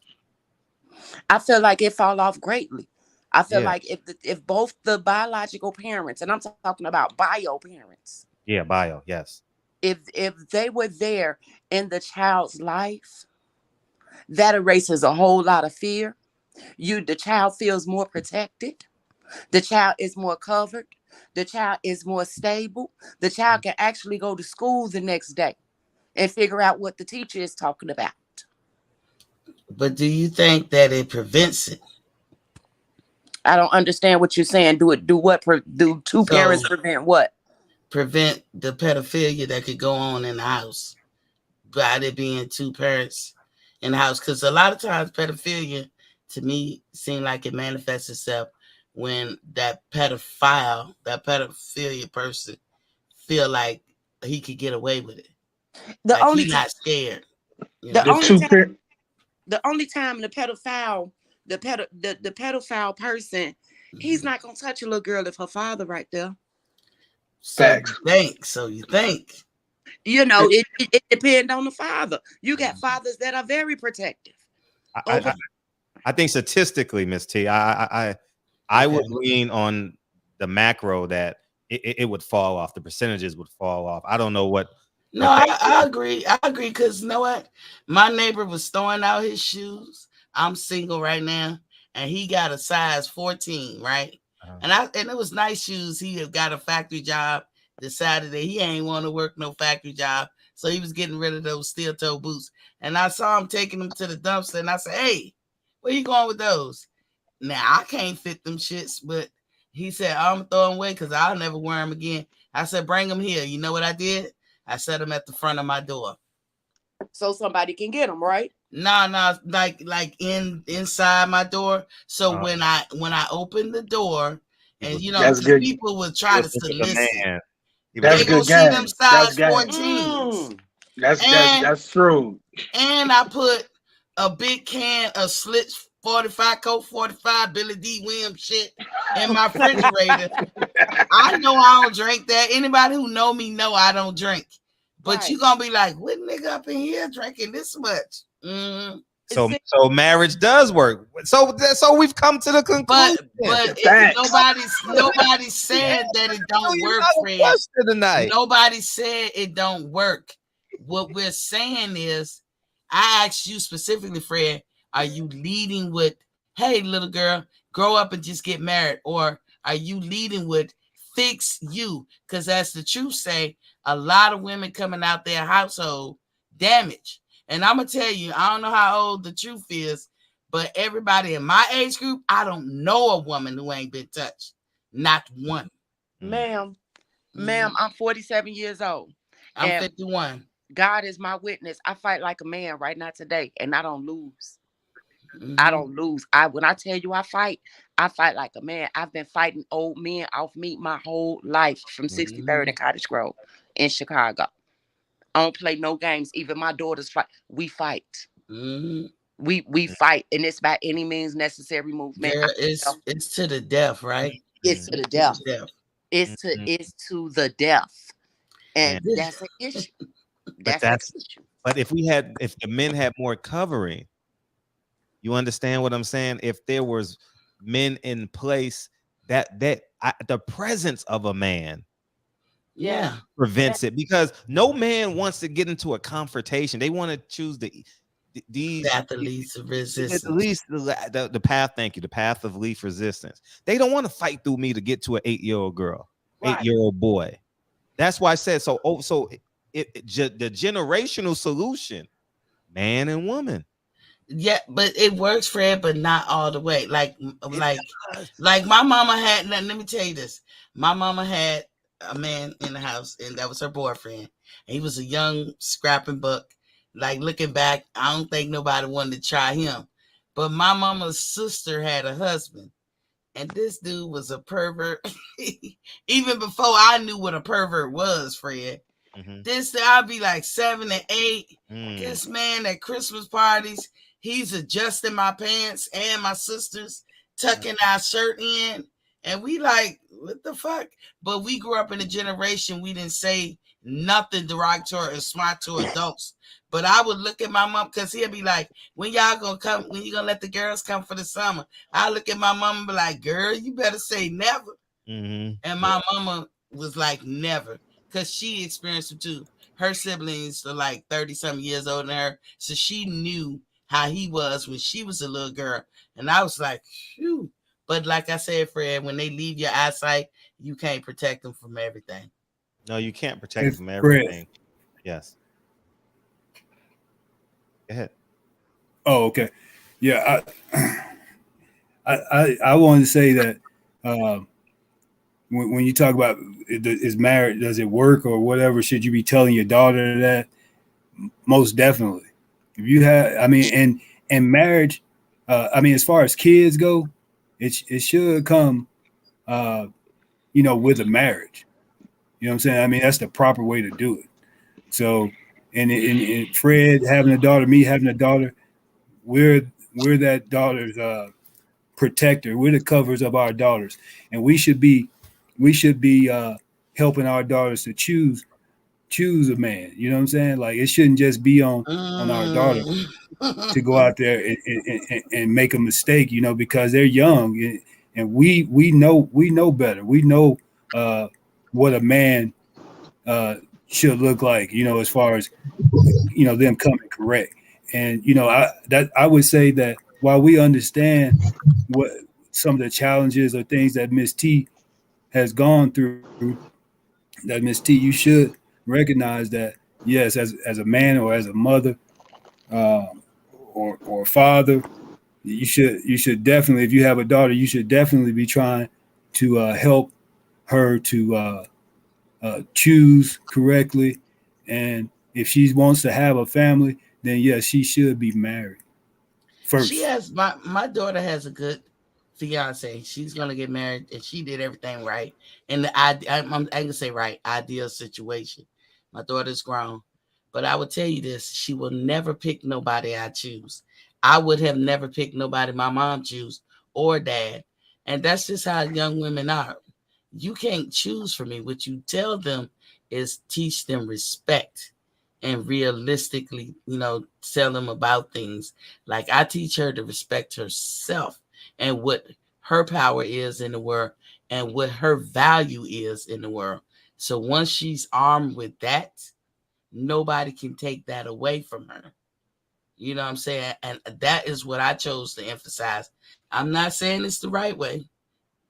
I feel like it fall off greatly. I feel like if both the biological parents, and I'm talking about bio parents. Yeah, bio, yes. If they were there in the child's life, that erases a whole lot of fear. The child feels more protected. The child is more covered. The child is more stable. The child can actually go to school the next day and figure out what the teacher is talking about. But do you think that it prevents it? I don't understand what you're saying. Do two parents prevent what? Prevent the pedophilia that could go on in the house by there being two parents in the house. Because a lot of times pedophilia, to me, seem like it manifests itself when that pedophilia person feel like he could get away with it. He's not scared. The only time the pedophile person, he's not gonna touch a little girl if her father right there. So you think. It depends on the father. You got fathers that are very protective. I think statistically, Miss T, I would lean on the macro that it would fall off. The percentages would fall off. I don't know what. No, I agree. I agree, because you know what? My neighbor was throwing out his shoes. I'm single right now, and he got a size 14, right? And it was nice shoes. He had got a factory job. Decided that he ain't want to work no factory job, so he was getting rid of those steel toe boots. And I saw him taking them to the dumpster, and I said, "Hey, where you going with those?" Now I can't fit them shits, but he said, "I'm gonna throw them away because I'll never wear them again." I said, "Bring them here." You know what I did? I set them at the front of my door, so somebody can get them, right? No, like inside my door. So when I open the door, and people will try to solicit. That's good see them size 14s. That's true. And I put a big can of Schlitz 45 Coke 45 Billy D. Williams shit in my refrigerator. I know I don't drink that. Anybody who know me know I don't drink. But you gonna be like, what nigga up in here drinking this much? Mm-hmm. So marriage does work. So we've come to the conclusion. But nobody said that it don't work, Fred. Nobody said it don't work. What we're saying is, I asked you specifically, Fred, are you leading with, hey, little girl, grow up and just get married? Or are you leading with, fix you? Because as the truth say, a lot of women coming out their household damaged. And I'm going to tell you, I don't know how old the truth is, but everybody in my age group, I don't know a woman who ain't been touched. Not one. Ma'am, I'm 47 years old. I'm 51. God is my witness. I fight like a man right now today, and I don't lose. I don't lose. When I tell you I fight like a man. I've been fighting old men off me my whole life from 63rd and Cottage Grove in Chicago. I don't play no games. Even my daughters fight. We fight. Mhm. We fight, and it's by any means necessary movement. Girl, it's to the death, right? It's to the It's to death. the death. It's to the death, and And that's an issue. but That's an that's issue. but if the men had more covering, you understand what I'm saying? If there was men in place the presence of a man Yeah. prevents it, because no man wants to get into a confrontation. They want to choose these Path of least at resistance. least the path. Thank you, the path of least resistance. They don't want to fight through me to get to an 8-year-old girl, Right. 8-year-old boy. That's why I said so. The generational solution, man and woman. Yeah, but it works, Fred, but not all the way. Like does. my mama had. Let me tell you this. My mama had a man in the house, and that was her boyfriend. And he was a young scrapping buck. Like, looking back, I don't think nobody wanted to try him. But my mama's sister had a husband, and this dude was a pervert. Even before I knew what a pervert was, Fred. This, I'll be like 7 and 8. This man at Christmas parties, he's adjusting my pants and my sister's, tucking our shirt in. And we like, what the fuck? But we grew up in a generation, we didn't say nothing derogatory or smart to adults. But I would look at my mom, because he'll be like, when y'all gonna come, when you gonna let the girls come for the summer? I look at my mom and be like, girl, you better say never. And my mama was like, never. Because she experienced it too. Her siblings are like 30-something years older than her. So she knew how he was when she was a little girl. And I was like, phew. But like I said, Fred, when they leave your eyesight, you can't protect them from everything. No, you can't protect them from Fred. everything. Yes. Go ahead. Oh, okay. Yeah, I wanted to say that when you talk about is marriage, does it work or whatever, should you be telling your daughter that? Most definitely. If you have, I mean, and marriage, I mean, as far as kids go, it should come, with a marriage. You know what I'm saying? I mean, that's the proper way to do it. So, and Fred having a daughter, me having a daughter, we're that daughter's protector. We're the covers of our daughters, and we should be helping our daughters to choose a man. You know what I'm saying? Like, it shouldn't just be on our daughter to go out there and make a mistake, because they're young, and we know better. We know what a man should look like, as far as them coming correct. And I would say that while we understand what some of the challenges or things that Miss T has gone through, that Miss T, you should recognize that, yes, as a man or as a mother or a father, you should definitely, if you have a daughter, you should definitely be trying to help her to choose correctly. And if she wants to have a family, then yes, she should be married first. She has, my daughter has a good fiance. She's gonna get married, and she did everything right. And I'm gonna say right, ideal situation. My daughter's grown, but I would tell you this: she will never pick nobody I choose. I would have never picked nobody my mom choose or dad, and that's just how young women are. You can't choose for me. What you tell them is teach them respect and realistically, tell them about things. Like, I teach her to respect herself and what her power is in the world and what her value is in the world. So once she's armed with that, nobody can take that away from her. You know what I'm saying? And that is what I chose to emphasize. I'm not saying it's the right way.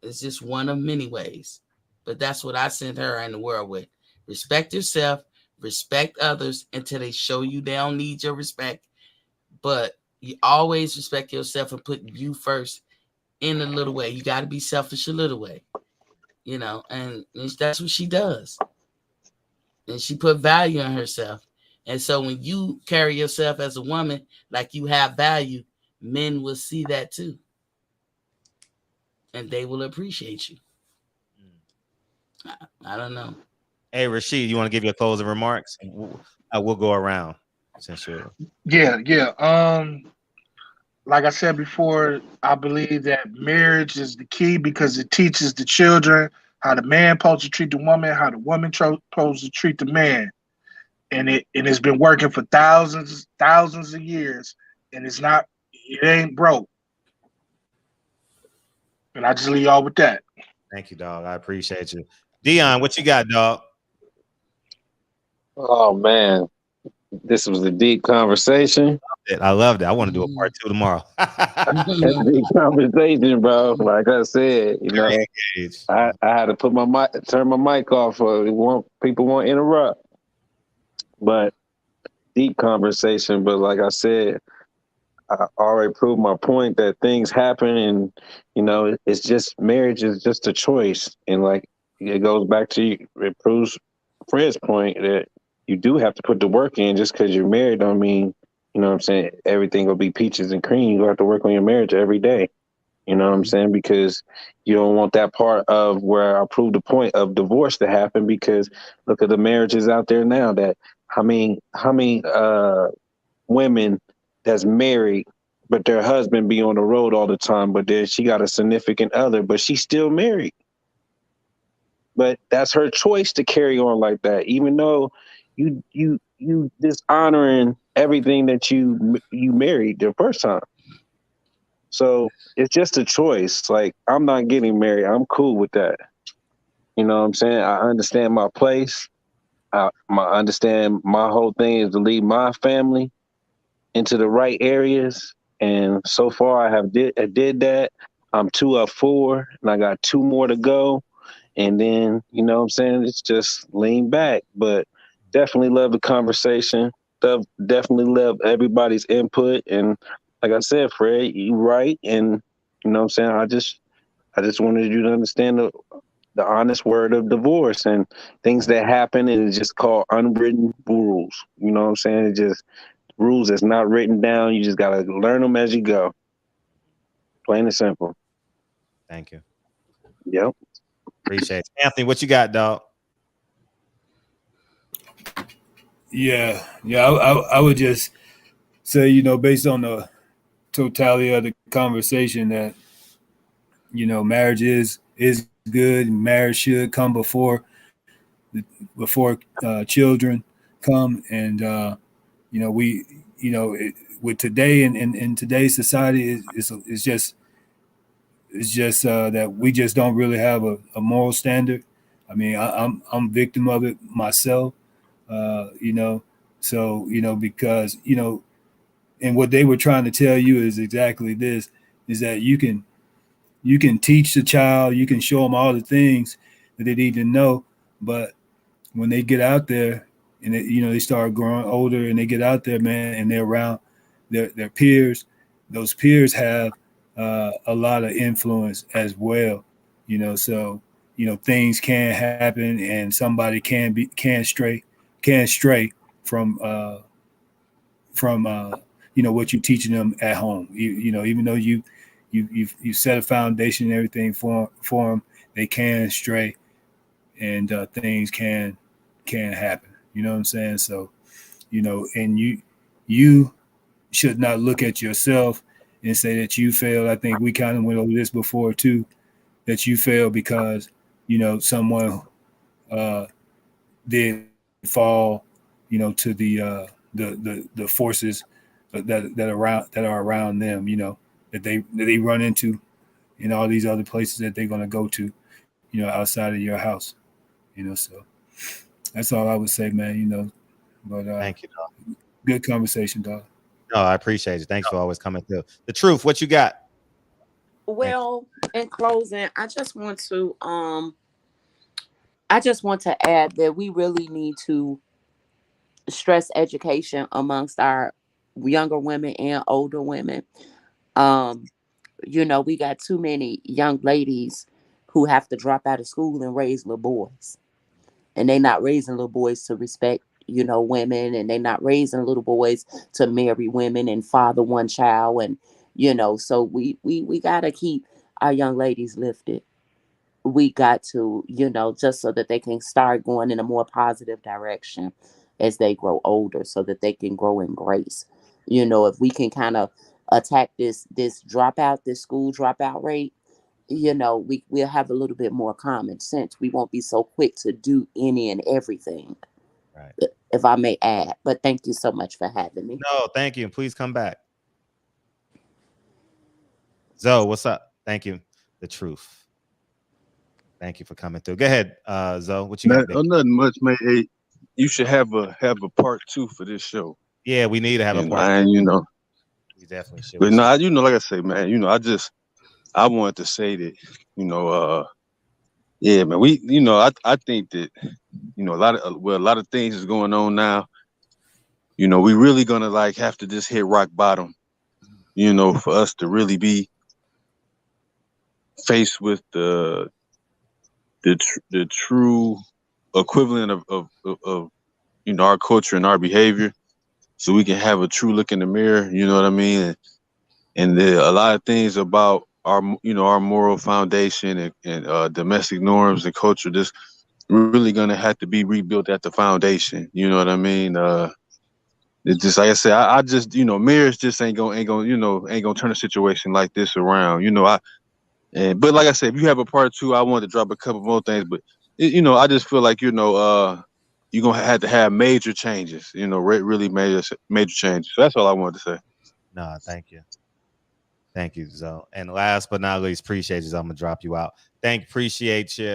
It's just one of many ways. But that's what I sent her in the world with. Respect yourself, respect others until they show you they don't need your respect. But you always respect yourself and put you first in a little way. You got to be selfish a little way, and that's what she does. And she put value in herself. And so when you carry yourself as a woman like you have value, men will see that too. And they will appreciate you. I don't know. Hey, Rashid, you want to give your closing remarks? We'll go around. since you're Yeah. Like I said before, I believe that marriage is the key because it teaches the children how the man supposed to treat the woman, how the woman supposed to treat the man, and it's been working for thousands of years, and it ain't broke. And I just leave y'all with that. thank you, dog. I appreciate you. Dion, what you got, dog? Oh man, this was a deep conversation. I loved it. I want to do a part 2 tomorrow. That's a deep conversation, bro. Like I said, Very engaged. I had to put my turn my mic off for people won't interrupt. But deep conversation. But like I said, I already proved my point that things happen, and it's just marriage is just a choice, and like it goes back to it proves Fred's point that you do have to put the work in. Just because you're married don't mean what I'm saying everything will be peaches and cream. You have to work on your marriage every day. You know what I'm saying? Because you don't want that part of where I proved the point of divorce to happen. Because look at the marriages out there now. That how many women that's married, but their husband be on the road all the time, but then she got a significant other, but she's still married. But that's her choice to carry on like that, even though you dishonoring everything that you married the first time. So it's just a choice. Like, I'm not getting married. I'm cool with that. You know what I'm saying? I understand my place. I understand my whole thing is to lead my family into the right areas. And so far I did that. I'm 2 of 4 and I got 2 more to go. And then, you know what I'm saying? It's just lean back, but definitely love the conversation. Definitely love everybody's input. And like I said, Fred, you right. And you know what I'm saying? I just wanted you to understand the honest word of divorce and things that happen, and it's just called unwritten rules. You know what I'm saying? It's just rules that's not written down. You just gotta learn them as you go. Plain and simple. Thank you. Yep. Appreciate it. Anthony, what you got, dog? Yeah. I would just say, based on the totality of the conversation, that marriage is good. Marriage should come before children come, and with today in today's society, it's just that we just don't really have a moral standard. I mean, I'm victim of it myself. So because and what they were trying to tell you is exactly this: is that you can teach the child, you can show them all the things that they need to know, but when they get out there and they start growing older and they get out there, man, and they're around their peers, those peers have a lot of influence as well. So things can happen, and somebody can stray from what you're teaching them at home. Even though you set a foundation and everything for them, they can stray, and things can happen. You know what I'm saying? So, and you should not look at yourself and say that you failed. I think we kind of went over this before too, that you failed because someone did fall, to the forces that are around them, that they run into in all these other places that they're going to go to, outside of your house, so that's all I would say, man, but Thank you, dog. Good conversation, dog. No, I appreciate you. Thanks for always coming through. The truth, what you got? Well, in closing, I just want to add that we really need to stress education amongst our younger women and older women. We got too many young ladies who have to drop out of school and raise little boys. And they not raising little boys to respect, women, and they not raising little boys to marry women and father one child. And, so we got to keep our young ladies lifted. We got to, just so that they can start going in a more positive direction. as they grow older so that they can grow in grace. If we can kind of attack this dropout, this school dropout rate, we'll have a little bit more common sense. We won't be so quick to do any and everything, Right. if I may add. But thank you so much for having me. No, thank you. And please come back. Zoe, what's up? Thank you. The truth. Thank you for coming through. Go ahead, Zoe. What you got? Nothing much, man. Hey, you should have a part 2 for this show. Yeah, we need to have a part. And we definitely should. But no, like I say, man, I wanted to say that, yeah, man, I think that, a lot of things is going on now. We really gonna like have to just hit rock bottom, for us to really be faced with the true equivalent of our culture and our behavior, so we can have a true look in the mirror. You know what I mean? And a lot of things about our moral foundation and domestic norms and culture just really gonna have to be rebuilt at the foundation. You know what I mean? It's just like I said, I just mirrors just ain't gonna turn a situation like this around. But like I said, if you have a part 2, I wanted to drop a couple more things, but I just feel like you're gonna have to have major changes. Really major changes. So that's all I wanted to say. No, thank you. Thank you, Zoe. And last but not least, appreciate you. I'm gonna drop you out. Appreciate you,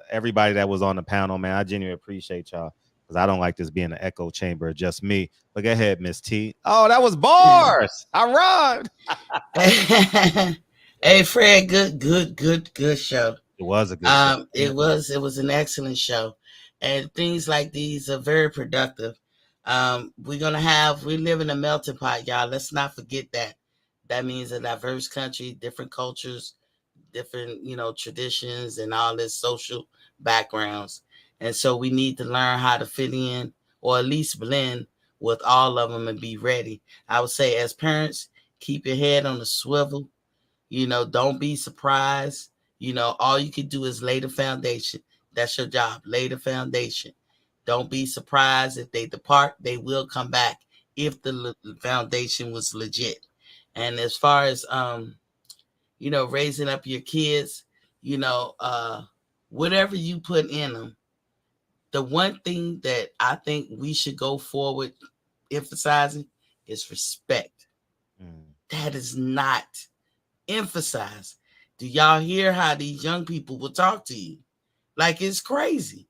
everybody that was on the panel, man. I genuinely appreciate y'all, because I don't like this being an echo chamber of just me. But go ahead, Miss T. Oh, that was bars. I run. Hey, Fred, good show. It was a good show. It was an excellent show, and things like these are very productive. We live in a melting pot, y'all. Let's not forget that. That means a diverse country, different cultures, different, traditions, and all this social backgrounds. And so we need to learn how to fit in, or at least blend with all of them, and be ready. I would say, as parents, keep your head on the swivel. Don't be surprised. All you can do is lay the foundation. That's your job. Lay the foundation. Don't be surprised if they depart. They will come back if the foundation was legit. And as far as raising up your kids, whatever you put in them, the one thing that I think we should go forward emphasizing is respect. That is not emphasized. Do y'all hear how these young people will talk to you? Like, it's crazy.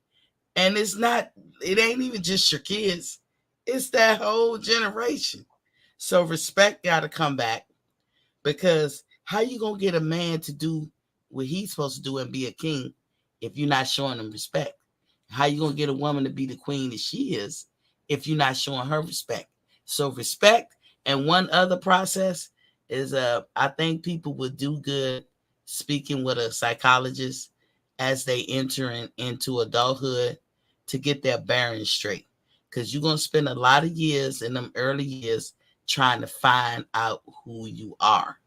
And it ain't even just your kids. It's that whole generation. So respect got to come back, because how you going to get a man to do what he's supposed to do and be a king if you're not showing him respect? How you going to get a woman to be the queen that she is if you're not showing her respect? So respect. And one other process is I think people would do good speaking with a psychologist as they enter into adulthood to get their bearings straight. Because you're going to spend a lot of years in them early years trying to find out who you are,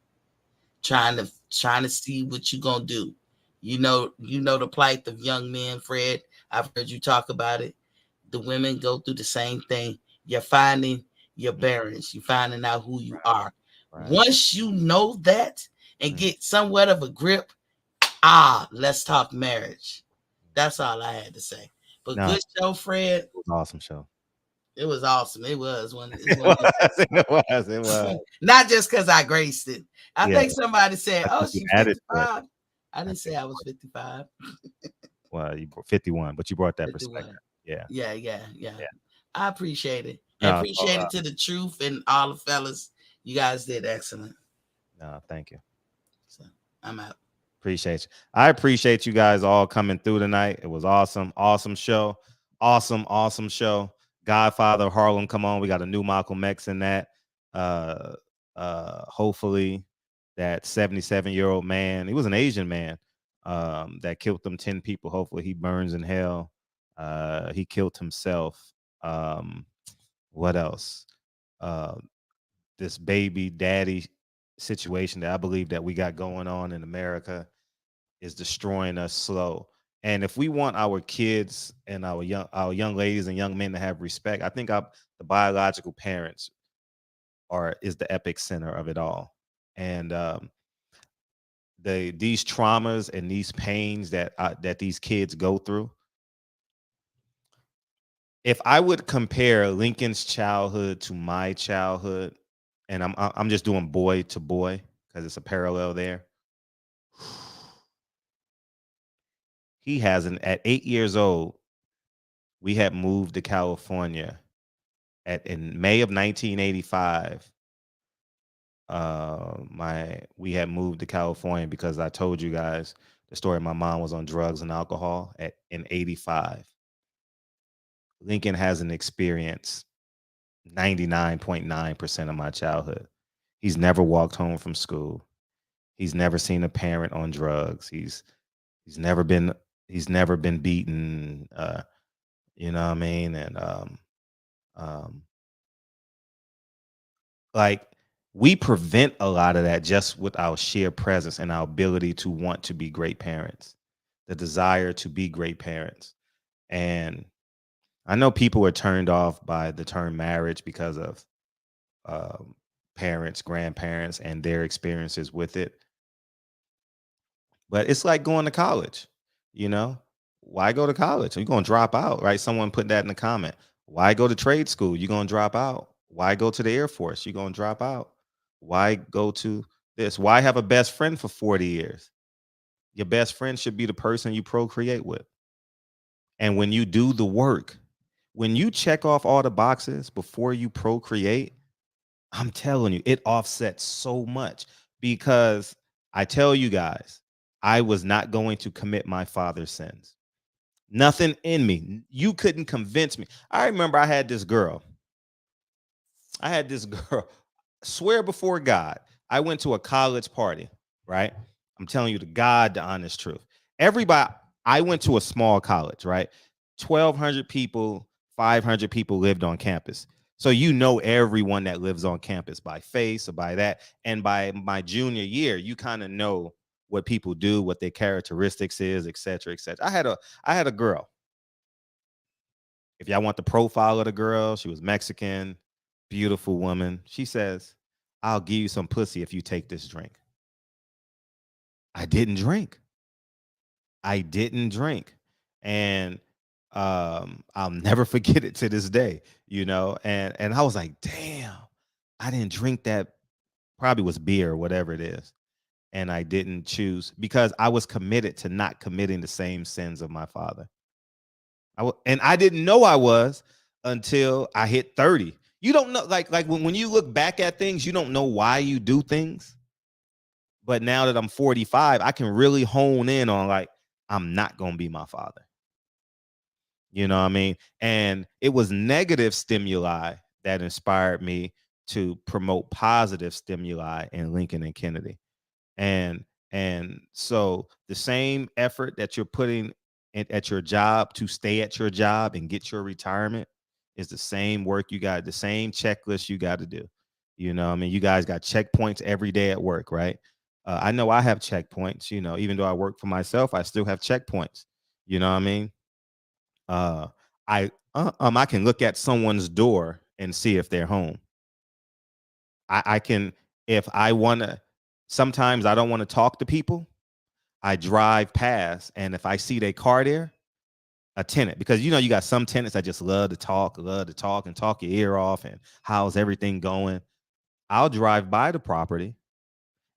trying to see what you're going to do. You know the plight of young men, Fred. I've heard you talk about it. The women go through the same thing. You're finding your bearings. You're finding out who you are. Right. Once you know that and get somewhat of a grip, let's talk marriage. That's all I had to say. But good show, Fred. It was an awesome show. It was awesome. It was one. It was. Not just because I graced it. I think somebody said, she's 55. I didn't say I was 55. Well, you 51, but you brought that 51. perspective. Yeah. I appreciate it. I appreciate it to the truth and all the fellas. You guys did excellent. No, thank you. So I'm out. Appreciate you. I appreciate you guys all coming through tonight. It was awesome. Awesome show. Awesome show. Godfather of Harlem, come on. We got a new Malcolm X in that. Hopefully that 77-year-old man, he was an Asian man, that killed them 10 people. Hopefully he burns in hell. He killed himself. What else? This baby daddy situation that I believe that we got going on in America is destroying us slow. And if we want our kids and our young ladies and young men to have respect, I think the biological parents is the epic center of it all. And these traumas and these pains that these kids go through. If I would compare Lincoln's childhood to my childhood, and I'm just doing boy to boy because it's a parallel there. He hasn't. At 8 years old, we had moved to California. In May of 1985. We had moved to California because I told you guys the story. My mom was on drugs and alcohol in 85. Lincoln hasn't experienced 99.9% of my childhood. He's never walked home from school. He's never seen a parent on drugs. He's never been beaten. You know what I mean? And like, we prevent a lot of that just with our sheer presence and our ability to want to be great parents, the desire to be great parents. And I know people are turned off by the term marriage because of parents, grandparents, and their experiences with it. But it's like going to college, you know? Why go to college? You're going to drop out, right? Someone put that in the comment. Why go to trade school? You're going to drop out. Why go to the Air Force? You're going to drop out. Why go to this? Why have a best friend for 40 years? Your best friend should be the person you procreate with. And when you do the work, when you check off all the boxes before you procreate, I'm telling you, it offsets so much, because I tell you guys, I was not going to commit my father's sins. Nothing in me. You couldn't convince me. I remember I had this girl. Swear before God, I went to a college party, right? I'm telling you the honest truth. I went to a small college, right? 1,200 people, 500 people lived on campus. So you know everyone that lives on campus by face or by that. And by my junior year, you kind of know what people do, what their characteristics is, et cetera, et cetera. I had a girl. If y'all want the profile of the girl, she was Mexican, beautiful woman. She says, I'll give you some pussy if you take this drink. I didn't drink. And I'll never forget it to this day, you know. And I was like, damn, I didn't drink that. Probably was beer or whatever it is. And I didn't choose because I was committed to not committing the same sins of my father. And I didn't know I was until I hit 30. You don't know, like when you look back at things, you don't know why you do things. But now that I'm 45, I can really hone in on, like, I'm not going to be my father. You know what I mean? And it was negative stimuli that inspired me to promote positive stimuli in Lincoln and Kennedy. And so the same effort that you're putting at your job to stay at your job and get your retirement is the same work you got, the same checklist you got to do. You know, I mean, you guys got checkpoints every day at work, right? I know I have checkpoints, you know, even though I work for myself, I still have checkpoints. You know what I mean? I can look at someone's door and see if they're home. I can, if I want to, sometimes I don't want to talk to people. I drive past, and if I see their car there, a tenant, because you know you got some tenants that just love to talk and talk your ear off and how's everything going. I'll drive by the property,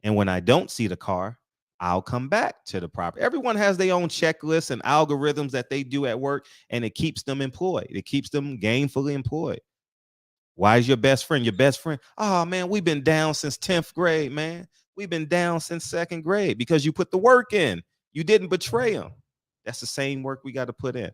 and when I don't see the car, I'll come back to the property. Everyone has their own checklists and algorithms that they do at work, and it keeps them employed. It keeps them gainfully employed. Why is your best friend? Your best friend? Oh, man, we've been down since 10th grade, man. We've been down since 2nd grade because you put the work in. You didn't betray them. That's the same work we got to put in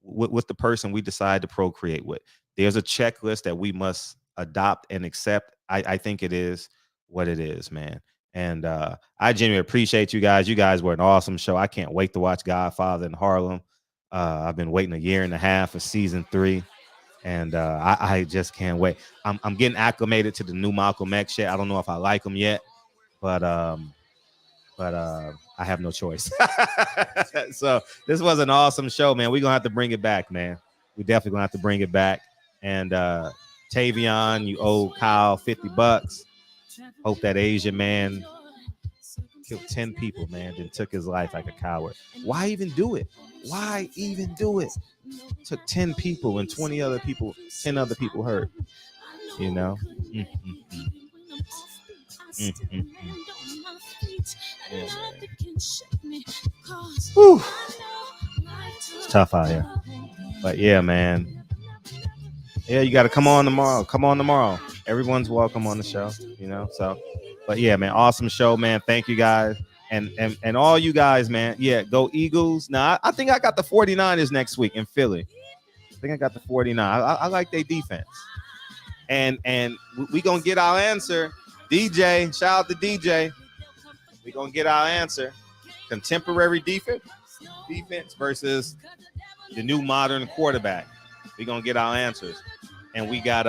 with the person we decide to procreate with. There's a checklist that we must adopt and accept. I think it is what it is, man. And I genuinely appreciate you guys. You guys were an awesome show. I can't wait to watch Godfather in Harlem. I've been waiting 1.5 years for season 3. And I just can't wait. I'm getting acclimated to the new Malcolm X shit. I don't know if I like him yet, but but I have no choice. So this was an awesome show, man. We're gonna have to bring it back, man. We definitely gonna have to bring it back. And Tavion, you owe Kyle $50. Hope that Asian man killed 10 people, man, then took his life like a coward. Why even do it? Why even do it? Took 10 people and 10 other people hurt. You know? Yeah, whew. It's tough out here. But yeah, man. Yeah, you got to come on tomorrow. Come on tomorrow. Everyone's welcome on the show, you know? So, but yeah, man, awesome show, man. Thank you guys. And all you guys, man. Yeah, go Eagles. Now, I think I got the 49ers next week in Philly. I think I got the 49. I like their defense. And we going to get our answer. DJ, shout out to DJ. We going to get our answer. Contemporary defense versus the new modern quarterback. We going to get our answers. And we got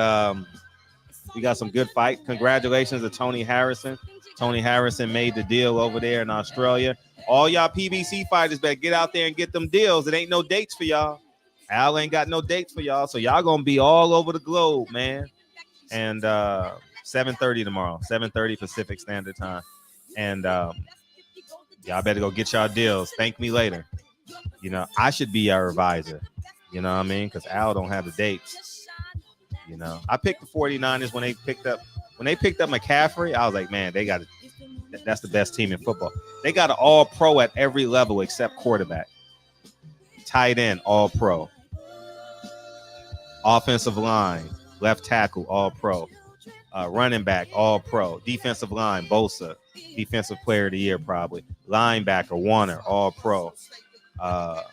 some good fight. Congratulations to Tony Harrison. Tony Harrison made the deal over there in Australia. All y'all PBC fighters better get out there and get them deals. It ain't no dates for y'all. Al ain't got no dates for y'all. So y'all going to be all over the globe, man. And 7:30 tomorrow, 7:30 Pacific Standard Time. And y'all better go get y'all deals. Thank me later. You know, I should be your advisor. You know what I mean? Because Al don't have the dates. You know, I picked the 49ers when they picked up McCaffrey. I was like, man, that's the best team in football. They got an all pro at every level except quarterback. Tight end, all pro. Offensive line, left tackle, all pro. Running back, all pro. Defensive line, Bosa, defensive player of the year probably. Linebacker, Warner, all pro.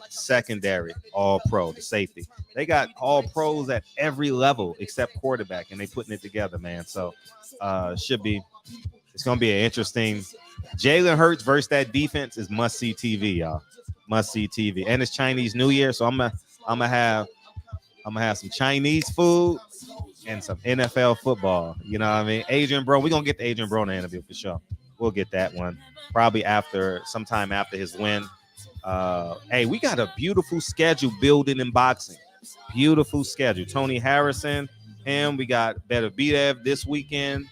Secondary, all pro, the safety. They got all pros at every level except quarterback, and they putting it together, man. So it's gonna be an interesting. Jalen Hurts versus that defense is must-see TV, y'all. Must-see TV. And it's Chinese New Year, so I'm gonna have some Chinese food and some NFL football. You know what I mean? Adrian Bro, we're gonna get the Adrian Bro interview for sure. We'll get that one probably sometime after his win. Hey, we got a beautiful schedule building in boxing. Beautiful schedule. Tony Harrison, him. We got Beterbiev this weekend.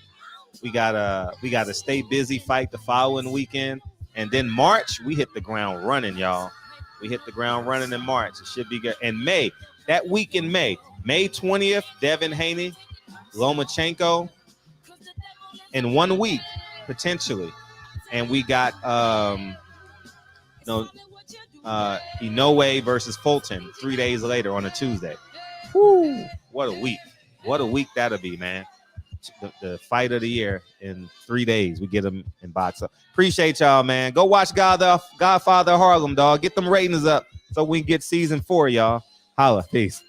We got a stay busy fight the following weekend, and then March we hit the ground running, y'all. We hit the ground running in March. It should be good. And May, that week in May 20th, Devin Haney, Lomachenko, in 1 week potentially, and we got Inoue versus Fulton 3 days later on a Tuesday. Woo, what a week. What a week that'll be, man. The fight of the year in 3 days. We get them in box up. Appreciate y'all, man. Go watch Godfather Harlem, dog. Get them ratings up so we can get season 4, y'all. Holla. Peace.